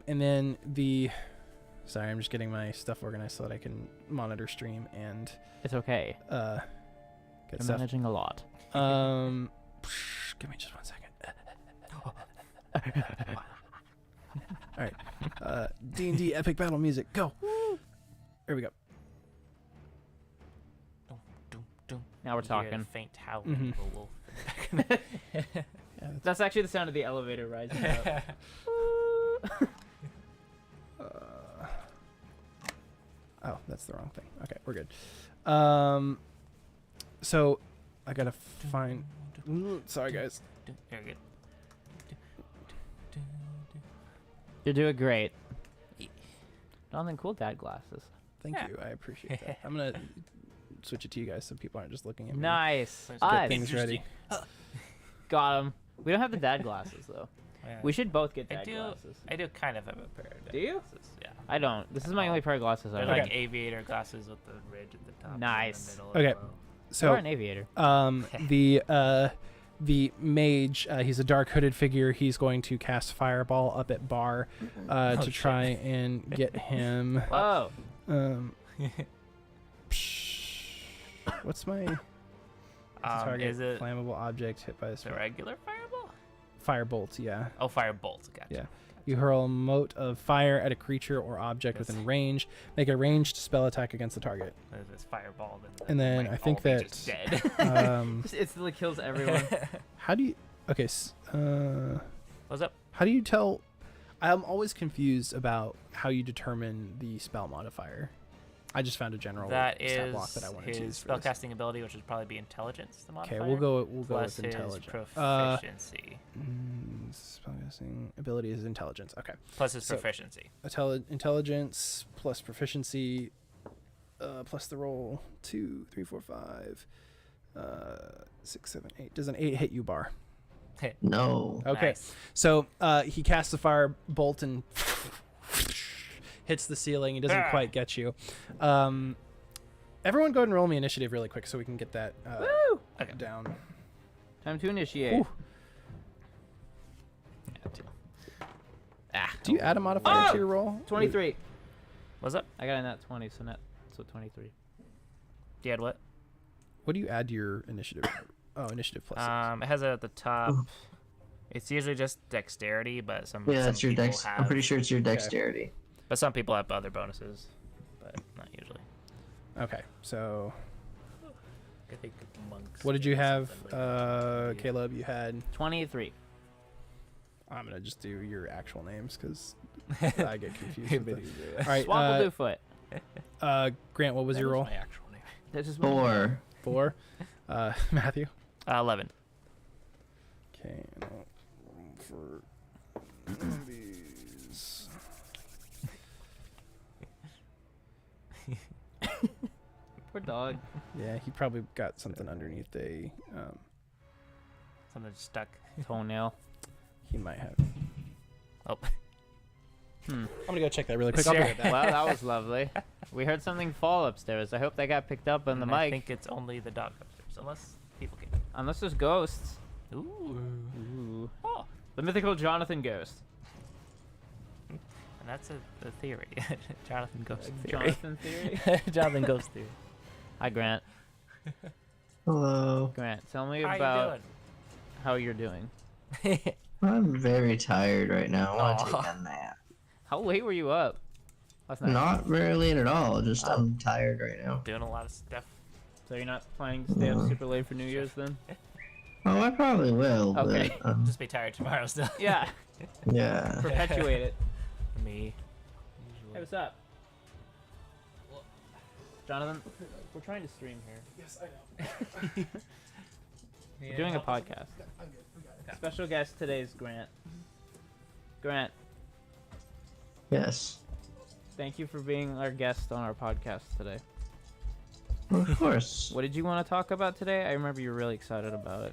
and then sorry, I'm just getting my stuff organized so that I can monitor stream and It's okay. get I'm stuff. managing a lot. Give me just 1 second. All right. D&D epic battle music. Go. Here we go. Now we're You hear the talking. faint howling of a wolf. That's actually the sound of the elevator rising up. Oh, that's the wrong thing. Okay, we're good. So I gotta find. Sorry, guys. Very good. You're doing great. Jonathan, cool dad glasses. Thank Yeah. you. I appreciate that. I'm gonna switch it to you guys so people aren't just looking at me. Nice. Get Get Us. things ready. Got him. We don't have the dad glasses though. Yeah. We should both get I dad do. glasses. I do kind of have a pair of Do you? glasses. Yeah. I don't. This is my only pair of glasses I They're have. like aviator glasses with the ridge at the top. Nice. And the middle Okay. as well. You're So an aviator. the mage, he's a dark hooded figure. He's going to cast Fireball up at Bar to shit. try and get him. Whoa. What's my target? Is it Flammable object hit by a the regular fireball? firebolt? Yeah. Oh, firebolt. Gotcha. Yeah. You hurl a mote of fire at a creature or object Yes. within range. Make a ranged spell attack against the target. If it's fireball, then And then might I think all be that just dead. Just instantly kills everyone. How do you? Okay. What's up? How do you tell? I'm always confused about how you determine the spell modifier. I just found a general That stat is block that I wanted to his use for this. spellcasting ability, which would probably be intelligence. The Okay, modifier. we'll go plus with his intelligence. proficiency. Spellcasting ability is intelligence. Okay. Plus his so- proficiency. Intelligence plus proficiency plus the roll 2, 3, 4, 5, 6, 7, 8. Does an 8 hit you, Bar? No. Okay. Nice. So he casts a fire bolt and hits the ceiling. He doesn't quite get you. Everyone go ahead and roll me initiative really quick so we can get that Woo! Okay. down. Time to initiate. Ooh. Yeah, two. Do you add a modifier Oh! to your roll? 23. What's up? I got a nat 20, so 23. You had what? What do you add to your initiative? Oh, initiative plus 6. It has it at the top. It's usually just dexterity, but some Yeah, some that's your people dex. have, I'm pretty sure it's your dexterity. but some people have other bonuses, but not usually. Okay, so I think monks. what did you get have, something like that. Caleb? You had. 23. I'm gonna just do your actual names because I get confused. With it. All right, Swap will do foot. Grant, what was your roll? My actual name. That's just 4. 4. Matthew. 11. Okay, for zombies. Poor dog. Yeah, he probably got something underneath a. Something stuck. Toenail. He might have. Oh. Hmm. I'm gonna go check that really quick. I'll be right back. Well, that was lovely. We heard something fall upstairs. I hope that got picked up on the And mic. I think it's only the dog upstairs, unless people can. Unless there's ghosts. Ooh. Ooh. Oh. The mythical Jonathan ghost. And that's a theory. Jonathan Ghost theory. Jonathan theory. Jonathan Ghost theory. Hi, Grant. Hello. Grant, tell me How about how you're doing. you doing? I'm very tired right now. I want to Aw. take a nap. How late were you up last night? Not very late at all. Just I'm tired right now. Doing a lot of stuff. So you're not planning to stay up No. super late for New Year's then? Oh, I probably will. Okay. But, Just be tired tomorrow still. Yeah. yeah. Perpetuate it. Me. Hey, what's up? Jonathan, we're trying to stream here. Yes, I know. We're doing a podcast. Special guest today is Grant. Grant, Yes. thank you for being our guest on our podcast today. Of course. What did you want to talk about today? I remember you were really excited about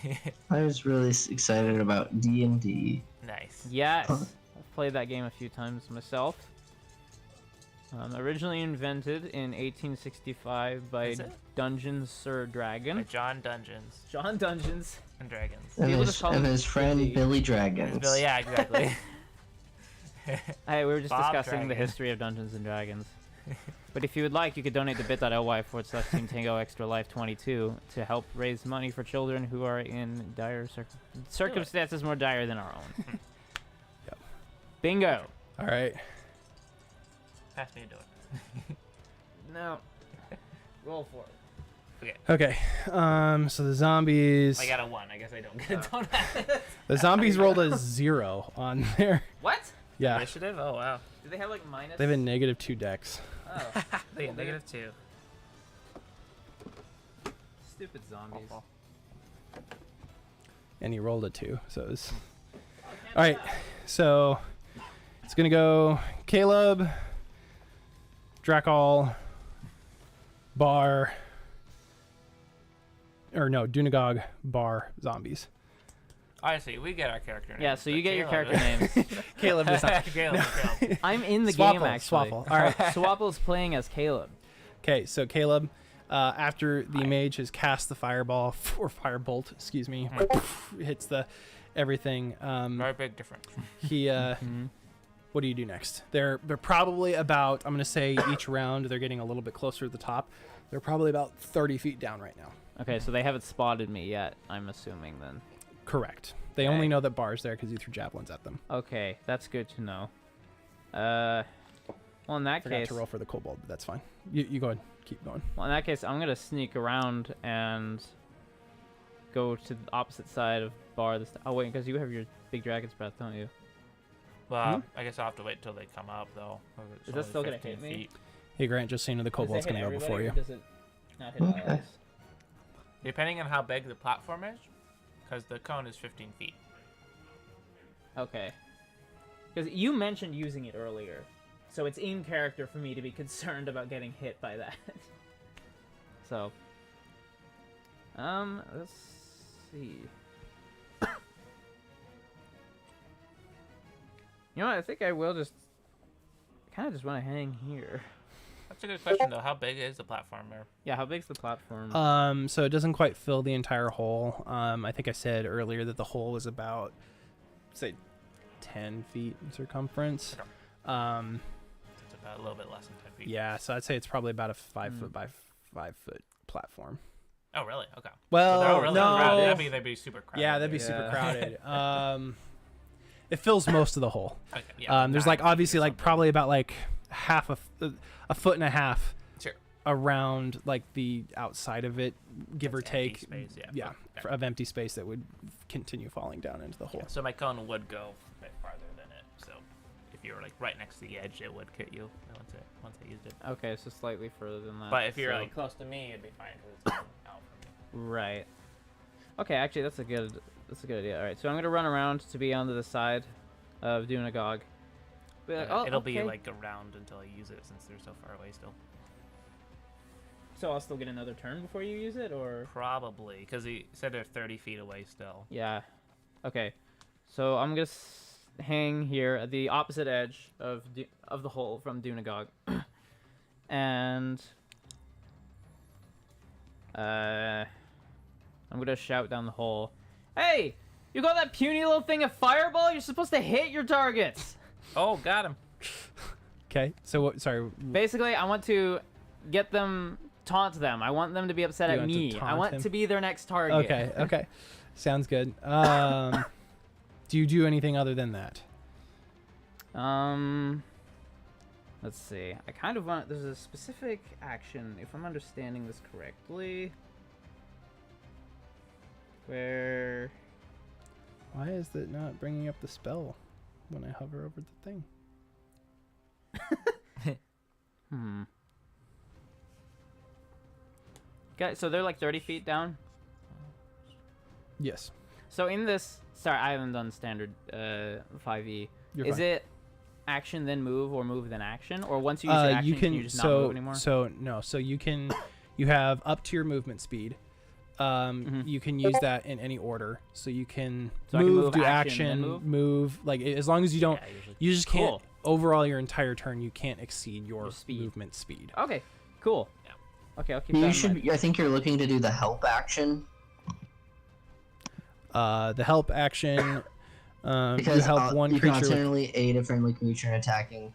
it. I was really excited about D&D. Nice. Yes, I've played that game a few times myself. Originally invented in 1865 by Is it? Dungeons Sir By Dragon. John Dungeons John Dungeons. and Dragons. And People his, just call and him his friend D&D. Billy It's Dragons. Billy, yeah, exactly. Hey, we were just Bob discussing the Dragon. history of Dungeons and Dragons. But if you would like, you could donate to bit.ly/Team Tango Extra Life 22 to help raise money for children who are in dire circumstances more dire than our own. Yep. Bingo. All right. Pass me a door. No. Roll for it. Okay. So the zombies. I got a 1. I guess I don't get a donut. The zombies rolled a 0 on there. What? Yeah, Initiative? Oh wow. Do they have like minus? they have a -2 dex. Oh, They have -2. stupid zombies. And he rolled a 2, so it was... All right, so it's gonna go Caleb, Drakal, Bar, or no, Dunagog, Bar, zombies. I see. We get our character names. Yeah, so you but get your Caleb- character names. Caleb does not. Caleb. I'm in the Swapple, game actually. Swapple. All right. Swapple's playing as Caleb. Okay, so Caleb, after the mage has cast the fireball or firebolt, excuse me, hits the everything. Very big difference. He. What do you do next? They're probably about. I'm gonna say each round they're getting a little bit closer to the top. They're probably about 30 feet down right now. Okay, so they haven't spotted me yet. I'm assuming then. Correct. They only know that Bar's there because you threw javelins at them. Okay, that's good to know. Well, in that Forgot case, to roll for the kobold, but that's fine. You go ahead. Keep going. well, in that case, I'm gonna sneak around and go to the opposite side of Bar. Oh wait, because you have your big dragon's breath, don't you? Well, I guess I'll have to wait till they come up though. It's Is that only still gonna 15 hit me? feet. Hey Grant, just so you know the kobold's gonna go before you. Does it not hit Okay. allies? Depending on how big the platform is, because the cone is 15 feet. Okay. Because you mentioned using it earlier, so it's in character for me to be concerned about getting hit by that. So, let's see. You know what? I think I will just kind of just want to hang here. That's a good question though. How big is the platform there? Yeah, how big's the platform? So it doesn't quite fill the entire hole. I think I said earlier that the hole was about, say, 10 feet in circumference. Okay. It's about a little bit less than 10 feet. Yeah, so I'd say it's probably about a 5 foot by 5 foot platform. Oh really? Okay. Well, So they're all really no. crowded. They'd be super crowded. Yeah, that'd be super crowded. It fills most of the hole. Okay, yeah, There's 9 like feet obviously or like something. probably about like half a foot and a half Sure. around like the outside of it, give or That's empty take. space, yeah. Yeah, Okay. of empty space that would continue falling down into the hole. So my cone would go a bit farther than it. So if you were like right next to the edge, it would hit you once I used it. Okay, so slightly further than that. But if you're so- like close to me, it'd be fine because it's out from me. Right. Okay, actually, that's a good idea. All right, so I'm gonna run around to be onto the side of Dunagog. Be like, oh, It'll be okay. like around until I use it since they're so far away still. So I'll still get another turn before you use it, or? Probably because he said they're 30 feet away still. Yeah. Okay. So I'm gonna hang here at the opposite edge of the hole from Dunagog, and I'm gonna shout down the hole. Hey! You got that puny little thing of fireball? You're supposed to hit your targets! Oh, got him. Okay, so what? Sorry. Basically, I want to get them, taunt them. I want them to be upset You at want to me. I taunt want him? to be their next target. Okay, sounds good. Do you do anything other than that? Let's see. I kind of want. There's a specific action, if I'm understanding this correctly, where. Why is it not bringing up the spell when I hover over the thing? Okay, so they're like 30 feet down. Yes. So in this, sorry, I haven't done standard 5e. You're Is fine. it action then move or move then action, or once you use your action, can you just not move anymore? So you can, you have up to your movement speed. You can use that in any order. So you can So I can move, move do action, action, then move. Like as long as you don't, Yeah, usually. you just can't. Cool. Overall, your entire turn, you can't exceed your speed. movement speed. Okay, cool. Yeah. Okay, I'll keep that You in should. mind. I think you're looking to do the help action The help action. You because help one you can creature. With, alternately aid a friendly creature in attacking.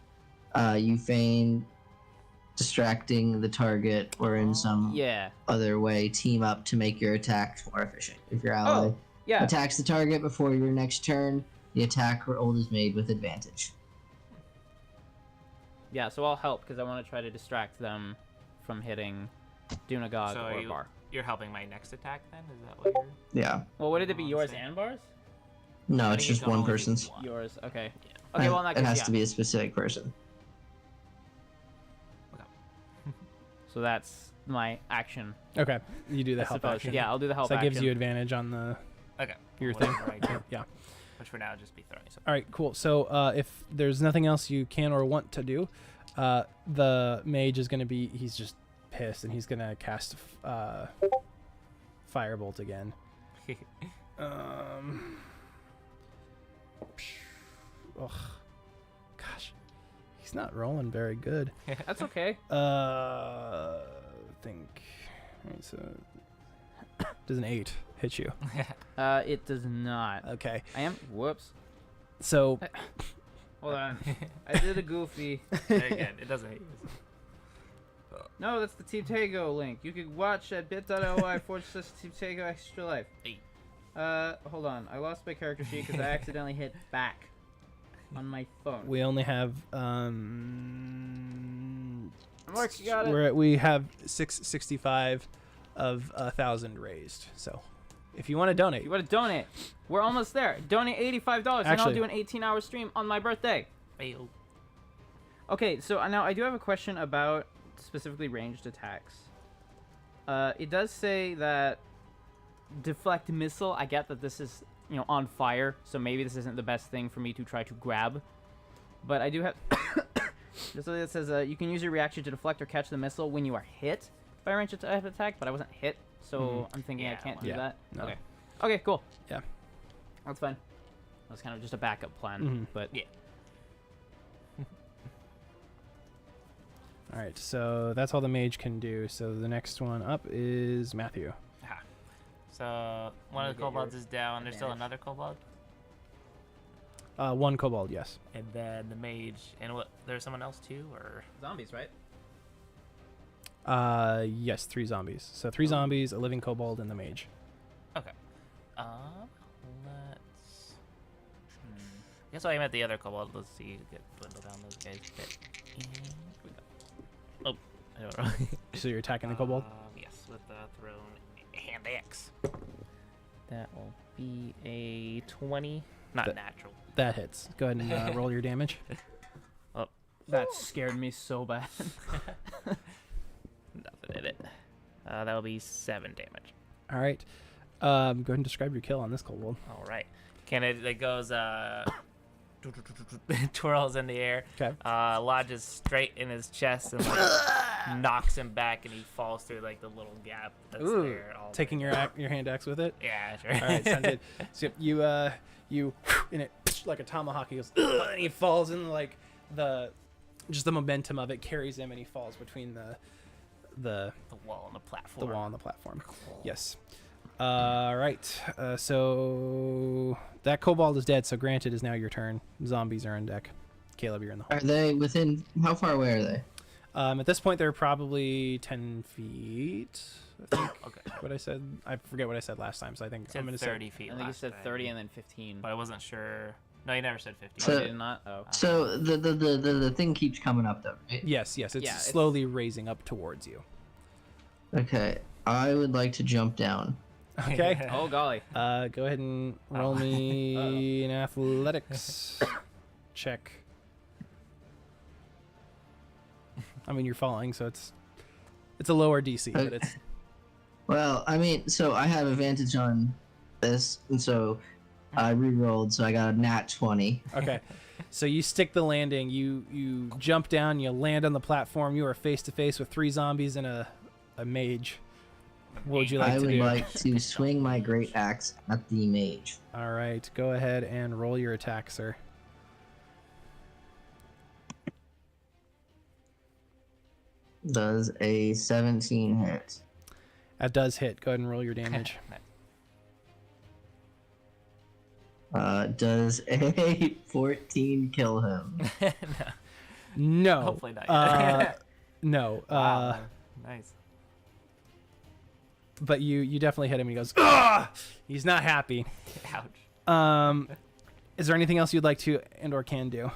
You feign distracting the target or in some Yeah. other way team up to make your attacks more efficient. If your ally Oh, yeah. attacks the target before your next turn, the attack roll is made with advantage. Yeah, so I'll help because I want to try to distract them from hitting Dunagog So or Bar. you're helping my next attack then? Is that what you're? Yeah. Well, would it be Oh, yours same. and Bar's? No, I it's think you just can one only do person's. one. Yours. Okay. Yeah. Okay, well in that it case, has yeah. to be a specific person. So that's my action. Okay, you do the I help suppose. action. Yeah, I'll do the help So that action. gives you advantage on the Okay. your thing. Whatever I do, Yeah. which for now just be throwing something. All right, cool. So if there's nothing else you can or want to do, the mage is going to be, he's just pissed, and he's going to cast Firebolt again. Ugh. Gosh. He's not rolling very good. That's okay. Think. All right, so does an 8 hit you? It does not. Okay. I am. Whoops. So Hold on. I did a goofy. Very good. It doesn't hit you. No, that's the Team Tego link. You can watch at bit.ly/Team Tego Extra Life. Hey. Hold on. I lost my character sheet because I accidentally hit back on my phone. we only have I'm working on it. we have 665 of 1,000 raised. So if you want to donate, If you want to donate, we're almost there. Donate $85 and I'll Actually- do an 18-hour stream on my birthday. Fail. Okay, so now I do have a question about specifically ranged attacks. It does say that deflect missile. I get that this is, on fire, so maybe this isn't the best thing for me to try to grab. But I do have just something that says you can use your reaction to deflect or catch the missile when you are hit by a ranged attack, but I wasn't hit, so I'm thinking I Yeah, can't yeah, do that. no. Okay. Okay, cool. Yeah. That's fine. That's kind of just a backup plan, Mhm. but Yeah. all right. So that's all the mage can do. So the next one up is Matthew. Ha. So one of the get your kobolds is down. There's still advantage. another kobold, One kobold, yes. and then the mage, and what? There's someone else too, or zombies, right? Yes, 3 zombies. So 3 zombies, a living kobold, and the mage. okay. Let's. I guess I am at the other kobold. Let's see. Get dwindle down those guys a bit. And we go. Oh, I don't know. So you're attacking the kobold. Yes, with the thrown hand axe. That will Be a 20. Not That- natural. That hits. Go ahead and roll your damage. That scared me so bad. Nothing in it. That'll be 7 damage. All right. Go ahead and describe your kill on this kobold. All right. Can it goes twirls in the air. Okay. Lodges straight in his chest and knocks him back, and he falls through like the little gap that's Ooh, there. taking your hand axe with it. Yeah, sure. All right, sounds good. So you in it like a tomahawk. He goes, "Ugh," and he falls in like the momentum of it carries him, and he falls between the the wall on the platform. wall and the platform. Yes. All right. So that kobold is dead. So granted, is now your turn. Zombies are on deck. Caleb, you're in the hole. Are they within? How far away are they? At this point, they're probably 10 feet. I think. Okay. What I said, I forget what I said last time. So I think It said I'm gonna 30 say feet. I think you last said time, 30 and then 15. but I wasn't sure. No, you never said 50. So- Oh, you did not? Oh. So the thing keeps coming up though, right? yes. It's Yeah, it's- slowly raising up towards you. Okay, I would like to jump down. Okay. Oh, golly. Go ahead and roll me an athletics check. I mean, you're falling, so it's a lower DC, but it's Well, I mean, so I have advantage on this, and so I re-rolled, so I got a nat 20. okay. So you stick the landing. You jump down. You land on the platform. You are face to face with 3 zombies and a mage. What would you like I to would do? like to swing my great axe at the mage. All right, go ahead and roll your attack, sir. Does a 17 hit? That does hit. Go ahead and roll your damage. Does a 14 kill him? No. Hopefully not. No. Wow. Nice. But you definitely hit him. And he goes, "Ugh!" He's not happy. Ouch. Is there anything else you'd like to and/or can do?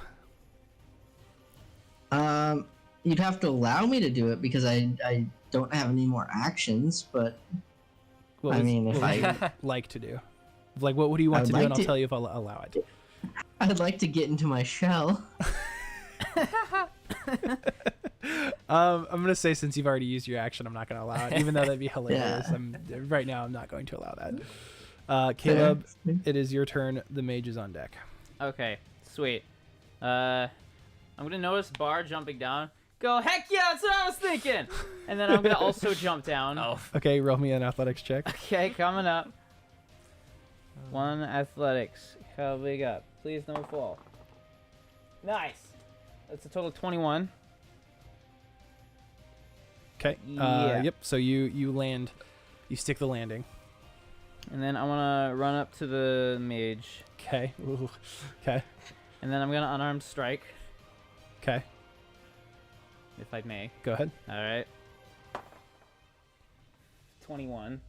You'd have to allow me to do it because I don't have any more actions, but What I mean, if what would I- you like to do, like what do you want I to would do, like and I'll to- tell you if I'll allow it. I'd like to get into my shell. I'm gonna say since you've already used your action, I'm not gonna allow it, even though that'd be hilarious. Yeah. Right now, I'm not going to allow that. Caleb, it is your turn. The mage is on deck. Okay, sweet. I'm gonna notice Bar jumping down. Go, heck yeah, that's what I was thinking! And then I'm gonna also jump down. Oh, Okay, roll me an athletics check. Okay, coming up. 1 athletics. How big up? Please no fall. Nice! That's a total of 21. Okay. Yeah. Yep. So you land, you stick the landing. And then I wanna run up to the mage. Okay. Okay. And then I'm gonna unarmed strike, Okay. if I may. Go ahead. Alright. 21.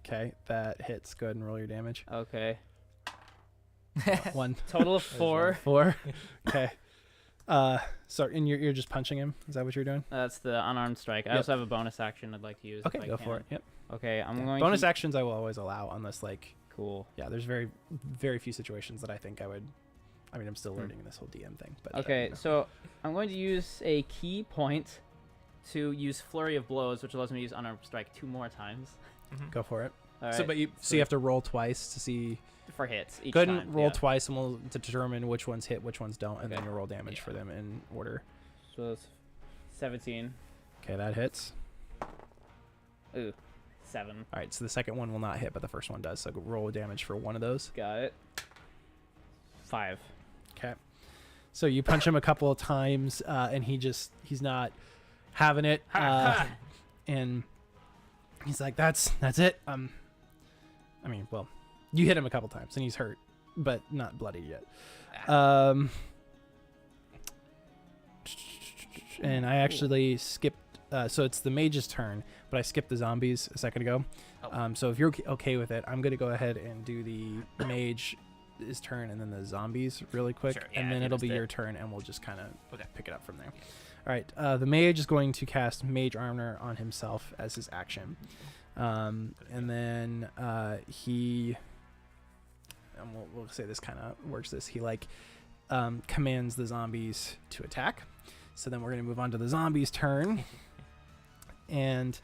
Okay, that hits. Go ahead and roll your damage. Okay. 1, Total of 4. 4. Okay. So and you're just punching him. Is that what you're doing? That's the unarmed strike. I Yep. also have a bonus action I'd like to use. if Okay, I go can. for it. Yep. Okay, I'm going Bonus to... actions I will always allow unless Cool. yeah. There's very few situations that I think I would. I mean, I'm still learning this whole DM thing, but Okay, you know. so I'm going to use a key point to use Flurry of Blows, which allows me to use Unarmed Strike 2 more times. Go for it. All right, So, but you have to roll twice to see. for hits each Go ahead time. and roll yeah. twice, and we'll determine which ones hit, which ones don't, and then Okay. you'll roll damage Yeah. for them in order. So it's 17. Okay, that hits. Ooh, 7. All right, so the second one will not hit, but the first one does. So roll damage for one of those. Got it. 5. Okay. So you punch him a couple of times, and he's not having it. And he's like, that's it. I mean, well, you hit him a couple times, and he's hurt, but not bloodied yet. And I actually skipped. So it's the mage's turn, but I skipped the zombies a second ago. Oh. So if you're okay with it, I'm gonna go ahead and do the mage's turn and then the zombies really quick, Sure, yeah, and if then you it'll be missed it. your turn, and we'll just kind of Okay. pick it up from there. All right. The mage is going to cast Mage Armor on himself as his action, and then he. And we'll say this kind of works. He commands the zombies to attack. So then we're gonna move on to the zombies' turn, and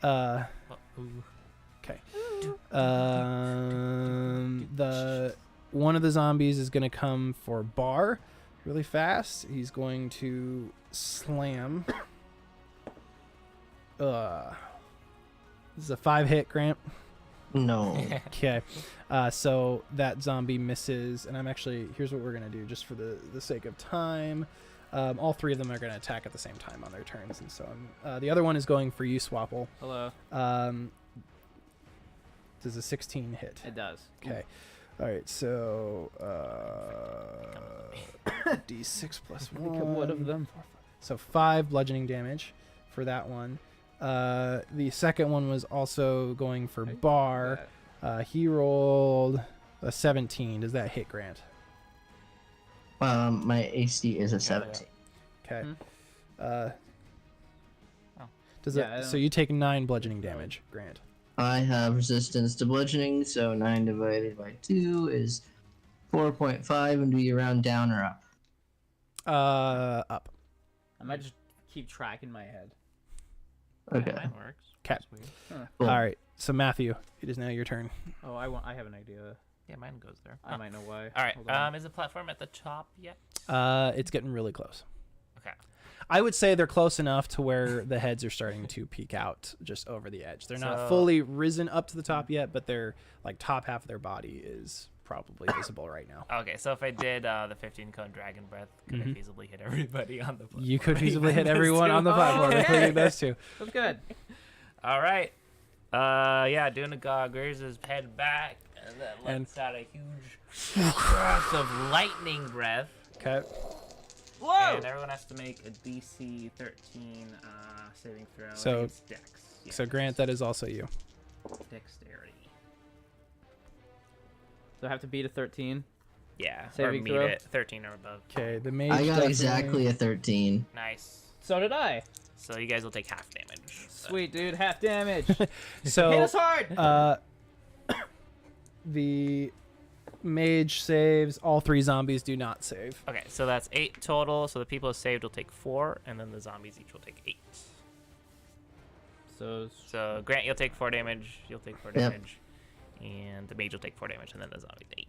Ooh. okay. The one of the zombies is going to come for Bar really fast. He's going to slam. This is a 5-hit, Grant. No. Okay. So that zombie misses, and here's what we're going to do just for the sake of time. All 3 of them are going to attack at the same time on their turns, and so the other one is going for you, Swapple. Hello. Does a 16 hit? It does. Okay. All right. So D6 plus 1. Become one of them. So 5 bludgeoning damage for that one. The second one was also going for Bar. He rolled a 17. Does that hit, Grant? My AC is a 17. Okay. Oh. Does Yeah, I it? So don't- you take 9 bludgeoning damage, Grant. I have resistance to bludgeoning, so 9 divided by 2 is 4.5, and do you round down or up? Up. I might just keep track in my head. Okay. Mine works. 'Kay. That's weird. Cool. All right. So Matthew, it is now your turn. Oh, I have an idea. Yeah, mine goes there. I might know why. All right. Hold on. Is the platform at the top yet? It's getting really close. Okay. I would say they're close enough to where the heads are starting to peek out just over the edge. They're not So- fully risen up to the top yet, but they're like top half of their body is probably visible right now. Okay, so if I did the 15 cone dragon breath, could I feasibly hit everybody on the platform? You could feasibly hit Those everyone two? on the platform, okay. including those two. That's good. All right. Yeah, Dunagog rears his head back and then lets out a huge burst of lightning breath. Okay. Whoa! And everyone has to make a DC 13 saving throw. I So- think it's Dex. Yeah, So Grant, that is also you. Dexterity. So I have to beat a 13. Yeah, or Saving meet throw? it. 13 or above. Okay, the mage. I got definitely- exactly a 13. Nice. So did I. So you guys will take half damage. Sweet, dude. Half damage. Hit So us hard! the mage saves. All 3 zombies do not save. Okay, so that's 8 total. So the people who saved will take 4, and then the zombies each will take 8. So Grant, you'll take 4 damage. You'll take 4 Yep. damage, and the mage will take 4 damage, and then the zombies 8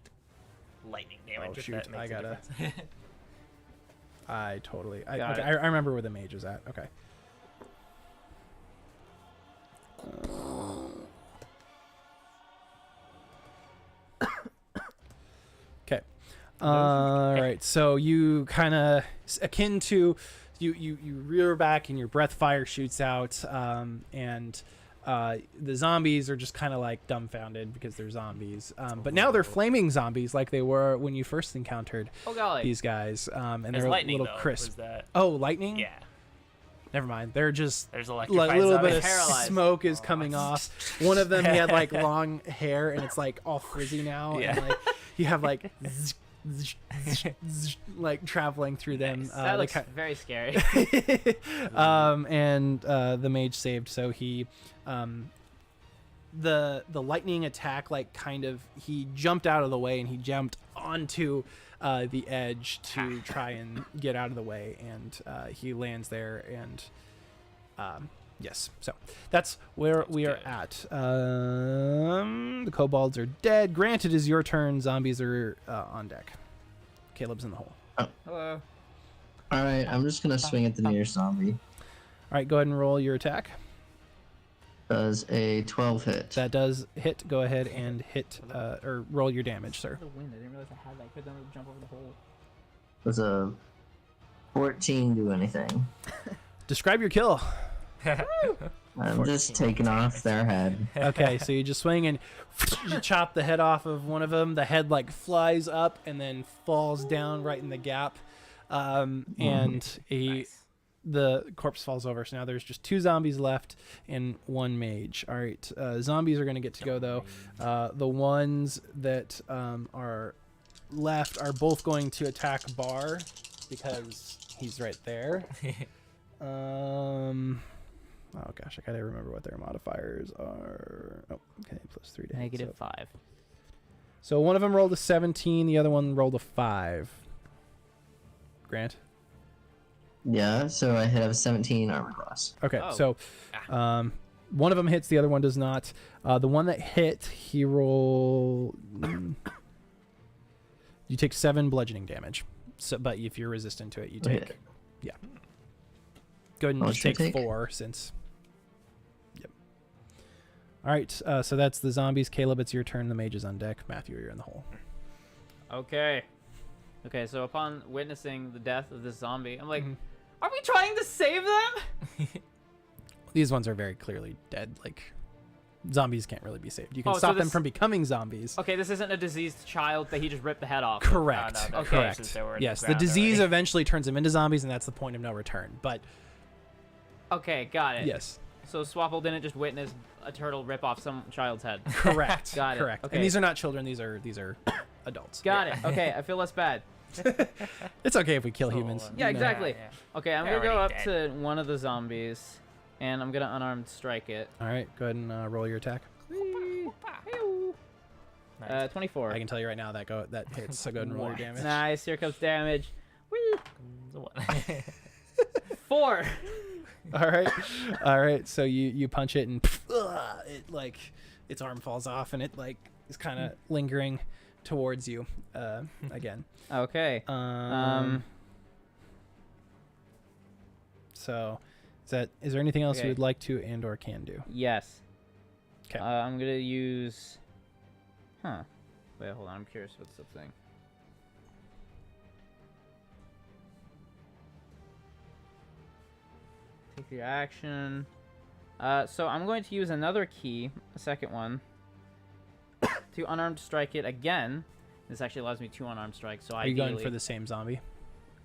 lightning damage. Oh, if shoot, that makes I a gotta- difference. I totally. Got Okay, it. I remember where the mage is at. Okay. Okay. All right. So you kind of akin to you rear back and your breath fire shoots out, and the zombies are just kind of like dumbfounded because they're zombies. But now they're flaming zombies like they were when you first encountered Oh golly. these guys. And There's they're lightning, a little though. crisp. Was that? Oh, lightning? Yeah. Never mind. They're just There's like electrified a little bit zombies. of Paralyzed. smoke is coming off. One of them, he had like long hair and it's like all frizzy now. Yeah. And like you have like like traveling through them. That they looks ki- very scary. and the mage saved, so he the lightning attack like kind of he jumped out of the way and he jumped onto the edge to try and get out of the way, and he lands there, and yes, so that's where we are at. The kobolds are dead. Grant, it is your turn. Zombies are on deck. Caleb's in the hole. Hello. All right, I'm just gonna swing at the nearest zombie. All right, go ahead and roll your attack. Does a 12 hit? That does hit. Go ahead and hit or roll your damage, sir. The wind. I didn't realize I had that. Could then jump over the hole. Does a 14 do anything? Describe your kill. I'm just taking off their head. Okay, so you just swing and you chop the head off of one of them. The head like flies up and then falls down right in the gap, and the corpse falls over. So now there's just 2 zombies left and 1 mage. All right, zombies are going to get to go though. The ones that are left are both going to attack Bar because he's right there. Oh gosh, I gotta remember what their modifiers are. Oh, okay, plus 3 to hit, Negative so. 5. So one of them rolled a 17, the other one rolled a 5. Grant. Yeah, so I have 17 armor class. Okay, Oh. so one of them hits, the other one does not. The one that hit, he rolled. You take 7 bludgeoning damage. So, but if you're resistant to it, you take. Okay. Yeah. Go ahead and How just much do I take take? 4 since. Yep. All right, so that's the zombies. Caleb, it's your turn. The mage is on deck. Matthew, you're in the hole. Okay. Okay, so upon witnessing the death of this zombie, I'm like, Mhm. are we trying to save them? These ones are very clearly dead. Like, zombies can't really be saved. You can Oh, so stop them this- from becoming zombies. Okay, this isn't a diseased child that he just ripped the head off. Correct. no, Okay. Correct. They were in Yes, the the ground disease already. eventually turns them into zombies, and that's the point of no return. But Okay, got it. yes, So Swapple didn't just witness a turtle rip off some child's head. correct. Got it. Correct. Okay. And these are not children. These are adults. Got it. Okay, I feel less bad. It's okay if we kill So, humans. Yeah, you know. exactly. Yeah. Okay, I'm They're gonna go up already to one of the zombies, and I'm gonna unarmed strike it. All right, go ahead and roll your attack. Nice. 24. I can tell you right now that hits. So go ahead and roll your damage. Nice. Here comes damage. Whee! So what? 4. All right. So you punch it and it like its arm falls off and it like is kind of lingering towards you again. Okay. So is there anything else Okay. you would like to and or can do? Yes. 'Kay. I'm gonna use. Huh. Wait, hold on. I'm curious what's the thing. Take your action. So I'm going to use another key, a second one, to unarmed strike it again. This actually allows me 2 unarmed strikes. So Are you ideally, going for the same zombie?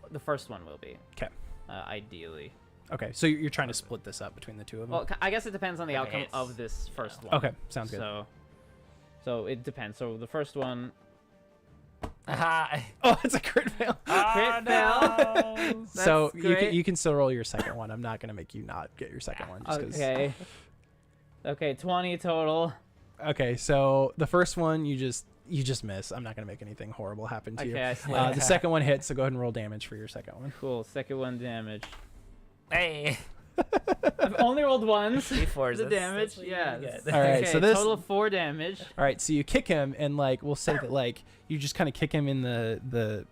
the first one will be. 'Kay. Ideally. Okay, so you're trying to split this up between the two of them. Well, I guess it depends on the If it outcome hits. of this first one. Okay, sounds good. So it depends. So the first one. Ah, Oh, it's a crit fail. oh, no. So That's great. you can still roll your second one. I'm not gonna make you not get your second one just 'cause- Okay. Okay, 20 total. Okay, so the first one you just You just miss. I'm not gonna make anything horrible happen to Okay, I you. slid. The second one hits, so go ahead and roll damage for your second one. Cool. Second one damage. Hey. I've only rolled ones. D4s. The that's damage, what you yeah. get. All right, Okay, so this. total of 4 damage. All right, so you kick him, and like we'll say that like you just kind of kick him in the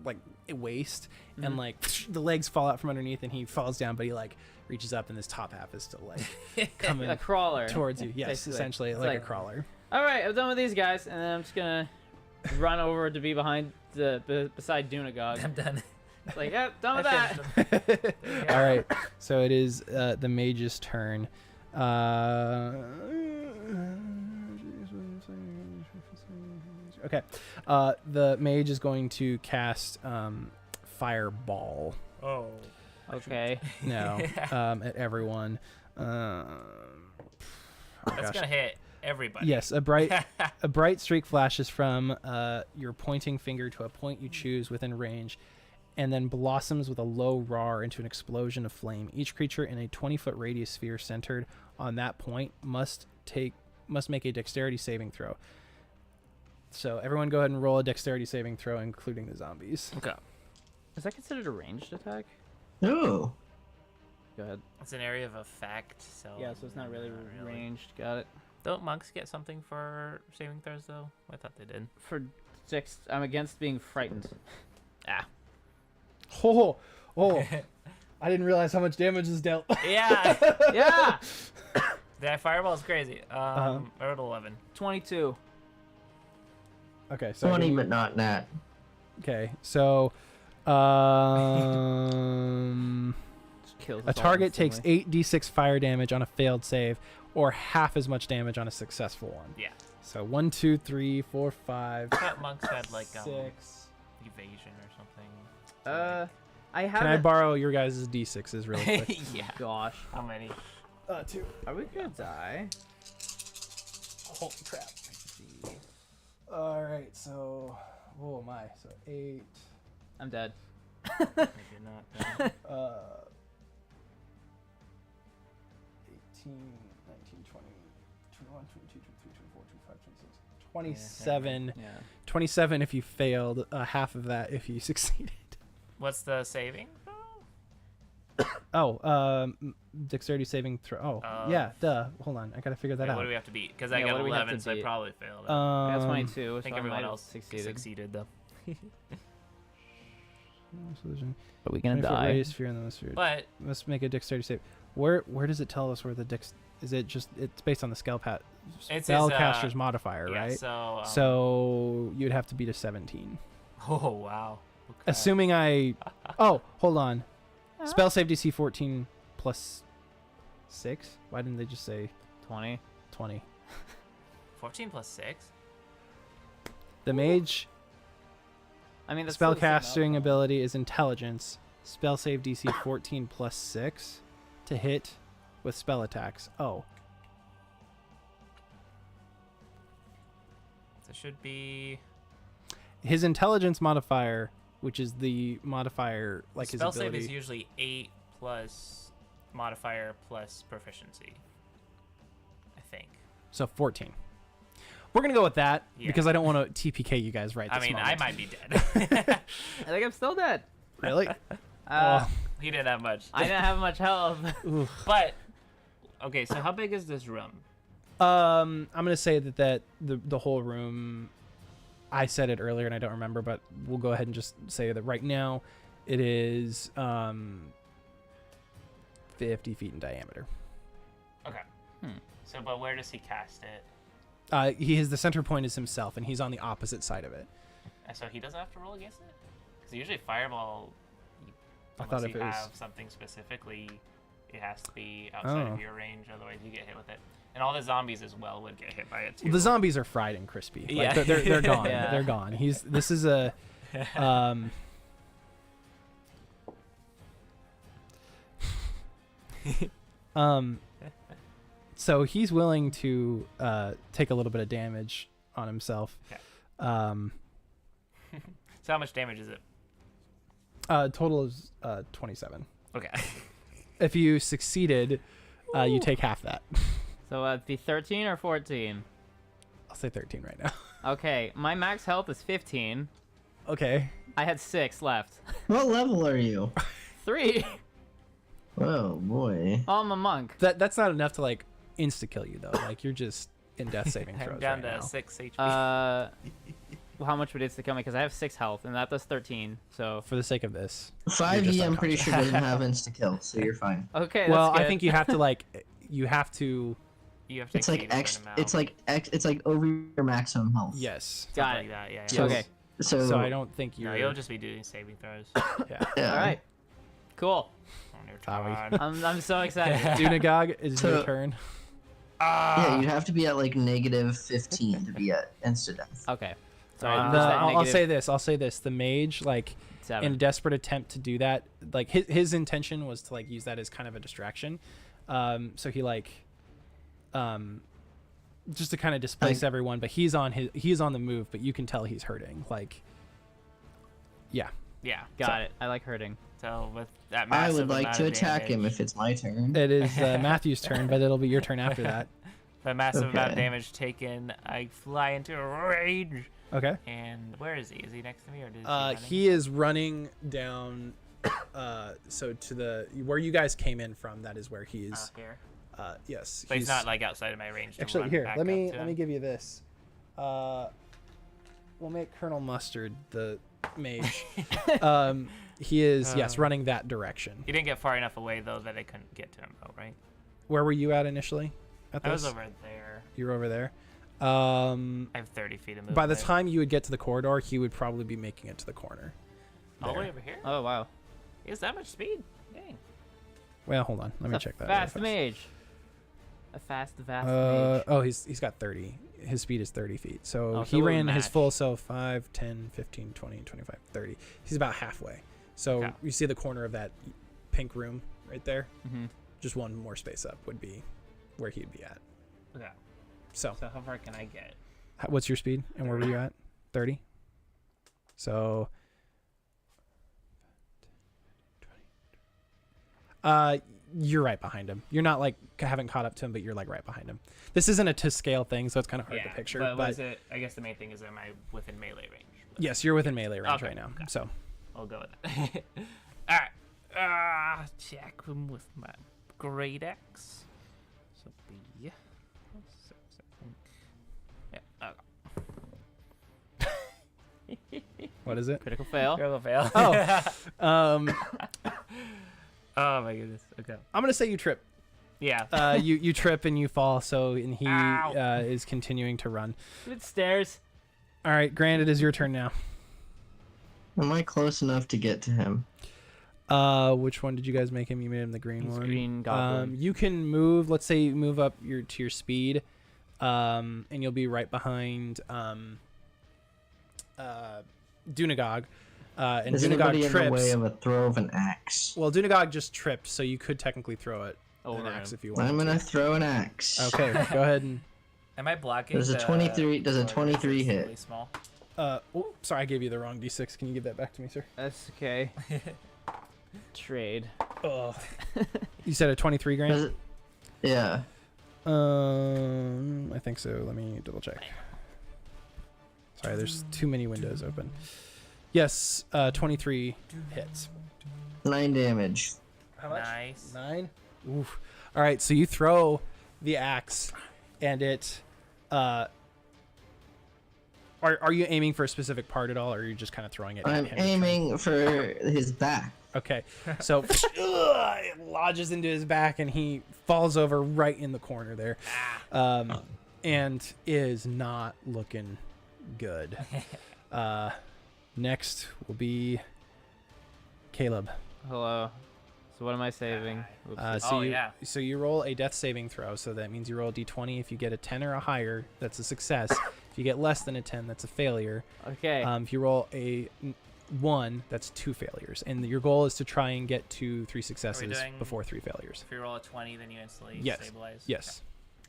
like waist, and like the legs fall out from underneath, and he falls down, but he like reaches up, and this top half is still like coming A crawler. towards you. Yes, Basically. essentially It's like a crawler. All right, I'm done with these guys, and then I'm just gonna run over to be beside Dunagog. I'm done. It's like, yep, done with I that. finished them. All right, so it is the mage's turn. Okay, the mage is going to cast fireball. Oh. Okay. No, at everyone. Oh That's gosh. gonna hit everybody. Yes, a bright streak flashes from your pointing finger to a point you choose within range, and then blossoms with a low roar into an explosion of flame. Each creature in a 20-foot radius sphere centered on that point must make a dexterity saving throw. So everyone go ahead and roll a dexterity saving throw, including the zombies. Okay. Is that considered a ranged attack? Ooh. Go ahead. It's an area of effect, so. Yeah, so it's not really ranged. Got it. Don't monks get something for saving throws though? I thought they did. For I'm against being frightened. Ah. Oh, I didn't realize how much damage is dealt. Yeah. Yeah. That fireball is crazy. I rolled 11. 22. Okay, so 20, but not nat. okay, so Just kills a us all target takes instantly. 8d6 fire damage on a failed save, or half as much damage on a successful one. Yeah. So 1, 2, 3, 4, 5, I thought monks had like 6. evasion or something. I have. Can I borrow your guys' d6s really quick? Yeah. Gosh. How many? 2. Are we gonna die? Holy crap. All right, so oh my, so 8. I'm dead. Maybe not. Then. 18, 19, 20, 21, 22, 23, 24, 25, 26, 27. Yeah. 27 if you failed, half of that if you succeeded. What's the saving? Dexterity saving throw. Yeah, duh. Hold on, I gotta figure that Wait, out. what do we have to beat? Because I Yeah, got what do we have 11, to so I beat? probably failed. I got Um, 22. I So think I everyone might have else succeeded though. But we gonna 20-foot die. radius sphere in the sphere. But Let's make a dexterity save. Where does it tell us where the dex? Is it just it's based on the It says, spellcaster's modifier, yeah, right? so So you'd have to beat a 17. oh wow. Okay. Assuming I. Oh, hold on. Spell save DC 14 plus 6. Why didn't they just say 20. 20? 14 plus 6. The mage I mean, that's still the same spellcasting outcome. ability is intelligence. Spell save DC 14 plus 6 to hit with spell attacks. Oh, So it should be his intelligence modifier, which is the modifier like his spell save ability. is usually 8 plus modifier plus proficiency. I think. So 14. We're gonna go with that Yeah. because I don't want to TPK you guys right I this mean, moment. I might be dead. I think I'm still dead. Really? He didn't have much. I didn't have much health. But okay, so how big is this room? I'm gonna say that the whole room. I said it earlier and I don't remember, but we'll go ahead and just say that right now, it is 50 feet in diameter. Okay. Hmm. So, but where does he cast it? The center point is himself, and he's on the opposite side of it. So he doesn't have to roll against it? Because usually fireball, I unless thought if you it was- have something specifically, it has to be outside Oh. of your range. Otherwise, you get hit with it. And all the zombies as well would get hit by it too. The zombies are fried and crispy. Like, Yeah. they're gone. Yeah. They're gone. This is a so he's willing to take a little bit of damage on himself. Okay. So how much damage is it? Total is 27. Okay. If you succeeded, you take half that. So it'd be 13 or 14? I'll say 13 right now. Okay, my max health is 15. Okay. I had 6 left. What level are you? 3. Oh boy. Oh, I'm a monk. That's not enough to like insta kill you though. Like you're just in death saving throws I'm down right to now. 6 HP. How much would it kill me? Because I have 6 health, and that does 13. So. For the sake of this. 5e, I'm pretty sure doesn't have insta kill, so you're fine. Okay. Well, that's I good. think you have to like you have to. You have to It's like exceed a X. certain amount. It's like over your maximum health. Yes. Got Something it. like that, yeah. So, Okay. So I don't think you're. No, you'll just be doing saving throws. Yeah. Yeah. All right. Cool. On your Sorry. turn. I'm so excited. Dunagog, is your So- turn. Yeah, you'd have to be at like -15 to be at insta death. Okay. Sorry. The- just that I'll negative say this. I'll say this. The mage, like, 7. in a desperate attempt to do that, like his intention was to like use that as kind of a distraction. So he like, just to kind of displace everyone. But he's on the move. But you can tell he's hurting. Like, yeah. Yeah. Got it. I like hurting. So with that I massive would like amount to of attack him damage- if it's my turn. It is Matthew's turn, but it'll be your turn after that. The massive amount of Okay. damage taken, I fly into a rage. Okay. And where is he? Is he next to me or is He is running down. So to the where you guys came in from. That is where he is. here? Yes. But he's not like outside of my range. To Actually, run here, back let me up to let me him. give you this. We'll make Colonel Mustard the mage. He is yes running that direction. He didn't get far enough away though that I couldn't get to him though, right? Where were you at initially? At I was this? over there. You were over there. I have 30 feet of movement. By the time you would get to the corridor, he would probably be making it to the corner. all the way there. over here, Oh wow. he has that much speed. Dang. Well, hold on. Let me It's a check that. really Fast mage. A fast mage. Oh, he's got 30. His speed is 30 feet. So Oh, so he it would ran his match. full, so 5, 10, 15, 20, 25, 30. He's about halfway. So Okay. you see the corner of that pink room right there? Mhm. Just one more space up would be where he'd be at. Okay. So So how far can I get? what's your speed and where were you at? 30? So you're right behind him. You're not like haven't caught up to him, but you're like right behind him. This isn't a to scale thing, so it's kind of hard to picture. But, But was it? I guess the main thing is, am I within melee range? But yes, you're within melee range Okay, right now. okay. So I'll go with that. All right. Check him with my great axe. So be. Yeah. Okay. what is it? Critical fail. Critical fail. Oh, Oh my goodness. Okay. I'm gonna say you trip. Yeah. You trip and you fall. So and he Ow. is continuing to run. It stairs. All right, Grant, it is your turn now. Am I close enough to get to him? Which one did you guys make him? You made him the green He's one. green goblin. You can move. Let's say you move up to your speed, and you'll be right behind Dunagog. And Is Dunagog anybody in trips. the way of a throw of an axe? Well, Dunagog just tripped, so you could technically throw it Over an axe him. if you want. I'm gonna throw an axe. Okay, go ahead and. Am I blocking? Does a the 23 does a or is 23 it hit? really small? Oh, sorry, I gave you the wrong d6. Can you give that back to me, sir? That's okay. Trade. Oh. You said a 23, Grant? Does it? Yeah. I think so. Let me double check. Sorry, there's too many windows open. Yes, 23 hits. 9 damage. How much? Nice. 9? Oof. All right, so you throw the axe, and it. Are you aiming for a specific part at all, or are you just kind of throwing it? I'm at him? aiming for his back. Okay, so it lodges into his back, and he falls over right in the corner there, and is not looking good. Next will be Caleb. Hello. So what am I saving? Oops. So Oh, you, yeah. So you roll a death saving throw. So that means you roll a d20. If you get a 10 or a higher, that's a success. If you get less than a 10, that's a failure. okay. If you roll a 1, that's 2 failures. And your goal is to try and get to 3 successes doing- before 3 failures. If you roll a 20, then you instantly Yes. stabilize. Yes.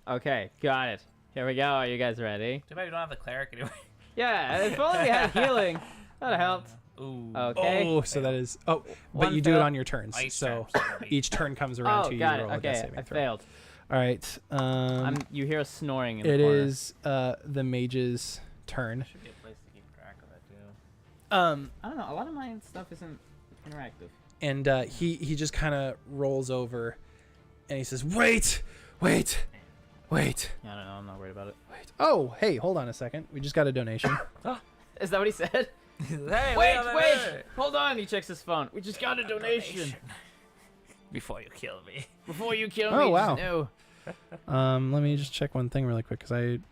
Okay. Got it. Here we go. Are you guys ready? Too bad we don't have the cleric anyway. Yeah. If only we had healing. That'd helped. Ooh. Okay. Oh, so that is. Oh, but One you do it fail. on your turns. Each So turn, so it'll be- each turn comes around Oh, to you. got You it. roll a death Okay. saving I throw. failed. All right. You hear snoring in the It corner. is the mage's turn. Should be a place to keep track of it too. I don't know. A lot of my stuff isn't interactive. And he just kind of rolls over, and he says, "Wait, wait, wait, Yeah, I don't know. I'm not worried about it. wait. Oh, hey, hold on a second. We just got a donation." Is that what he said? Hey, Wait, a wait. minute. Hold on. He checks his phone. We just got a donation. Before you kill me. Before you kill Oh, me. wow. Just know. Let me just check one thing really quick, because I'm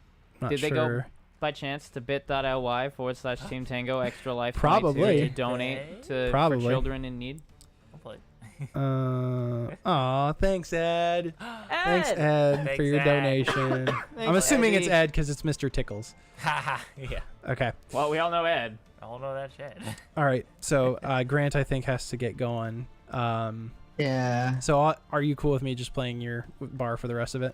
not Did sure. they go by chance to bit.ly/Team Tango Extra Life Probably. to donate to Probably. for children in need? Hopefully. Aw, thanks, Ed. Thanks, Ed, for Thanks, your Ed. donation. I'm Thanks, assuming it's Eddie. Ed because it's Mr. Tickles. Haha. Yeah. Okay. Well, we all know Ed. I don't know that shit. All right. So Grant, I think, has to get going. Yeah. So are you cool with me just playing your bar for the rest of it?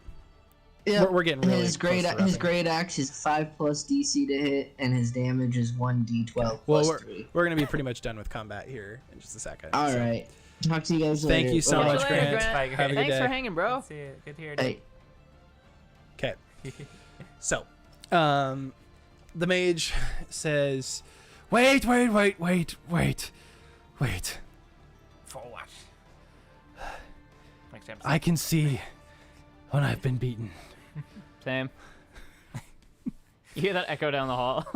Yeah. We're getting really his close to his wrapping. great axe is 5+ DC to hit, and his damage is 1d12 Well, plus we're 3. gonna be pretty much done with combat here in just a second. All so. right. Talk to you guys later. Thank you so Bye. much, Catch you later, Grant. Grant. Have a good Thanks day. for hanging, bro. See you. Good to hear Hey. Okay. So, the mage says, "Wait, wait, wait, wait, wait, wait. For what? Next time. I can see when I've been beaten." Same. You hear that echo down the hall?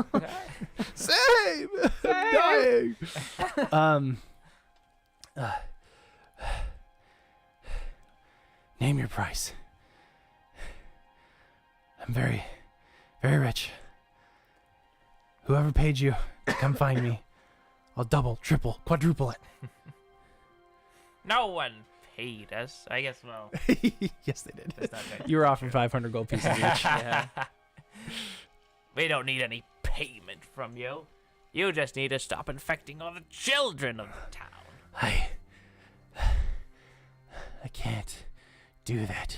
Same. I'm dying. Name your price. I'm very, very rich. Whoever paid you, come find me. I'll double, triple, quadruple it. No one paid us. I guess. Well, Yes, they did. that's not good. You were offering 500 gold pieces each. Yeah. We don't need any payment from you. You just need to stop infecting all the children of the town. I can't do that.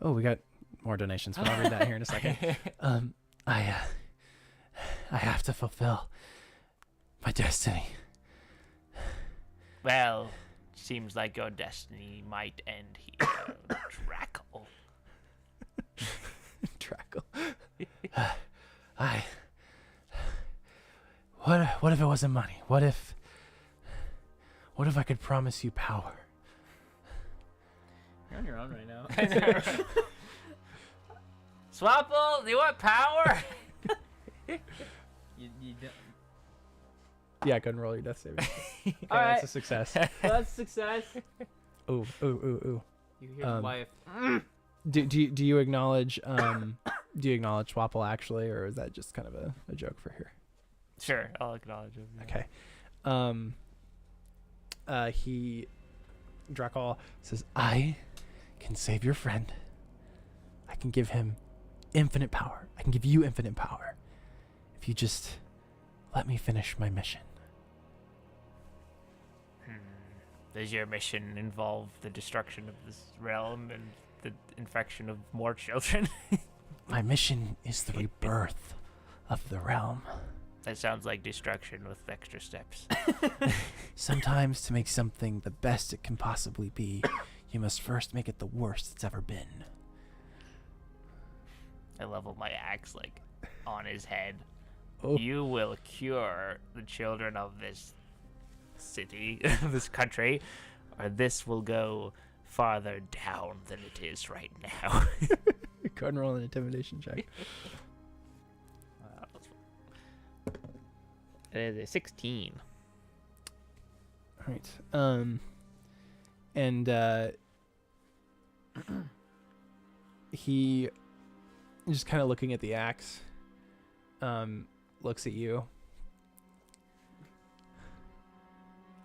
Oh, we got more donations, but I'll read that here in a second. I have to fulfill my destiny. Well, seems like your destiny might end here. Drackle. Trackle. What if it wasn't money? What if I could promise you power? You're on your own right now. Swapple, do you want power? you don't. Yeah, go and roll your death saving. Okay, All that's right. a success. That's success. Ooh. You hear the wife. Do you acknowledge Swapple actually, or is that just kind of a joke for here? Sure, I'll acknowledge him. yeah. Okay. Drakal says, "I can save your friend. I can give him infinite power. I can give you infinite power. If you just let me finish my mission." Does your mission involve the destruction of this realm and the infection of more children? My mission is the rebirth of the realm. That sounds like destruction with extra steps. Sometimes to make something the best it can possibly be, you must first make it the worst it's ever been. I level my axe like on his head. Oh. You will cure the children of this city, this country, or this will go farther down than it is right now. Go ahead and roll an intimidation check. It is a 16. All right. And he just kind of looking at the axe, looks at you.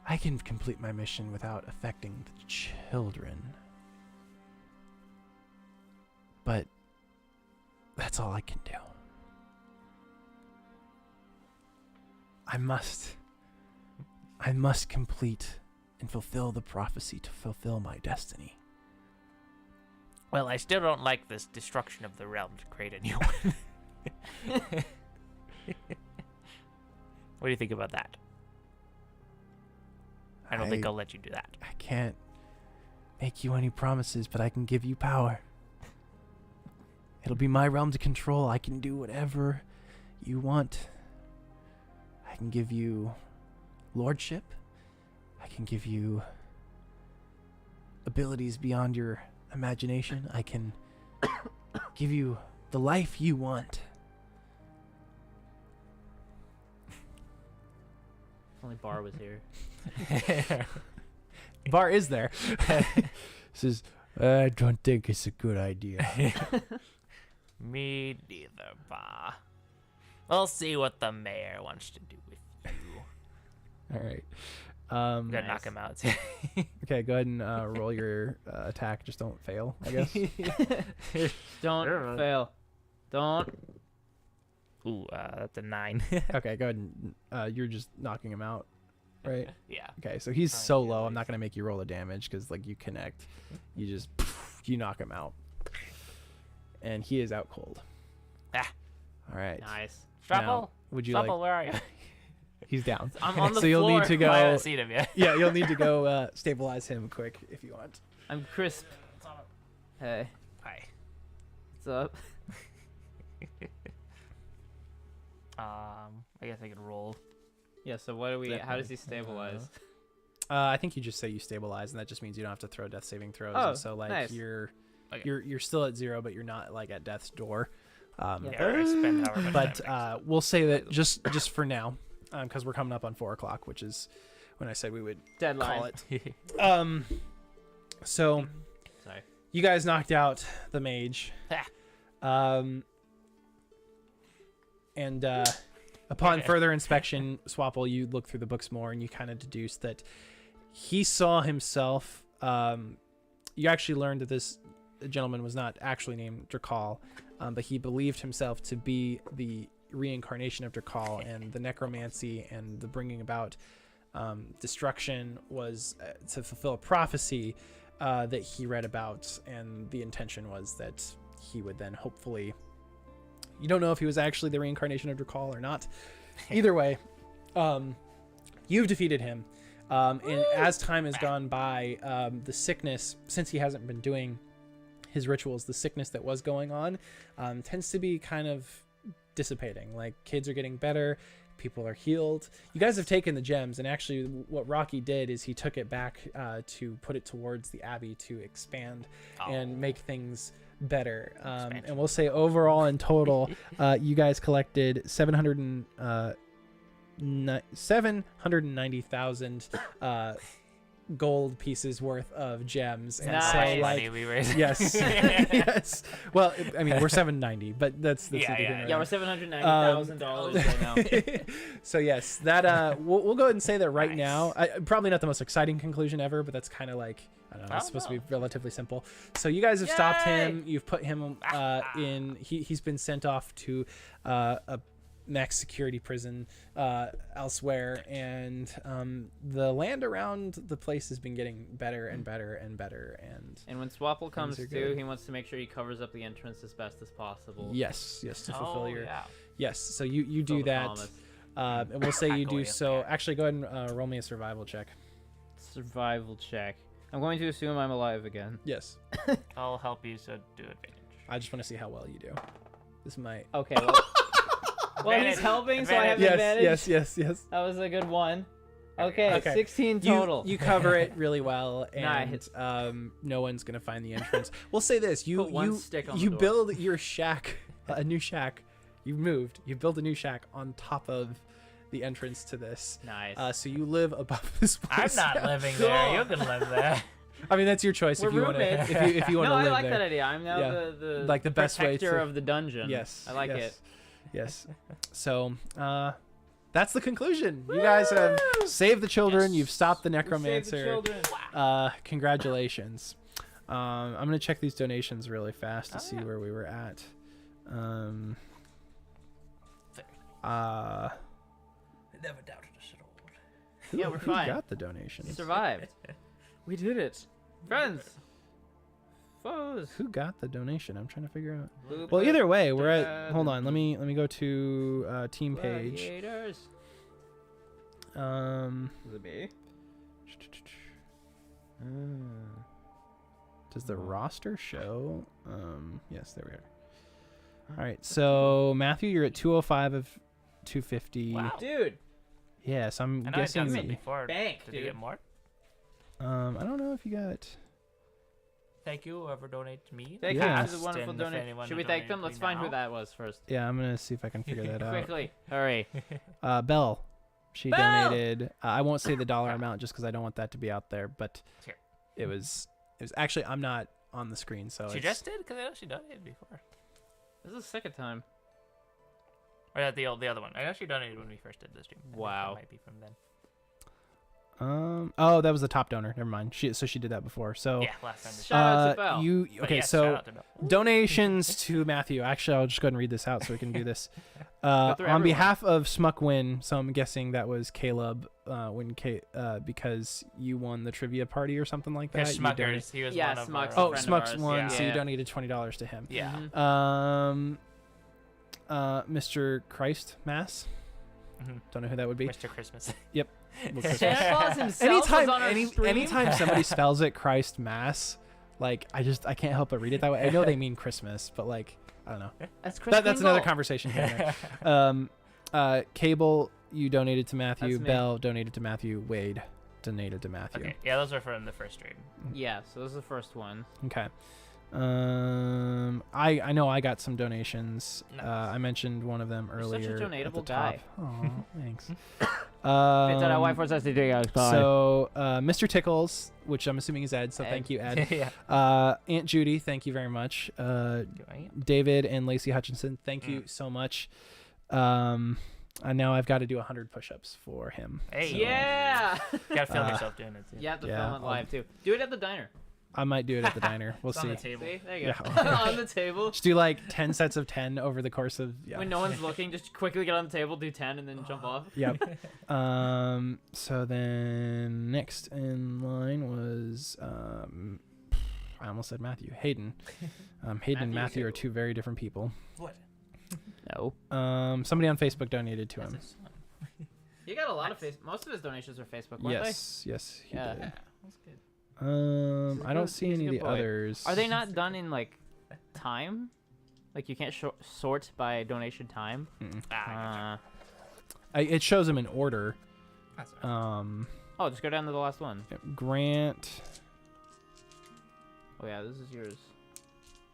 I can complete my mission without affecting the children. But that's all I can do. I must complete and fulfill the prophecy to fulfill my destiny. Well, I still don't like this destruction of the realm to create a new one. What do you think about that? I don't think I'll let you do that. I can't make you any promises, but I can give you power. It'll be my realm to control. I can do whatever you want. I can give you lordship. I can give you abilities beyond your imagination. I can give you the life you want. If only Bar was here. Bar is there. Says, I don't think it's a good idea. Me neither, Ba. We'll see what the mayor wants to do with you. All right. I'm gonna knock him out too. Okay, go ahead and roll your attack. Just don't fail, I guess. Don't fail. Don't. Ooh, that's a 9. Okay, go ahead and you're just knocking him out, right? Yeah. Okay, so he's Trying so to do low. at I'm not least. gonna make you roll the damage because like you connect, you just you knock him out, and he is out cold. Ah. All right. Nice. Strapple. Would you Strapple, like? where are you? He's down. I'm on the so you'll floor. need to I go. haven't seen him yet. Yeah, you'll need to go stabilize him quick if you want. I'm crisp. Hey, Hi. what's up? I guess I could roll. Yeah. So what do we? How does he Definitely. stabilize? I think you just say you stabilize, and that just means you don't have to throw death saving throws. Oh, and so like nice. you're Okay. you're still at 0, but you're not like at death's door. Yeah. Yeah, I spend however much But time we'll say that just for now, because we're coming up on 4 o'clock, which is when I said we would Deadline. call it. next. So Sorry. you guys knocked out the mage. And upon further inspection, Swapple, you look through the books more, and you kind of deduce that he saw himself. You actually learned that this gentleman was not actually named Drakal, but he believed himself to be the reincarnation of Drakal, and the necromancy and the bringing about destruction was to fulfill a prophecy that he read about, and the intention was that he would then hopefully. You don't know if he was actually the reincarnation of Drakal or not. Either way, you've defeated him. And as time has gone by, the sickness, since he hasn't been doing his rituals, the sickness that was going on tends to be kind of dissipating. Like, kids are getting better, people are healed. You guys have taken the gems, and actually what Rocky did is he took it back to put it towards the Abbey to expand and make things better. And we'll say overall in total, you guys collected 790,000 gold pieces worth of gems. And Nice. so Money like we raised. yes. Yes. Well, I mean, we're 790, but that's Yeah, the yeah, different Yeah, we're $790,000 right now. So yes, that we'll go ahead and say that right Nice. now. Probably not the most exciting conclusion ever, but that's kind of like, I don't know, it's Oh, supposed no. to be relatively simple. So you guys have stopped Yay! him. You've put him in. He's been sent off to a max security prison elsewhere, and the land around the place has been getting better and better and better. And And when Swapple comes are through, good. he wants to make sure he covers up the entrance as best as possible. yes, to fulfill Oh, your yeah. yes. So you Fulfill do the that. promise. And we'll say you do Exactly, so. yeah. Actually, go ahead and roll me a survival check. Survival check. I'm going to assume I'm alive again. Yes. I'll help you, so do advantage. I just want to see how well you do. This might. Okay, well, well he's Advantage. helping, so I have Yes, advantage. yes. That was a good one. Okay, Okay. 16 total. You cover it really well, and Nice. no one's gonna find the entrance. We'll say this: Put one stick on the door. build your shack, a new shack. You moved. You build a new shack on top of the entrance to this. Nice. So you live above this I'm place. not living there. You can live there. I mean, that's your choice We're if you want to. roommates. If you want no, to I live like there. that idea. I'm now Yeah. the Like the best way protector to- of the dungeon. Yes. I like yes, it. Yes. So, that's the conclusion. You guys have saved the children. Yes. You've stopped the We saved the necromancer. children. Congratulations. I'm gonna check these donations really fast to Oh, see yeah. where we were at. Never doubted us at all. Who, Yeah, we're who fine. got the donations? Survived. We did it. Friends. Foes. Who got the donation? I'm trying to figure out. Blue Well, pit, either way, we're at. red, Hold on. Let me go to team page. gladiators. Is it me? Does the roster show? Yes, there we are. All right, so Matthew, you're at 205 of 250. Wow. Dude, Yeah, so I'm I know I've guessing. done some before. bank, Did you dude. get more? I don't know if you got. Thank you, whoever donated to me. thank Yeah. you for the wonderful And if donation. anyone Should who we thank donated them? to Let's me find who now. that was first. Yeah, I'm gonna see if I can figure that out. Quickly, hurry. Belle, she Belle! donated. I won't say the dollar amount just because I don't want that to be out there, but Sure. it was actually I'm not on the screen, so She it's, just did because I know she donated before. This is the second time. Or the other one. I know she donated when we first did the stream. I think that Wow. might be from then. Oh, that was the top donor. Never mind. She did that before. So Yeah, last time. Shout out to Belle. you But okay? yes, so shout out to Belle. donations to Matthew. Actually, I'll just go ahead and read this out so we can do this. through On everyone. behalf of Smuckwin, so I'm guessing that was Caleb because you won the trivia party or something like that. Chris you donated- Smuckers. He was Yeah, one of Smucks. our. Oh, friend of Smucks ours. won, Yeah. so you Yeah. donated $20 to him. Yeah. Mhm. Mr. Christ Mass. Mhm. Don't know who that would be. Mr. Christmas. Well, Christmas. Santa Claus himself anytime, was on our stream. anytime somebody spells it Christ Mass, like I can't help but read it that way. I know they mean Christmas, but like I don't know. That's Chris That's another Kringle. conversation here. and there. Cable, you donated to Matthew. That's me. Bell donated to Matthew. Wade donated to Matthew. Okay. Yeah, those were from the first stream. Yeah, so this is the first one. Okay. I know I got some donations. Nice. I mentioned one of them You're such a earlier. at the donatable top. guy. Oh, thanks. So, Mr. Tickles, which I'm assuming is Ed, so Ed. thank you, Ed. Yeah. Aunt Judy, thank you very much. Right. David and Lacey Hutchinson, thank you so much. And now I've got to do 100 push-ups for him. Hey. so yeah. You gotta film yourself doing it too. You have to Yeah, film it live too. Do it at the diner. I might do it at the diner. We'll It's on see. the table. See, there you go. Yeah. On the table. Just do like 10 sets of 10 over the course of When no one's looking, just quickly get on the table, do 10, and then jump off. Yep. So then next in line was I almost said Matthew. Hayden. Hayden and Matthew Matthew are too. two very different people. What? No. Somebody on Facebook donated to That's him. his son. He got a lot of most of his donations are Facebook, weren't Yes, yes, he Yeah. did. That's good. He's a I don't good- see he's a any of good the boy. others. they? Are they not done in like time? Like you can't sort by donation time? Ah, It shows them in order. that's all right. Oh, just go down to the last one. Grant. Oh yeah, this is yours.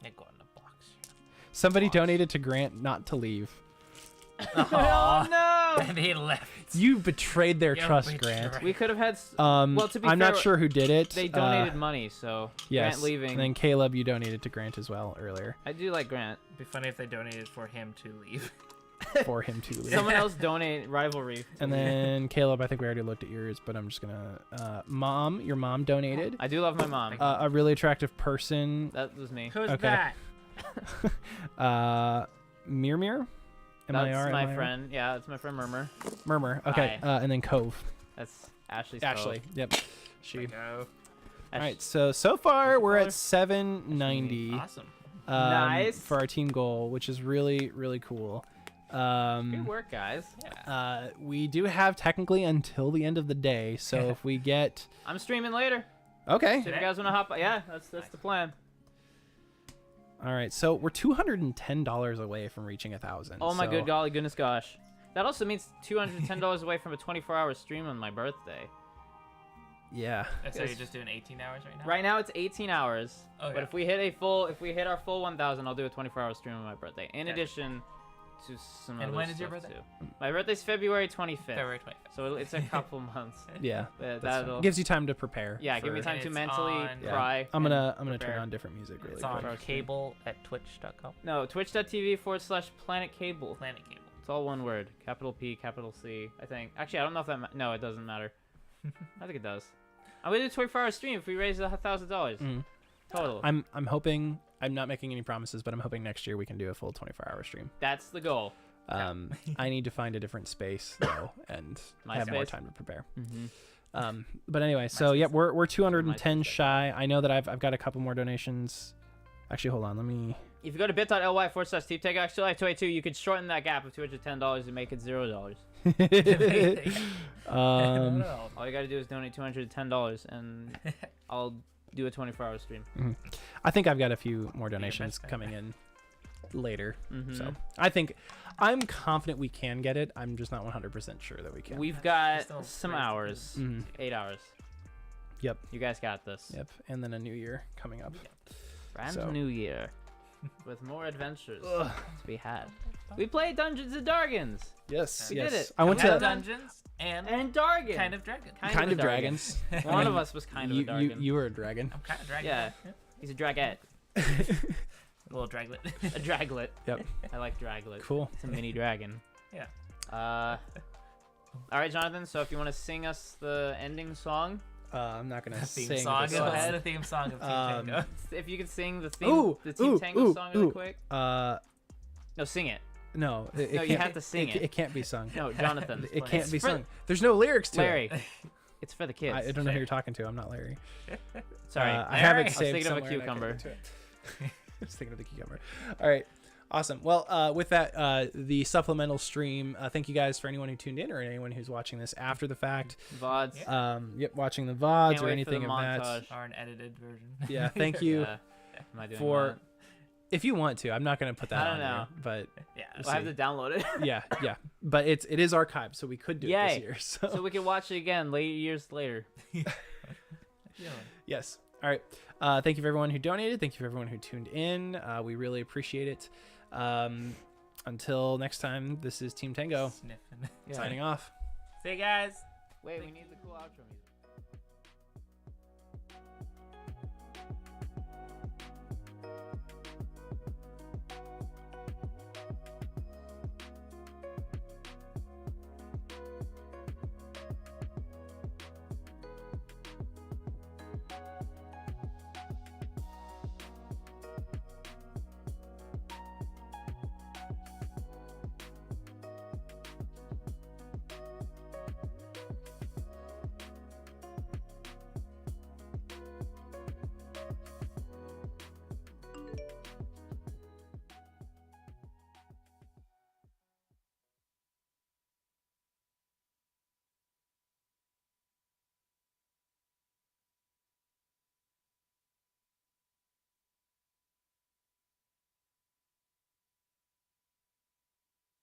Yeah, go in the box. Somebody Gosh. donated to Grant not to leave. Oh no! And he left. You betrayed their You trust, betrayed. Grant. We could have had. Well, to be I'm not fair, sure who did it. They donated money, so Yes. Grant leaving. And then Caleb, you donated to Grant as well earlier I do like Grant. It'd be funny if they donated for him to leave. for him to leave. Someone else donate rivalry. And then Caleb, I think we already looked at yours, but I'm just gonna. Mom, your mom donated. I do love my mom. A really attractive person. That was me. Who's Okay. that? Mir. That's my friend. Yeah, that's my friend Murmur. Murmur. Okay. Hi. And then Cove. That's Ashley's. Ashley. Yep. She. Go. All right. So far we're at 790. Awesome. Nice. For our team goal, which is really cool. Good work, guys. We do have technically until the end of the day, so if we get I'm streaming later. okay. So if you guys want to hop, yeah, that's the plan. All right, so we're $210 away from reaching 1,000. Oh my so- good golly goodness gosh. That also means $210 away from a 24-hour stream on my birthday. Yeah. So you're just doing 18 hours right now? Right now it's 18 hours. Oh, But yeah. if we hit our full 1,000, I'll do a 24-hour stream on my birthday. In Okay. addition to some And other when is your stuff, birthday? too. My birthday's February 25th. February 25th. So it's a couple months. Yeah. But That's fine. that'll Gives you time to prepare. yeah, give me for- time And to it's mentally on- Yeah. cry. I'm and gonna turn prepare. on different music really It's quick. on cable at twitch.com. No, twitch.tv/Planet Cable. Planet Cable. It's all one word. Capital P, capital C, I think. Actually, I don't know if that... no, it doesn't matter. I think it does. I'm going to do a 24-hour stream if we raise $1,000. Mhm. Total. I'm hoping. I'm not making any promises, but I'm hoping next year we can do a full 24-hour stream. That's the goal. I need to find a different space though, and My have more space? time to prepare. Mm-hmm. But anyway, so yeah, we're 210 My space. shy. I know that I've got a couple more donations. Actually, hold on. Let me. If you go to bit.ly/TeamTakeAct2, you could shorten that gap of $210 and make it $0. All you got to do is donate $210, and I'll do a 24-hour stream. I think I've got a few more Be your donations best friend. coming in. later. Mhm. So I'm confident we can get it. I'm just not 100% sure that we can. We've got Still some raised to hours. Mhm. 8 hours. Yep. You guys got this. Yep. And then a new year coming up. Brand So. new year. With more adventures to be had. We played Dungeons and Dragons. Yes. We yes. did it. I went We had to Dungeons and And Dargan. kind of dragon. kind of dragons. One of us was kind of a you, Dargan. you were a dragon. I'm kind of dragon. Yeah. He's a dragette. A little draglet. A draglet. Yep. I like draglet. Cool. It's a mini dragon. Yeah. All right, Jonathan. So if you want to sing us the ending song, I'm not gonna The theme sing. song. this Go What's ahead. the theme song of Team Um, Tango? if you could sing the Team Ooh, Tango ooh, song really ooh. quick. No, Sing it. it No, you can't- have to sing it. It can't be sung. No, Jonathan. It can't It's be for- sung. There's no lyrics to Larry. it. It's for the kids. I don't know who you're talking to. I'm not Larry. Sorry. I have Larry. it I was saved thinking of a somewhere and I couldn't cucumber. get to it. I was thinking of the cucumber. All right. Awesome. Well, with that, the supplemental stream, thank you guys for anyone who tuned in or anyone who's watching this after the fact. VODs. Yep, watching the Can't VODs wait or for anything the of that. montage. Or an edited version. Yeah, thank you Yeah. Am I doing for, that? if you want to. I'm not going to put that I on don't know. there, but Yeah. Well, I have to download it. yeah. But it is archived, so we could do it this Yay. year. So, so we can watch it again years later. Yeah. yes. All right. Thank you for everyone who donated. Thank you for everyone who tuned in. We really appreciate it. Until next time, this is Team Tango Sniffing. signing off. See you guys. Wait, we need the cool outro music.